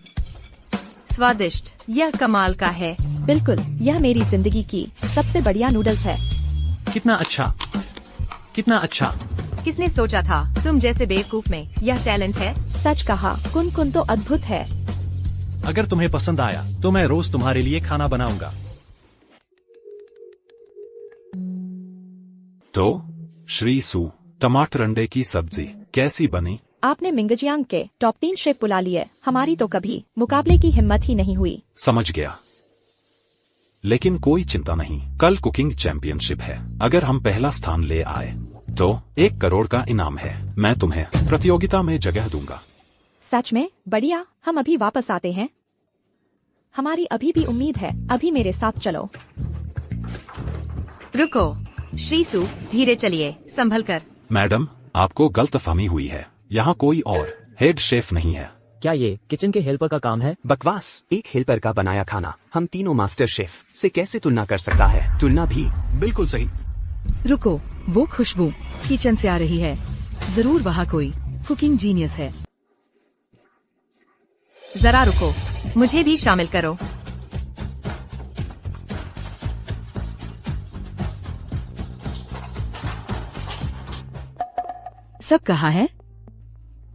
Speaker 5: स्वादिष्ट, यह कमाल का है।
Speaker 6: बिल्कुल, यह मेरी जिंदगी की सबसे बढ़िया नूडल्स है।
Speaker 2: कितना अच्छा, कितना अच्छा।
Speaker 5: किसने सोचा था तुम जैसे बेवकूफ में यह टैलेंट है?
Speaker 6: सच कहा, कुन तो अद्भुत है।
Speaker 2: अगर तुम्हें पसंद आया तो मैं रोज तुम्हारे लिए खाना बनाऊंगा।
Speaker 1: तो श्री सू, टमाटर अंडे की सब्जी कैसी बनी?
Speaker 6: आपने मिंगजियांग के टॉप 3 शेफ बुला लिए, हमारी तो कभी मुकाबले की हिम्मत ही नहीं हुई।
Speaker 1: समझ गया, लेकिन कोई चिंता नहीं, कल कुकिंग चैंपियनशिप है। अगर हम पहला स्थान ले आए तो 1 करोड़ का इनाम है। मैं तुम्हें प्रतियोगिता में जगह दूंगा।
Speaker 6: सच में? बढ़िया, हम अभी वापस आते हैं। हमारी अभी भी उम्मीद है, अभी मेरे साथ चलो।
Speaker 5: रुको श्रीसु, धीरे चलिए, संभल कर।
Speaker 1: मैडम, आपको गलतफहमी हुई है, यहाँ कोई और हेड शेफ नहीं है।
Speaker 9: क्या ये किचन के हेल्पर का काम है?
Speaker 8: बकवास, एक हेल्पर का बनाया खाना हम तीनों मास्टर शेफ से कैसे तुलना कर सकता है? तुलना भी
Speaker 3: बिल्कुल सही।
Speaker 4: रुको, वो खुशबू किचन से आ रही है। जरूर वहाँ कोई कुकिंग जीनियस है।
Speaker 5: जरा रुको, मुझे भी शामिल करो।
Speaker 4: सब कहाँ है?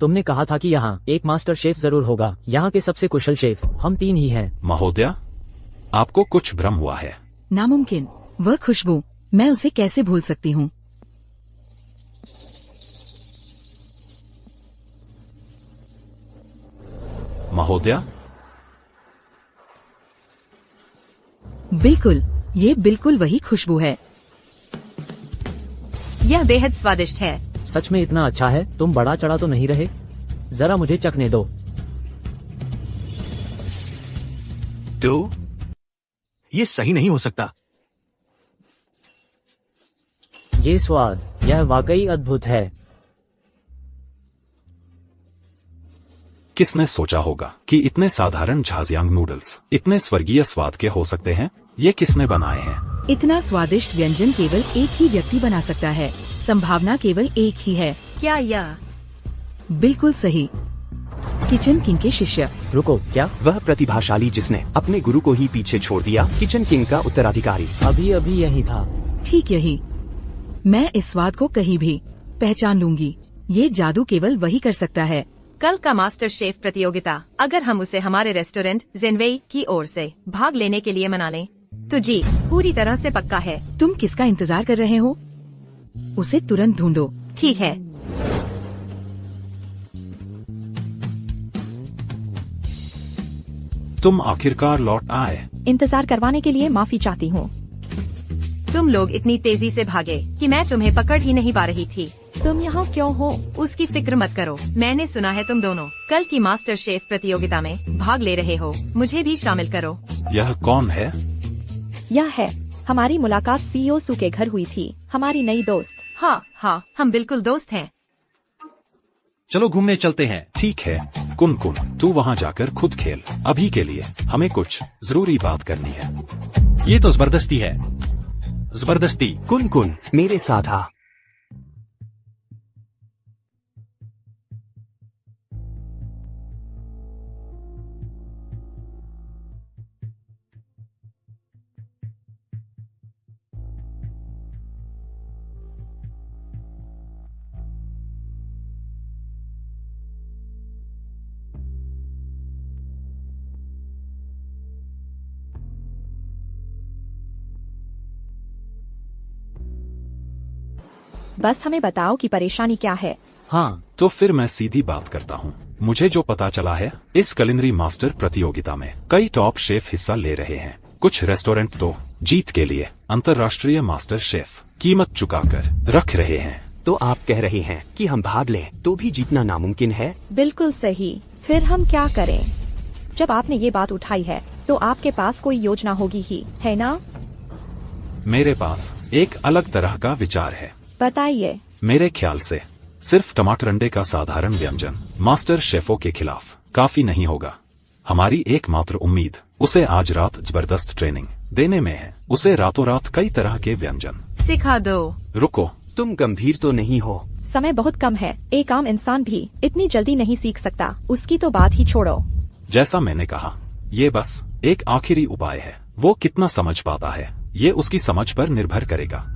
Speaker 9: तुमने कहा था कि यहाँ एक मास्टर शेफ जरूर होगा। यहाँ के सबसे कुशल शेफ हम 3 ही हैं।
Speaker 1: महोदया, आपको कुछ भ्रम हुआ है।
Speaker 4: नामुमकिन, वह खुशबू, मैं उसे कैसे भूल सकती हूँ?
Speaker 1: महोदया,
Speaker 4: बिल्कुल, ये बिल्कुल वही खुशबू है।
Speaker 5: यह बेहद स्वादिष्ट है।
Speaker 9: सच में इतना अच्छा है? तुम बड़ा चढ़ा तो नहीं रहे? जरा मुझे चखने दो।
Speaker 3: तो ये सही नहीं हो सकता।
Speaker 9: ये स्वाद, यह वाकई अद्भुत है।
Speaker 1: किसने सोचा होगा कि इतने साधारण झाजियांग नूडल्स इतने स्वर्गीय स्वाद के हो सकते हैं? ये किसने बनाए हैं?
Speaker 4: इतना स्वादिष्ट व्यंजन केवल एक ही व्यक्ति बना सकता है। संभावना केवल एक ही है।
Speaker 5: क्या यह?
Speaker 4: बिल्कुल सही, किचन किंग के शिष्य।
Speaker 9: रुको, क्या?
Speaker 8: वह प्रतिभाशाली जिसने अपने गुरु को ही पीछे छोड़ दिया, किचन किंग का उत्तराधिकारी।
Speaker 9: अभी अभी यही था।
Speaker 4: ठीक यही। मैं इस स्वाद को कहीं भी पहचान लूंगी। ये जादू केवल वही कर सकता है।
Speaker 5: कल का मास्टर शेफ प्रतियोगिता, अगर हम उसे हमारे रेस्टोरेंट जेनवेई की ओर से भाग लेने के लिए मना लें तो जीत पूरी तरह से पक्का है।
Speaker 4: तुम किसका इंतजार कर रहे हो? उसे तुरंत ढूंढो।
Speaker 5: ठीक है।
Speaker 1: तुम आखिरकार लौट आए।
Speaker 6: इंतजार करवाने के लिए माफी चाहती हूँ।
Speaker 5: तुम लोग इतनी तेजी से भागे कि मैं तुम्हें पकड़ ही नहीं पा रही थी।
Speaker 6: तुम यहाँ क्यों हो?
Speaker 5: उसकी फिक्र मत करो, मैंने सुना है तुम दोनों कल की मास्टर शेफ प्रतियोगिता में भाग ले रहे हो। मुझे भी शामिल करो।
Speaker 1: यह कौन है?
Speaker 6: यह है, हमारी मुलाकात सीईओ सू के घर हुई थी, हमारी नई दोस्त।
Speaker 5: हाँ हाँ, हम बिल्कुल दोस्त हैं।
Speaker 2: चलो घूमने चलते हैं।
Speaker 1: ठीक है, कुन, तू वहाँ जाकर खुद खेल। अभी के लिए हमें कुछ जरूरी बात करनी है।
Speaker 2: ये तो जबरदस्ती है, जबरदस्ती।
Speaker 8: कुन मेरे साथ आ।
Speaker 6: बस हमें बताओ कि परेशानी क्या है।
Speaker 9: हाँ,
Speaker 1: तो फिर मैं सीधी बात करता हूँ। मुझे जो पता चला है, इस कलिनरी मास्टर प्रतियोगिता में कई टॉप शेफ हिस्सा ले रहे हैं। कुछ रेस्टोरेंट तो जीत के लिए अंतर्राष्ट्रीय मास्टर शेफ कीमत चुकाकर रख रहे हैं।
Speaker 8: तो आप कह रहे हैं कि हम भाग लें तो भी जीतना नामुमकिन है?
Speaker 6: बिल्कुल सही। फिर हम क्या करें? जब आपने ये बात उठाई है तो आपके पास कोई योजना होगी ही, है ना?
Speaker 1: मेरे पास एक अलग तरह का विचार है।
Speaker 6: बताइए।
Speaker 1: मेरे ख्याल से सिर्फ टमाटर अंडे का साधारण व्यंजन मास्टर शेफों के खिलाफ काफी नहीं होगा। हमारी एकमात्र उम्मीद उसे आज रात जबरदस्त ट्रेनिंग देने में है। उसे रातों रात कई तरह के व्यंजन
Speaker 5: सिखा दो।
Speaker 1: रुको,
Speaker 8: तुम गंभीर तो नहीं हो?
Speaker 6: समय बहुत कम है, एक आम इंसान भी इतनी जल्दी नहीं सीख सकता। उसकी तो बात ही छोड़ो।
Speaker 1: जैसा मैंने कहा, ये बस एक आखिरी उपाय है। वो कितना समझ पाता है, ये उसकी समझ पर निर्भर करेगा।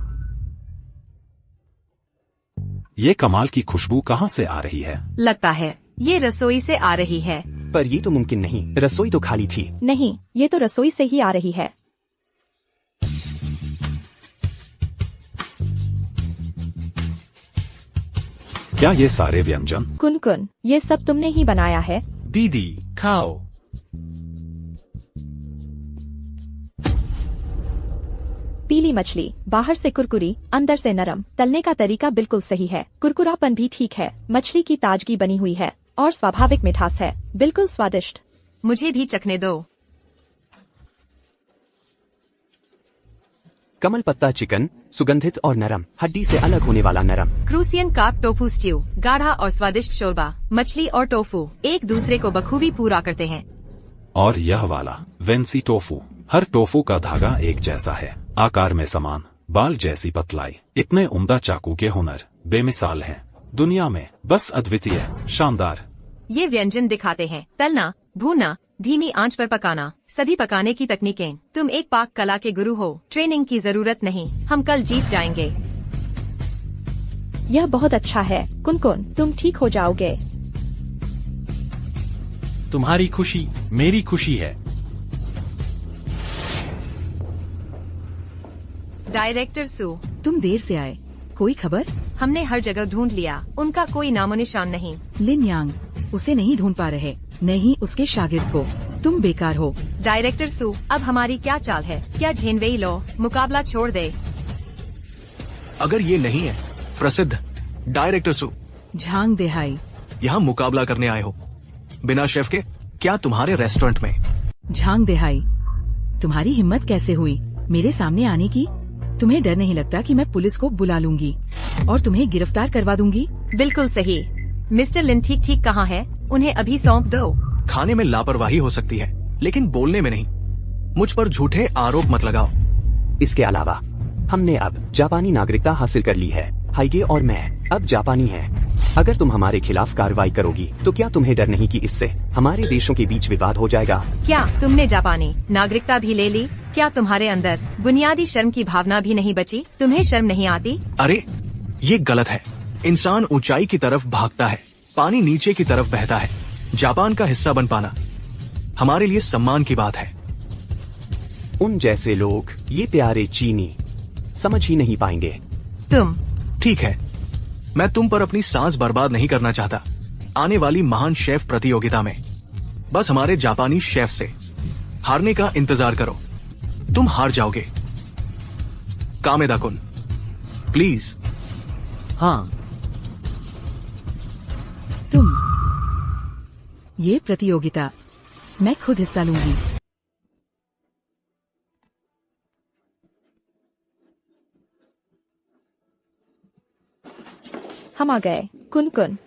Speaker 1: ये कमाल की खुशबू कहाँ से आ रही है?
Speaker 5: लगता है ये रसोई से आ रही है।
Speaker 8: पर ये तो मुमकिन नहीं, रसोई तो खाली थी।
Speaker 6: नहीं, ये तो रसोई से ही आ रही है।
Speaker 1: क्या ये सारे व्यंजन?
Speaker 6: कुनकुन, ये सब तुमने ही बनाया है?
Speaker 2: दीदी खाओ।
Speaker 6: पीली मछली, बाहर से कुरकुरी, अंदर से नरम। तलने का तरीका बिल्कुल सही है। कुरकुरापन भी ठीक है। मछली की ताजगी बनी हुई है और स्वाभाविक मिठास है। बिल्कुल स्वादिष्ट।
Speaker 5: मुझे भी चखने दो।
Speaker 8: कमल पत्ता चिकन, सुगंधित और नरम, हड्डी से अलग होने वाला नरम।
Speaker 5: क्रूसियन कार्प टोफू स्ट्यू, गाढ़ा और स्वादिष्ट शोरबा। मछली और टोफू एक दूसरे को बखूबी पूरा करते हैं।
Speaker 1: और यह वाला वेंसी टोफू, हर टोफू का धागा एक जैसा है, आकार में समान, बाल जैसी पतलाई। इतने उम्दा चाकू के हुनर बेमिसाल हैं दुनिया में, बस अद्वितीय, शानदार।
Speaker 5: ये व्यंजन दिखाते हैं तलना, भूनना, धीमी आंच पर पकाना, सभी पकाने की तकनीकें। तुम एक पाक कला के गुरु हो, ट्रेनिंग की जरूरत नहीं। हम कल जीत जाएंगे।
Speaker 6: यह बहुत अच्छा है कुनकुन, तुम ठीक हो जाओगे।
Speaker 2: तुम्हारी खुशी मेरी खुशी है।
Speaker 5: डायरेक्टर सू,
Speaker 4: तुम देर से आए, कोई खबर?
Speaker 5: हमने हर जगह ढूंढ लिया, उनका कोई नामो निशान नहीं।
Speaker 4: लिन यांग, उसे नहीं ढूंढ पा रहे, नहीं उसके शागिर्द को। तुम बेकार हो।
Speaker 5: डायरेक्टर सू, अब हमारी क्या चाल है? क्या झेनवेई लो मुकाबला छोड़ दे?
Speaker 3: अगर ये नहीं है प्रसिद्ध डायरेक्टर सू,
Speaker 4: झांग देहाई,
Speaker 3: यहाँ मुकाबला करने आए हो बिना शेफ के? क्या तुम्हारे रेस्टोरेंट में?
Speaker 4: झांग देहाई, तुम्हारी हिम्मत कैसे हुई मेरे सामने आने की? तुम्हें डर नहीं लगता कि मैं पुलिस को बुला लूंगी और तुम्हें गिरफ्तार करवा दूंगी?
Speaker 5: बिल्कुल सही। मिस्टर लिन ठीक ठीक कहाँ है? उन्हें अभी सौंप दो।
Speaker 3: खाने में लापरवाही हो सकती है, लेकिन बोलने में नहीं। मुझ पर झूठे आरोप मत लगाओ।
Speaker 8: इसके अलावा हमने अब जापानी नागरिकता हासिल कर ली है। हाइगे और मैं अब जापानी हैं। अगर तुम हमारे खिलाफ कार्रवाई करोगी तो क्या तुम्हें डर नहीं कि इससे हमारे देशों के बीच विवाद हो जाएगा?
Speaker 5: क्या तुमने जापानी नागरिकता भी ले ली? क्या तुम्हारे अंदर बुनियादी शर्म की भावना भी नहीं बची? तुम्हें शर्म नहीं आती?
Speaker 3: अरे ये गलत है। इंसान ऊंचाई की तरफ भागता है, पानी नीचे की तरफ बहता है। जापान का हिस्सा बन पाना हमारे लिए सम्मान की बात है।
Speaker 8: उन जैसे लोग ये प्यारे चीनी समझ ही नहीं पाएंगे।
Speaker 5: तुम
Speaker 3: ठीक है, मैं तुम पर अपनी सांस बर्बाद नहीं करना चाहता। आने वाली महान शेफ प्रतियोगिता में बस हमारे जापानी शेफ से हारने का इंतजार करो। तुम हार जाओगे। कामेदा कुन, प्लीज।
Speaker 9: हाँ,
Speaker 4: तुम, ये प्रतियोगिता मैं खुद हिस्सा लूंगी।
Speaker 6: हम आ गए कुनकुन,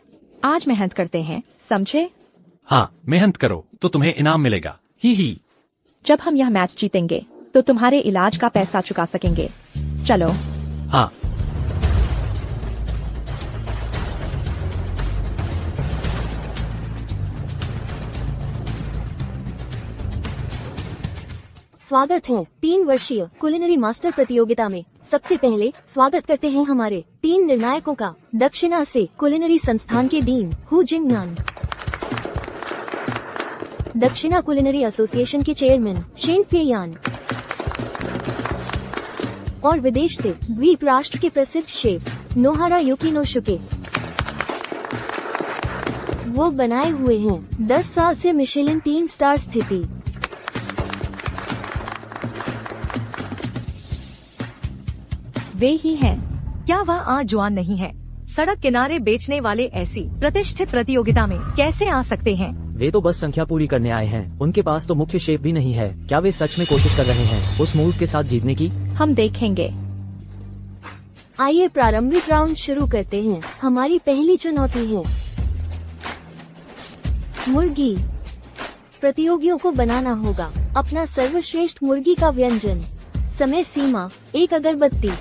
Speaker 6: आज मेहनत करते हैं, समझे?
Speaker 2: हाँ, मेहनत करो तो तुम्हें इनाम मिलेगा। ही।
Speaker 6: जब हम यह मैच जीतेंगे तो तुम्हारे इलाज का पैसा चुका सकेंगे। चलो।
Speaker 2: हाँ,
Speaker 7: स्वागत है 3 वर्षीय कुलिनरी मास्टर प्रतियोगिता में। सबसे पहले स्वागत करते हैं हमारे 3 निर्णायकों का। दक्षिणा से कुलिनरी संस्थान के डीन हु जिंगनान, दक्षिणा कुलिनरी एसोसिएशन के चेयरमैन शेन फेयान और विदेश से द्वीप राष्ट्र के प्रसिद्ध शेफ नोहारा युकिनोशुके। वो बनाए हुए हैं 10 साल से मिशेलिन 3 स्टार स्थिति।
Speaker 6: वे ही हैं। क्या वह आजवान नहीं है? सड़क किनारे बेचने वाले ऐसी प्रतिष्ठित प्रतियोगिता में कैसे आ सकते हैं?
Speaker 9: वे तो बस संख्या पूरी करने आए हैं। उनके पास तो मुख्य शेफ भी नहीं है। क्या वे सच में कोशिश कर रहे हैं उस मूव के साथ जीतने की?
Speaker 6: हम देखेंगे।
Speaker 7: आइए प्रारंभिक राउंड शुरू करते हैं। हमारी पहली चुनौती है मुर्गी। प्रतियोगियों को बनाना होगा अपना सर्वश्रेष्ठ मुर्गी का व्यंजन। समय सीमा 1 अगरबत्ती।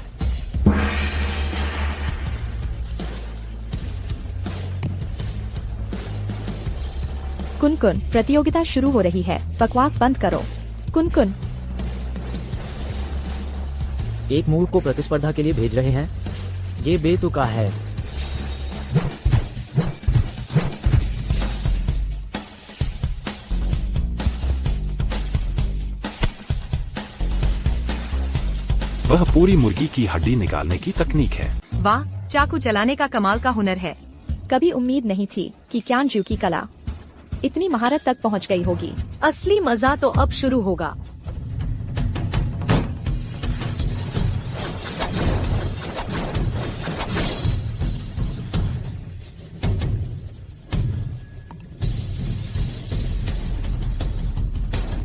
Speaker 6: कुनकुन, प्रतियोगिता शुरू हो रही है, बकवास बंद करो। कुनकुन,
Speaker 9: एक मूव को प्रतिस्पर्धा के लिए भेज रहे हैं। ये बेतुका है।
Speaker 1: वह पूरी मुर्गी की हड्डी निकालने की तकनीक है।
Speaker 5: वाह, चाकू चलाने का कमाल का हुनर है।
Speaker 11: कभी उम्मीद नहीं थी कि क्यानजू की कला इतनी महारत तक पहुंच गई होगी।
Speaker 6: असली मजा तो अब शुरू होगा।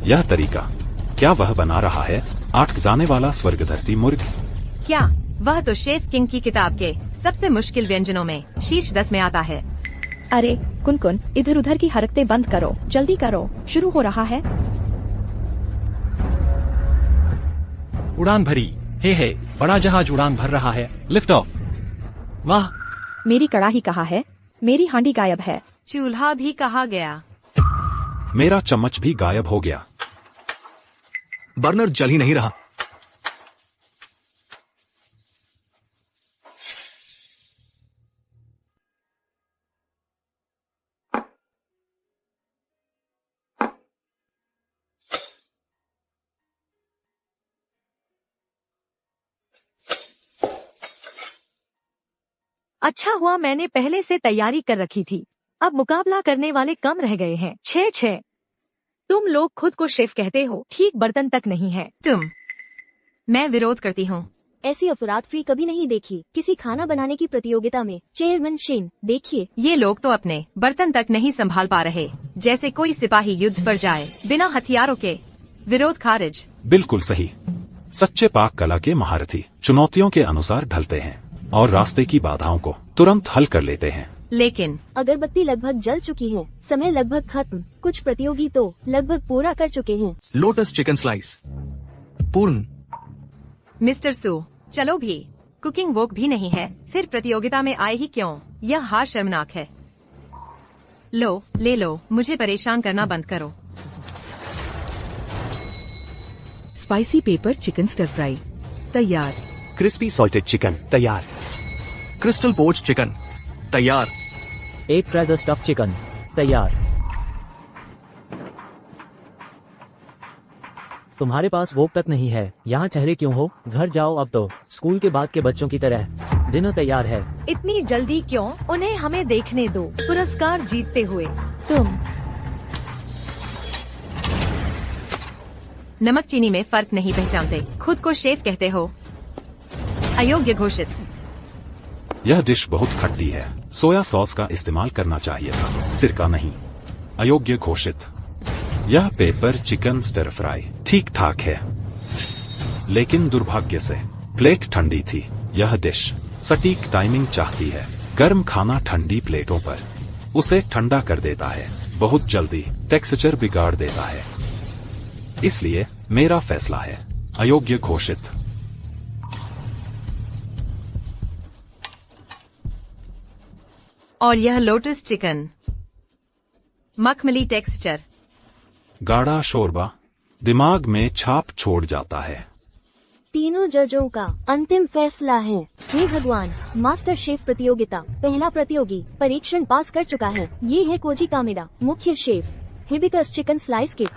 Speaker 1: यह तरीका, क्या वह बना रहा है आठ जाने वाला स्वर्ग धरती मुर्ग?
Speaker 5: क्या वह तो शेफ किंग की किताब के सबसे मुश्किल व्यंजनों में शीर्ष 10 में आता है।
Speaker 11: अरे कुन, इधर उधर की हरकतें बंद करो, जल्दी करो, शुरू हो रहा है।
Speaker 2: उड़ान भरी। हे, बड़ा जहाज उड़ान भर रहा है। Lift off. वाह,
Speaker 11: मेरी कड़ाही कहाँ है? मेरी हांडी गायब है।
Speaker 5: चूल्हा भी कहा गया।
Speaker 1: मेरा चम्मच भी गायब हो गया।
Speaker 3: बर्नर जल ही नहीं रहा।
Speaker 6: अच्छा हुआ मैंने पहले से तैयारी कर रखी थी। अब मुकाबला करने वाले कम रह गए हैं। 6-6। तुम लोग खुद को शेफ कहते हो, ठीक बर्तन तक नहीं है।
Speaker 5: मैं विरोध करती हूँ।
Speaker 7: ऐसी अफरातफरी कभी नहीं देखी किसी खाना बनाने की प्रतियोगिता में। चेयरमैन शेन, देखिए
Speaker 5: ये लोग तो अपने बर्तन तक नहीं संभाल पा रहे, जैसे कोई सिपाही युद्ध पर जाए बिना हथियारों के। विरोध खारिज।
Speaker 1: बिल्कुल सही। सच्चे पाक कला के महारथी चुनौतियों के अनुसार ढलते हैं और रास्ते की बाधाओं को तुरंत हल कर लेते हैं।
Speaker 5: लेकिन
Speaker 7: अगरबत्ती लगभग जल चुकी है, समय लगभग खत्म। कुछ प्रतियोगी तो लगभग पूरा कर चुके हैं।
Speaker 3: लोटस चिकन स्लाइस पूर्ण।
Speaker 5: मिस्टर सू, चलो भी। कुकिंग वोक भी नहीं है, फिर प्रतियोगिता में आए ही क्यों? यह हार शर्मनाक है। लो, ले लो, मुझे परेशान करना बंद करो।
Speaker 4: Spicy pepper chicken stir fry तैयार।
Speaker 8: क्रिस्पी सॉल्टेड चिकन तैयार।
Speaker 3: क्रिस्टल पोच चिकन तैयार।
Speaker 9: एक ट्रेजर स्टफ चिकन तैयार। तुम्हारे पास वोक तक नहीं है, यहाँ ठहरे क्यों हो? घर जाओ अब तो, स्कूल के बाद के बच्चों की तरह। डिनर तैयार है।
Speaker 6: इतनी जल्दी क्यों? उन्हें हमें देखने दो, पुरस्कार जीतते हुए। तुम
Speaker 5: नमक चीनी में फर्क नहीं पहचानते, खुद को शेफ कहते हो। अयोग्य घोषित।
Speaker 1: यह डिश बहुत खट्टी है, सोया सॉस का इस्तेमाल करना चाहिए था, सिरका नहीं। अयोग्य घोषित। यह पेपर चिकन स्टर फ्राई ठीक ठाक है, लेकिन दुर्भाग्य से प्लेट ठंडी थी। यह डिश सटीक टाइमिंग चाहती है। गर्म खाना ठंडी प्लेटों पर उसे ठंडा कर देता है, बहुत जल्दी टेक्सचर बिगाड़ देता है। इसलिए मेरा फैसला है अयोग्य घोषित।
Speaker 5: और यह लोटस चिकन, मखमली टेक्सचर,
Speaker 1: गाढ़ा शोरबा, दिमाग में छाप छोड़ जाता है।
Speaker 7: तीनों जजों का अंतिम फैसला है। हे भगवान, मास्टर शेफ प्रतियोगिता, पहला प्रतियोगी परीक्षण पास कर चुका है। ये है कोजी कामेडा, मुख्य शेफ। हिबिकस चिकन स्लाइस के।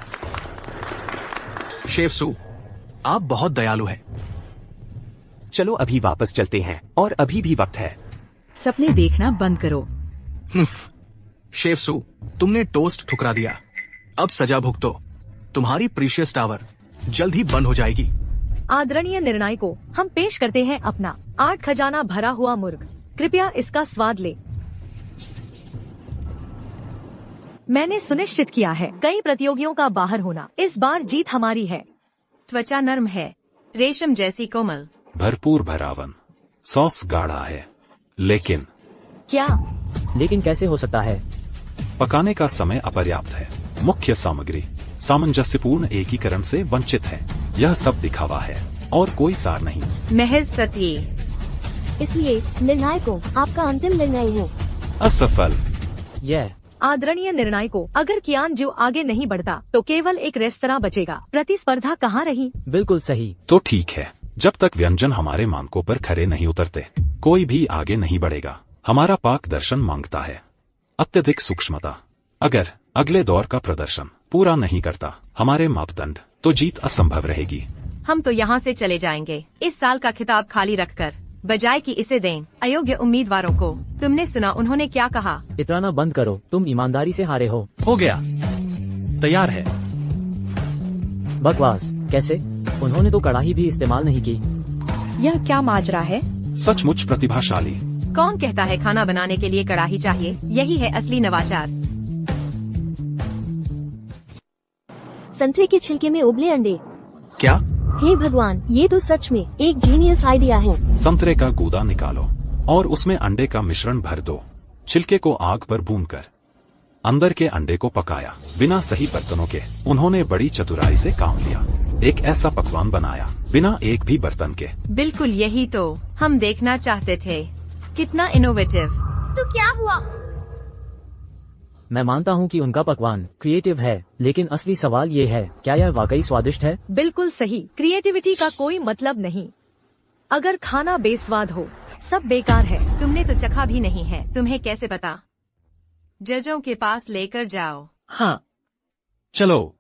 Speaker 3: शेफ सू, आप बहुत दयालु हैं।
Speaker 8: चलो अभी वापस चलते हैं, और अभी भी वक्त है।
Speaker 4: सपने देखना बंद करो।
Speaker 3: शेफ सू, तुमने टोस्ट ठुकरा दिया। अब सजा भुगतो। तुम्हारी प्रीशियस टावर जल्द ही बंद हो जाएगी।
Speaker 6: आदरणीय निर्णायकों, हम पेश करते हैं अपना 8 खजाना भरा हुआ मुर्ग। कृपया इसका स्वाद ले। मैंने सुनिश्चित किया है कई प्रतियोगियों का बाहर होना। इस बार जीत हमारी है।
Speaker 5: त्वचा नर्म है, रेशम जैसी कोमल।
Speaker 1: भरपूर भरावन, सॉस गाढ़ा है, लेकिन
Speaker 6: क्या?
Speaker 9: लेकिन कैसे हो सकता है?
Speaker 1: पकाने का समय अपर्याप्त है। मुख्य सामग्री सामंजस्यपूर्ण एकीकरण से वंचित है। यह सब दिखावा है और कोई सार नहीं।
Speaker 5: महज सती।
Speaker 7: इसलिए निर्णायकों, आपका अंतिम निर्णय है
Speaker 1: असफल।
Speaker 9: यह
Speaker 6: आदरणीय निर्णायकों, अगर क्यानजू आगे नहीं बढ़ता तो केवल एक रेस्तरां बचेगा। प्रतिस्पर्धा कहाँ रही?
Speaker 9: बिल्कुल सही।
Speaker 1: तो ठीक है, जब तक व्यंजन हमारे मानकों पर खरे नहीं उतरते, कोई भी आगे नहीं बढ़ेगा। हमारा पाक दर्शन मांगता है अत्यधिक सूक्ष्मता। अगर अगले दौर का प्रदर्शन पूरा नहीं करता हमारे मापदंड, तो जीत असंभव रहेगी।
Speaker 5: हम तो यहाँ से चले जाएंगे इस साल का खिताब खाली रखकर, बजाय कि इसे दें अयोग्य उम्मीदवारों को। तुमने सुना उन्होंने क्या कहा?
Speaker 9: इतराना बंद करो, तुम ईमानदारी से हारे हो।
Speaker 2: हो गया, तैयार है।
Speaker 9: बकवास कैसे? उन्होंने तो कड़ाही भी इस्तेमाल नहीं की।
Speaker 11: यह क्या माजरा है?
Speaker 1: सचमुच प्रतिभाशाली।
Speaker 5: कौन कहता है खाना बनाने के लिए कड़ाही चाहिए? यही है असली नवाचार।
Speaker 7: संतरे के छिलके में उबले अंडे।
Speaker 3: क्या?
Speaker 7: हे भगवान, ये तो सच में एक जीनियस आइडिया है।
Speaker 1: संतरे का गूदा निकालो और उसमें अंडे का मिश्रण भर दो। छिलके को आग पर भूनकर अंदर के अंडे को पकाया बिना सही बर्तनों के। उन्होंने बड़ी चतुराई से काम लिया, एक ऐसा पकवान बनाया बिना एक भी बर्तन के।
Speaker 5: बिल्कुल यही तो हम देखना चाहते थे। कितना इनोवेटिव।
Speaker 10: तो क्या हुआ?
Speaker 9: मैं मानता हूँ कि उनका पकवान क्रिएटिव है, लेकिन असली सवाल ये है, क्या यह वाकई स्वादिष्ट है?
Speaker 6: बिल्कुल सही, क्रिएटिविटी का कोई मतलब नहीं। अगर खाना बेस्वाद हो, सब बेकार है।
Speaker 5: तुमने तो चखा भी नहीं है, तुम्हें कैसे पता? जजों के पास लेकर जाओ।
Speaker 6: हाँ,
Speaker 2: चलो।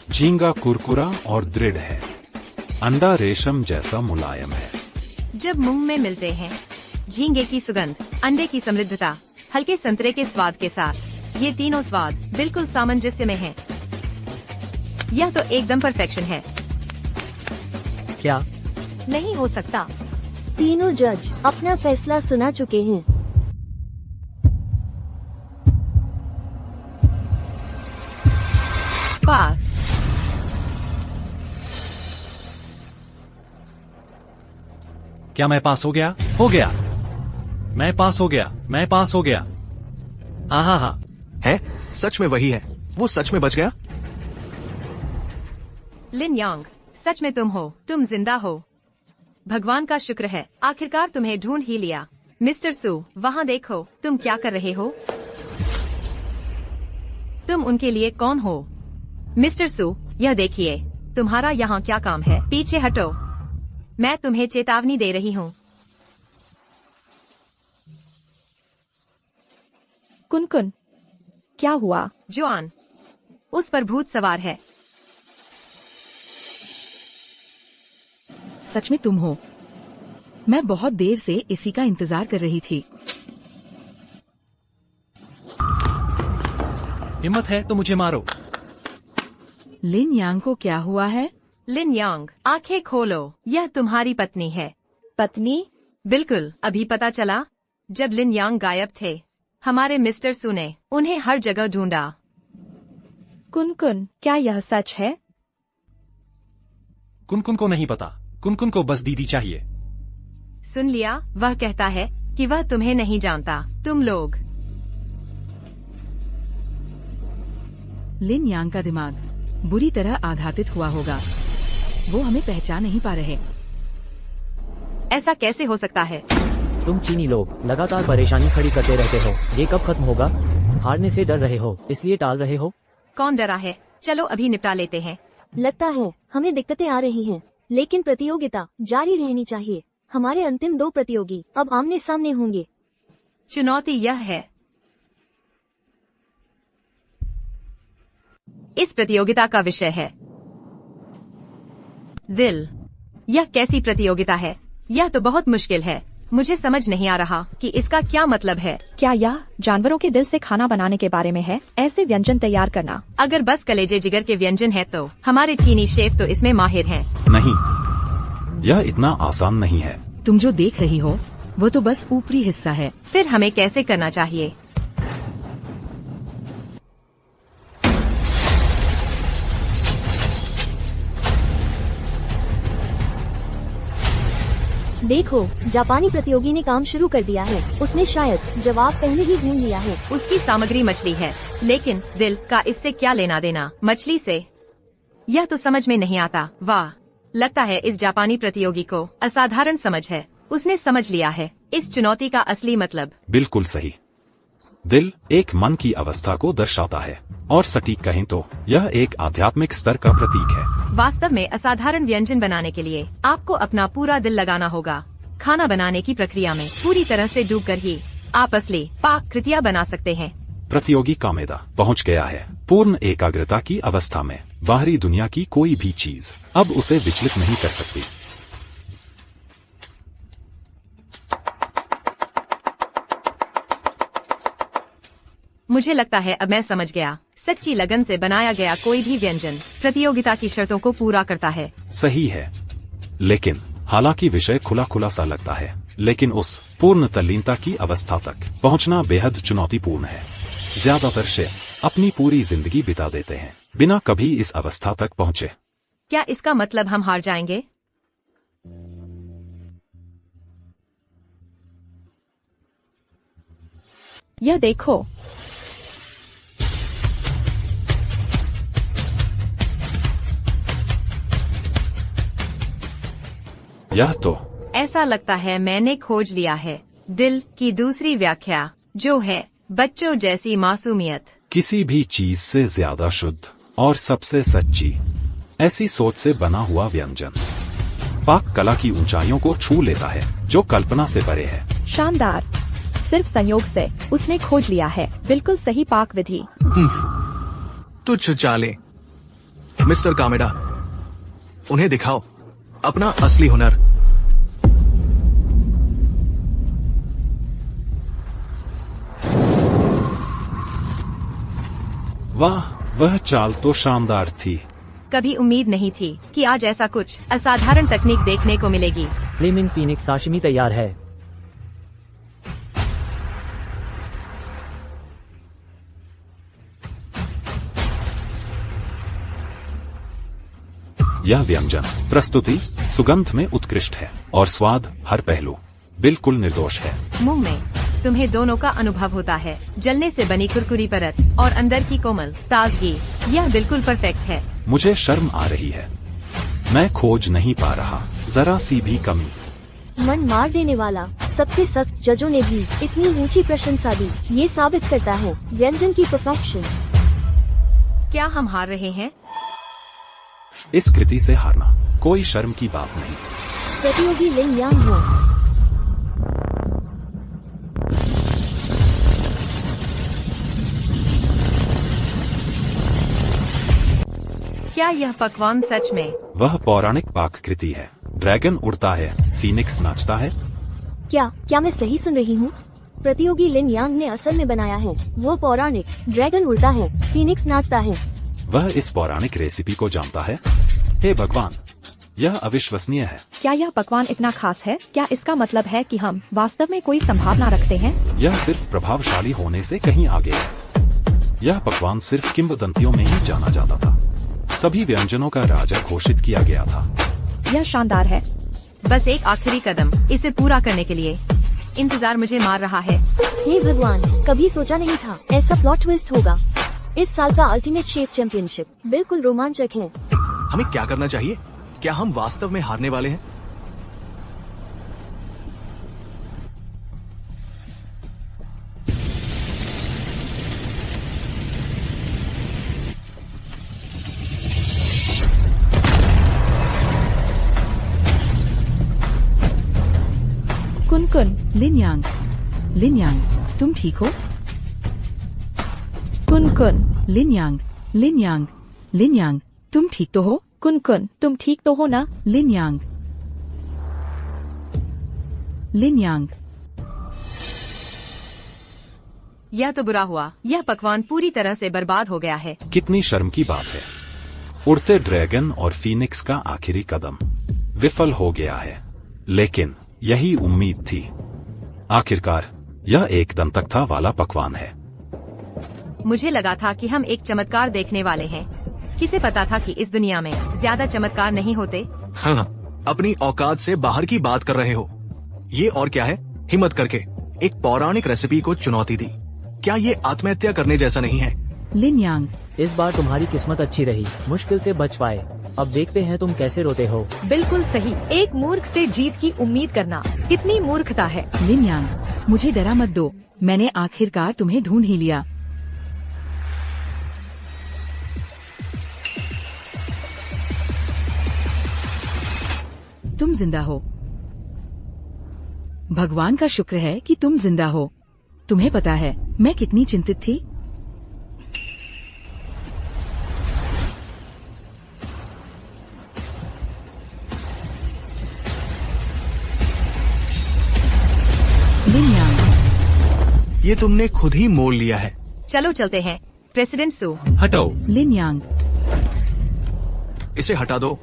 Speaker 1: झींगा कुरकुरा और दृढ़ है, अंडा रेशम जैसा मुलायम है।
Speaker 5: जब मुंह में मिलते हैं, झींगे की सुगंध, अंडे की समृद्धता, हल्के संतरे के स्वाद के साथ, ये तीनों स्वाद बिल्कुल सामंजस्य में हैं। यह तो एकदम परफेक्शन है।
Speaker 9: क्या?
Speaker 6: नहीं हो सकता।
Speaker 7: तीनों जज अपना फैसला सुना चुके हैं।
Speaker 5: पास।
Speaker 2: क्या मैं पास हो गया? हो गया। मैं पास हो गया। मैं पास हो गया। आहा।
Speaker 3: है? सच में वही है? वो सच में बच गया?
Speaker 5: लिन यांग, सच में तुम हो, तुम जिंदा हो। भगवान का शुक्र है, आखिरकार तुम्हें ढूंढ ही लिया। मिस्टर सू, वहाँ देखो, तुम क्या कर रहे हो? तुम उनके लिए कौन हो? मिस्टर सू, यह देखिए, तुम्हारा यहाँ क्या काम है? पीछे हटो, मैं तुम्हें चेतावनी दे रही हूँ।
Speaker 11: कुनकुन, क्या हुआ?
Speaker 5: जॉन, उस पर भूत सवार है।
Speaker 4: सच में तुम हो? मैं बहुत देर से इसी का इंतजार कर रही थी।
Speaker 2: हिम्मत है तो मुझे मारो।
Speaker 4: लिन यांग को क्या हुआ है?
Speaker 5: लिन यांग, आंखें खोलो, यह तुम्हारी पत्नी है।
Speaker 11: पत्नी?
Speaker 5: बिल्कुल, अभी पता चला। जब लिन यांग गायब थे, हमारे मिस्टर सू ने उन्हें हर जगह ढूंढा।
Speaker 11: कुनकुन, क्या यह सच है?
Speaker 2: कुनकुन को नहीं पता, कुनकुन को बस दीदी चाहिए।
Speaker 5: सुन लिया, वह कहता है कि वह तुम्हें नहीं जानता। तुम लोग।
Speaker 4: लिन यांग का दिमाग बुरी तरह आघातित हुआ होगा, वो हमें पहचान नहीं पा रहे।
Speaker 5: ऐसा कैसे हो सकता है?
Speaker 9: तुम चीनी लोग लगातार परेशानी खड़ी करते रहते हो। ये कब खत्म होगा? हारने से डर रहे हो, इसलिए टाल रहे हो।
Speaker 5: कौन डरा है? चलो अभी निपटा लेते हैं।
Speaker 7: लगता है हमें दिक्कतें आ रही हैं, लेकिन प्रतियोगिता जारी रहनी चाहिए। हमारे अंतिम 2 प्रतियोगी अब आमने सामने होंगे।
Speaker 5: चुनौती यह है, इस प्रतियोगिता का विषय है दिल। यह कैसी प्रतियोगिता है? यह तो बहुत मुश्किल है। मुझे समझ नहीं आ रहा कि इसका क्या मतलब है।
Speaker 11: क्या यह जानवरों के दिल से खाना बनाने के बारे में है? ऐसे व्यंजन तैयार करना?
Speaker 5: अगर बस कलेजे जिगर के व्यंजन है तो हमारे चीनी शेफ तो इसमें माहिर हैं।
Speaker 1: नहीं, यह इतना आसान नहीं है।
Speaker 4: तुम जो देख रही हो वो तो बस ऊपरी हिस्सा है।
Speaker 5: फिर हमें कैसे करना चाहिए?
Speaker 7: देखो, जापानी प्रतियोगी ने काम शुरू कर दिया है। उसने शायद जवाब पहले ही ढूंढ लिया है।
Speaker 5: उसकी सामग्री मछली है, लेकिन दिल का इससे क्या लेना देना मछली से? यह तो समझ में नहीं आता। वाह, लगता है इस जापानी प्रतियोगी को असाधारण समझ है। उसने समझ लिया है इस चुनौती का असली मतलब।
Speaker 1: बिल्कुल सही। दिल एक मन की अवस्था को दर्शाता है, और सटीक कहें तो यह एक आध्यात्मिक स्तर का प्रतीक है।
Speaker 5: वास्तव में असाधारण व्यंजन बनाने के लिए आपको अपना पूरा दिल लगाना होगा। खाना बनाने की प्रक्रिया में पूरी तरह से डूबकर ही आप असली पाक कृतियाँ बना सकते हैं।
Speaker 1: प्रतियोगी कामेदा पहुंच गया है पूर्ण एकाग्रता की अवस्था में। बाहरी दुनिया की कोई भी चीज अब उसे विचलित नहीं कर सकती।
Speaker 5: मुझे लगता है अब मैं समझ गया। सच्ची लगन से बनाया गया कोई भी व्यंजन प्रतियोगिता की शर्तों को पूरा करता है।
Speaker 1: सही है, लेकिन हालांकि विषय खुला खुला सा लगता है, लेकिन उस पूर्ण तल्लीनता की अवस्था तक पहुंचना बेहद चुनौतीपूर्ण है। ज्यादातर शेफ अपनी पूरी जिंदगी बिता देते हैं बिना कभी इस अवस्था तक पहुंचे।
Speaker 5: क्या इसका मतलब हम हार जाएंगे?
Speaker 11: यह देखो,
Speaker 1: यह तो
Speaker 5: ऐसा लगता है मैंने खोज लिया है दिल की दूसरी व्याख्या, जो है बच्चों जैसी मासूमियत।
Speaker 1: किसी भी चीज से ज्यादा शुद्ध और सबसे सच्ची, ऐसी सोच से बना हुआ व्यंजन पाक कला की ऊंचाइयों को छू लेता है, जो कल्पना से परे है।
Speaker 11: शानदार। सिर्फ संयोग से उसने खोज लिया है बिल्कुल सही पाक विधि।
Speaker 3: तुच्छ चाले। मिस्टर कामेडा, उन्हें दिखाओ अपना असली हुनर।
Speaker 1: वाह, वह चाल तो शानदार थी।
Speaker 5: कभी उम्मीद नहीं थी कि आज ऐसा कुछ असाधारण तकनीक देखने को मिलेगी।
Speaker 9: फ्लेमिंग फीनिक्स साशिमी तैयार है।
Speaker 1: यह व्यंजन प्रस्तुति सुगंध में उत्कृष्ट है और स्वाद हर पहलू बिल्कुल निर्दोष है।
Speaker 5: मुंह में तुम्हें दोनों का अनुभव होता है, जलने से बनी कुरकुरी परत और अंदर की कोमल ताजगी। यह बिल्कुल परफेक्ट है।
Speaker 1: मुझे शर्म आ रही है, मैं खोज नहीं पा रहा जरा सी भी कमी।
Speaker 7: मन मार देने वाला सबसे सख्त जजों ने भी इतनी ऊंची प्रशंसा दी। ये साबित करता है व्यंजन की परफेक्शन।
Speaker 5: क्या हम हार रहे हैं?
Speaker 1: इस कृति से हारना कोई शर्म की बात नहीं।
Speaker 7: प्रतियोगी लिन यांग हो।
Speaker 5: क्या यह पकवान सच में?
Speaker 1: वह पौराणिक पाक कृति है। ड्रैगन उड़ता है, फीनिक्स नाचता है।
Speaker 7: क्या मैं सही सुन रही हूँ? प्रतियोगी लिन यांग ने असल में बनाया है वो पौराणिक। ड्रैगन उड़ता है, फीनिक्स नाचता है।
Speaker 1: वह इस पौराणिक रेसिपी को जानता है। हे भगवान, यह अविश्वसनीय है।
Speaker 11: क्या यह पकवान इतना खास है? क्या इसका मतलब है कि हम वास्तव में कोई संभावना रखते हैं?
Speaker 1: यह सिर्फ प्रभावशाली होने से कहीं आगे है। यह पकवान सिर्फ किंवदंतियों में ही जाना जाता था। सभी व्यंजनों का राजा घोषित किया गया था।
Speaker 11: यह शानदार है।
Speaker 5: बस एक आखिरी कदम इसे पूरा करने के लिए। इंतजार मुझे मार रहा है।
Speaker 7: हे भगवान, कभी सोचा नहीं था ऐसा प्लॉट ट्विस्ट होगा। इस साल का अल्टीमेट शेफ चैंपियनशिप बिल्कुल रोमांचक है।
Speaker 3: हमें क्या करना चाहिए? क्या हम वास्तव में हारने वाले हैं?
Speaker 11: कुन-कुन,
Speaker 4: लिन यांग, तुम ठीक हो?
Speaker 11: कुन-कुन,
Speaker 4: लिन यांग, तुम ठीक तो हो?
Speaker 11: कुन-कुन, तुम ठीक तो हो ना?
Speaker 4: लिन यांग।
Speaker 5: यह तो बुरा हुआ। यह पकवान पूरी तरह से बर्बाद हो गया है।
Speaker 1: कितनी शर्म की बात है। उड़ते ड्रैगन और फीनिक्स का आखिरी कदम विफल हो गया है, लेकिन यही उम्मीद थी। आखिरकार यह एक दंतकथा वाला पकवान है।
Speaker 5: मुझे लगा था कि हम एक चमत्कार देखने वाले हैं। किसे पता था कि इस दुनिया में ज्यादा चमत्कार नहीं होते।
Speaker 3: हाँ, अपनी औकात से बाहर की बात कर रहे हो। ये और क्या है? हिम्मत करके एक पौराणिक रेसिपी को चुनौती दी। क्या ये आत्महत्या करने जैसा नहीं है?
Speaker 4: लिन यांग,
Speaker 9: इस बार तुम्हारी किस्मत अच्छी रही, मुश्किल से बच पाए। अब देखते हैं तुम कैसे रोते हो।
Speaker 6: बिल्कुल सही। एक मूर्ख से जीत की उम्मीद करना कितनी मूर्खता है।
Speaker 4: लिन यांग, मुझे डरा मत दो। मैंने आखिरकार तुम्हें ढूंढ ही लिया। तुम जिंदा हो। भगवान का शुक्र है कि तुम जिंदा हो। तुम्हें पता है मैं कितनी चिंतित थी। लिन यांग।
Speaker 3: ये तुमने खुद ही मोल लिया है।
Speaker 5: चलो चलते हैं प्रेसिडेंट सू।
Speaker 2: हटो।
Speaker 4: लिन यांग।
Speaker 3: इसे हटा दो।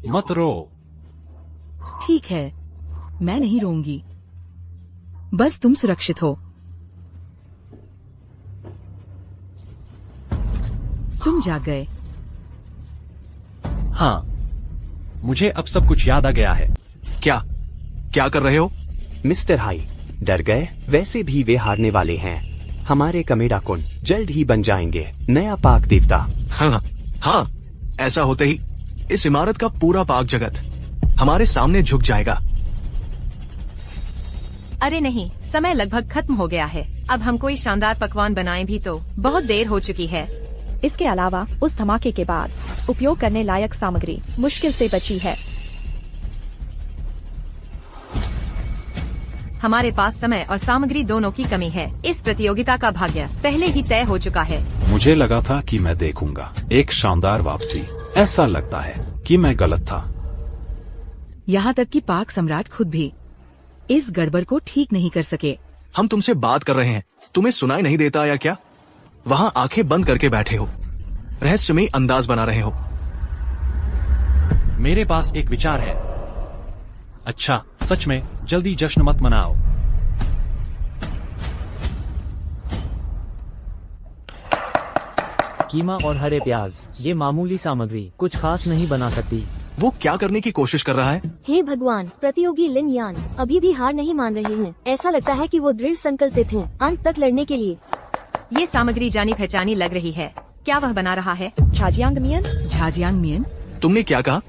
Speaker 2: मत रो।
Speaker 4: ठीक है, मैं नहीं रोऊंगी। बस तुम सुरक्षित हो। तुम जाग गए।
Speaker 2: हाँ, मुझे अब सब कुछ याद आ गया है।
Speaker 3: क्या क्या कर रहे हो?
Speaker 8: मिस्टर हाई, डर गए? वैसे भी वे हारने वाले हैं। हमारे कमेडा कुंड जल्द ही बन जाएंगे नया पाक देवता।
Speaker 3: हाँ हाँ, ऐसा होते ही इस इमारत का पूरा पाक जगत हमारे सामने झुक जाएगा।
Speaker 5: अरे नहीं, समय लगभग खत्म हो गया है। अब हम कोई शानदार पकवान बनाएं भी तो बहुत देर हो चुकी है।
Speaker 11: इसके अलावा उस धमाके के बाद उपयोग करने लायक सामग्री मुश्किल से बची है।
Speaker 5: हमारे पास समय और सामग्री दोनों की कमी है। इस प्रतियोगिता का भाग्य पहले ही तय हो चुका है।
Speaker 1: मुझे लगा था कि मैं देखूंगा एक शानदार वापसी। ऐसा लगता है कि मैं गलत था।
Speaker 4: यहाँ तक कि पाक सम्राट खुद भी इस गड़बड़ को ठीक नहीं कर सके।
Speaker 3: हम तुमसे बात कर रहे हैं, तुम्हें सुनाई नहीं देता या क्या? वहाँ आंखें बंद करके बैठे हो, रहस्यमयी अंदाज बना रहे हो।
Speaker 2: मेरे पास एक विचार है। अच्छा, सच में जल्दी जश्न मत मनाओ।
Speaker 9: कीमा और हरे प्याज, ये मामूली सामग्री कुछ खास नहीं बना सकती।
Speaker 3: वो क्या करने की कोशिश कर रहा है?
Speaker 7: हे भगवान, प्रतियोगी लिन यान अभी भी हार नहीं मान रहे हैं। ऐसा लगता है कि वो दृढ़ संकल्पित हैं अंत तक लड़ने के लिए।
Speaker 5: ये सामग्री जानी पहचानी लग रही है। क्या वह बना रहा है?
Speaker 11: झाजियांग मियन।
Speaker 4: झाजियांग मियन।
Speaker 3: तुमने क्या कहा?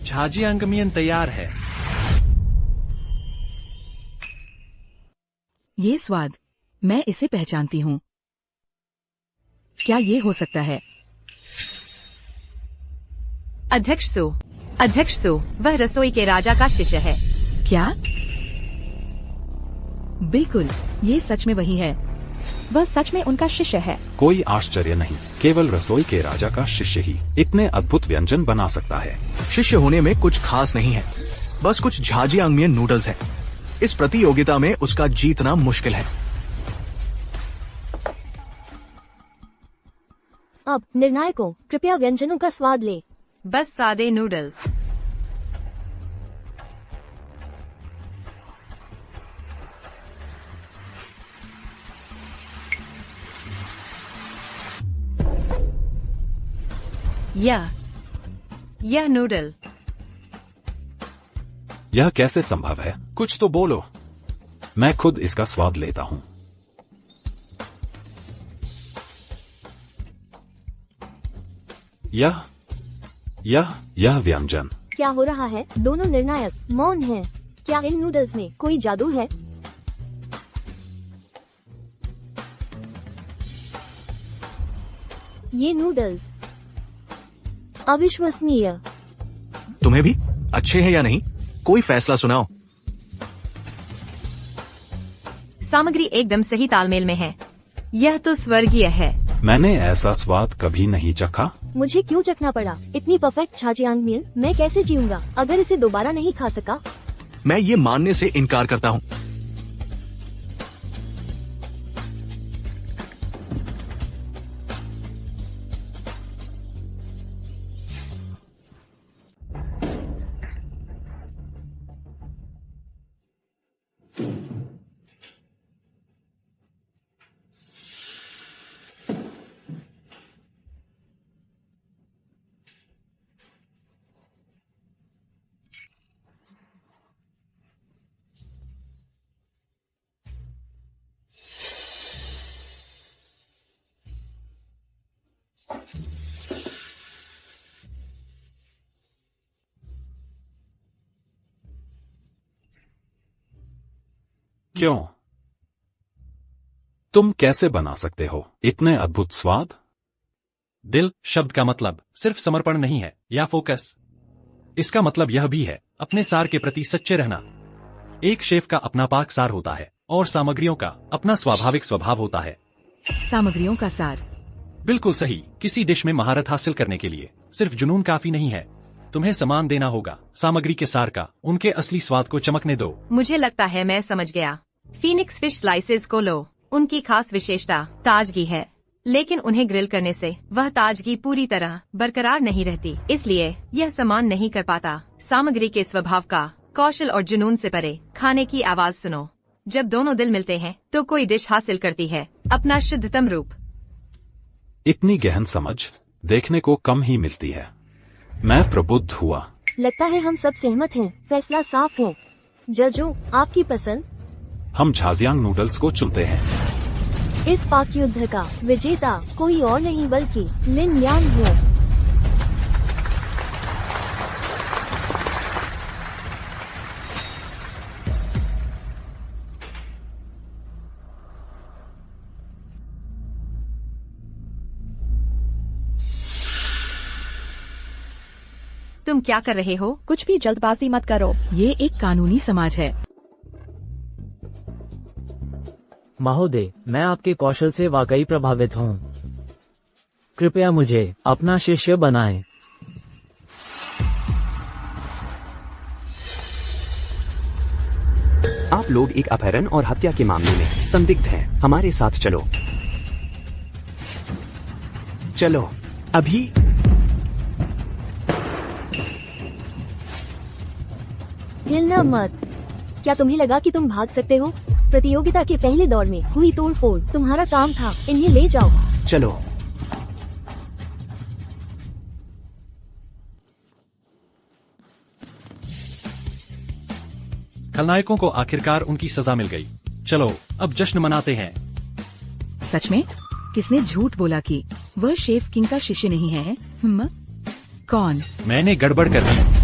Speaker 2: झाजी अंगमियन तैयार है।
Speaker 4: ये स्वाद, मैं इसे पहचानती हूँ। क्या ये हो सकता है?
Speaker 5: अध्यक्ष सो, वह रसोई के राजा का शिष्य है।
Speaker 4: क्या? बिल्कुल, ये सच में वही है।
Speaker 11: वह सच में उनका शिष्य है।
Speaker 1: कोई आश्चर्य नहीं, केवल रसोई के राजा का शिष्य ही इतने अद्भुत व्यंजन बना सकता है।
Speaker 3: शिष्य होने में कुछ खास नहीं है, बस कुछ झाजियांगमियन नूडल्स हैं। इस प्रतियोगिता में उसका जीतना मुश्किल है।
Speaker 7: अब निर्णायकों, कृपया व्यंजनों का स्वाद ले।
Speaker 5: बस सादे नूडल्स। यह नूडल।
Speaker 1: यह कैसे संभव है? कुछ तो बोलो। मैं खुद इसका स्वाद लेता हूँ। यह व्यंजन।
Speaker 7: क्या हो रहा है? दोनों निर्णायक मौन हैं। क्या इन नूडल्स में कोई जादू है? ये नूडल्स अविश्वसनीय।
Speaker 3: तुम्हें भी अच्छे हैं या नहीं? कोई फैसला सुनाओ।
Speaker 5: सामग्री एकदम सही तालमेल में है। यह तो स्वर्गीय है।
Speaker 1: मैंने ऐसा स्वाद कभी नहीं चखा।
Speaker 7: मुझे क्यों चखना पड़ा? इतनी परफेक्ट झाजियांगमियन मैं कैसे जीऊंगा अगर इसे दोबारा नहीं खा सका?
Speaker 3: मैं ये मानने से इनकार करता हूँ।
Speaker 1: क्यों? तुम कैसे बना सकते हो इतने अद्भुत स्वाद?
Speaker 2: दिल शब्द का मतलब सिर्फ समर्पण नहीं है या फोकस। इसका मतलब यह भी है अपने सार के प्रति सच्चे रहना। एक शेफ का अपना पाक सार होता है और सामग्रियों का अपना स्वाभाविक स्वभाव होता है।
Speaker 4: सामग्रियों का सार।
Speaker 2: बिल्कुल सही। किसी डिश में महारत हासिल करने के लिए सिर्फ जुनून काफी नहीं है, तुम्हें सम्मान देना होगा सामग्री के सार का। उनके असली स्वाद को चमकने दो।
Speaker 5: मुझे लगता है मैं समझ गया। फीनिक्स फिश स्लाइसेस को लो। उनकी खास विशेषता ताजगी है, लेकिन उन्हें ग्रिल करने से वह ताजगी पूरी तरह बरकरार नहीं रहती, इसलिए यह सम्मान नहीं कर पाता सामग्री के स्वभाव का। कौशल और जुनून से परे खाने की आवाज सुनो। जब दोनों दिल मिलते हैं तो कोई डिश हासिल करती है अपना शुद्धतम रूप।
Speaker 1: इतनी गहन समझ देखने को कम ही मिलती है। मैं प्रबुद्ध हुआ।
Speaker 7: लगता है हम सब सहमत हैं। फैसला साफ है। जजों, आपकी पसंद?
Speaker 1: हम झाजियांग नूडल्स को चुनते हैं।
Speaker 7: इस पाक युद्ध का विजेता कोई और नहीं बल्कि लिन यांग है।
Speaker 5: तुम क्या कर रहे हो?
Speaker 11: कुछ भी जल्दबाजी मत करो।
Speaker 4: ये एक कानूनी समाज है।
Speaker 9: महोदय, मैं आपके कौशल से वाकई प्रभावित हूँ। कृपया मुझे अपना शिष्य बनाएं।
Speaker 8: आप लोग एक अपहरण और हत्या के मामले में संदिग्ध हैं। हमारे साथ चलो। चलो अभी।
Speaker 7: हिलना मत। क्या तुम्हें लगा कि तुम भाग सकते हो? प्रतियोगिता के पहले दौर में हुई तोड़फोड़ तुम्हारा काम था। इन्हें ले जाओ।
Speaker 8: चलो।
Speaker 2: खलनायकों को आखिरकार उनकी सजा मिल गई। चलो अब जश्न मनाते हैं।
Speaker 4: सच में? किसने झूठ बोला कि वह शेफ किंग का शिष्य नहीं है? कौन?
Speaker 2: मैंने गड़बड़ कर दी।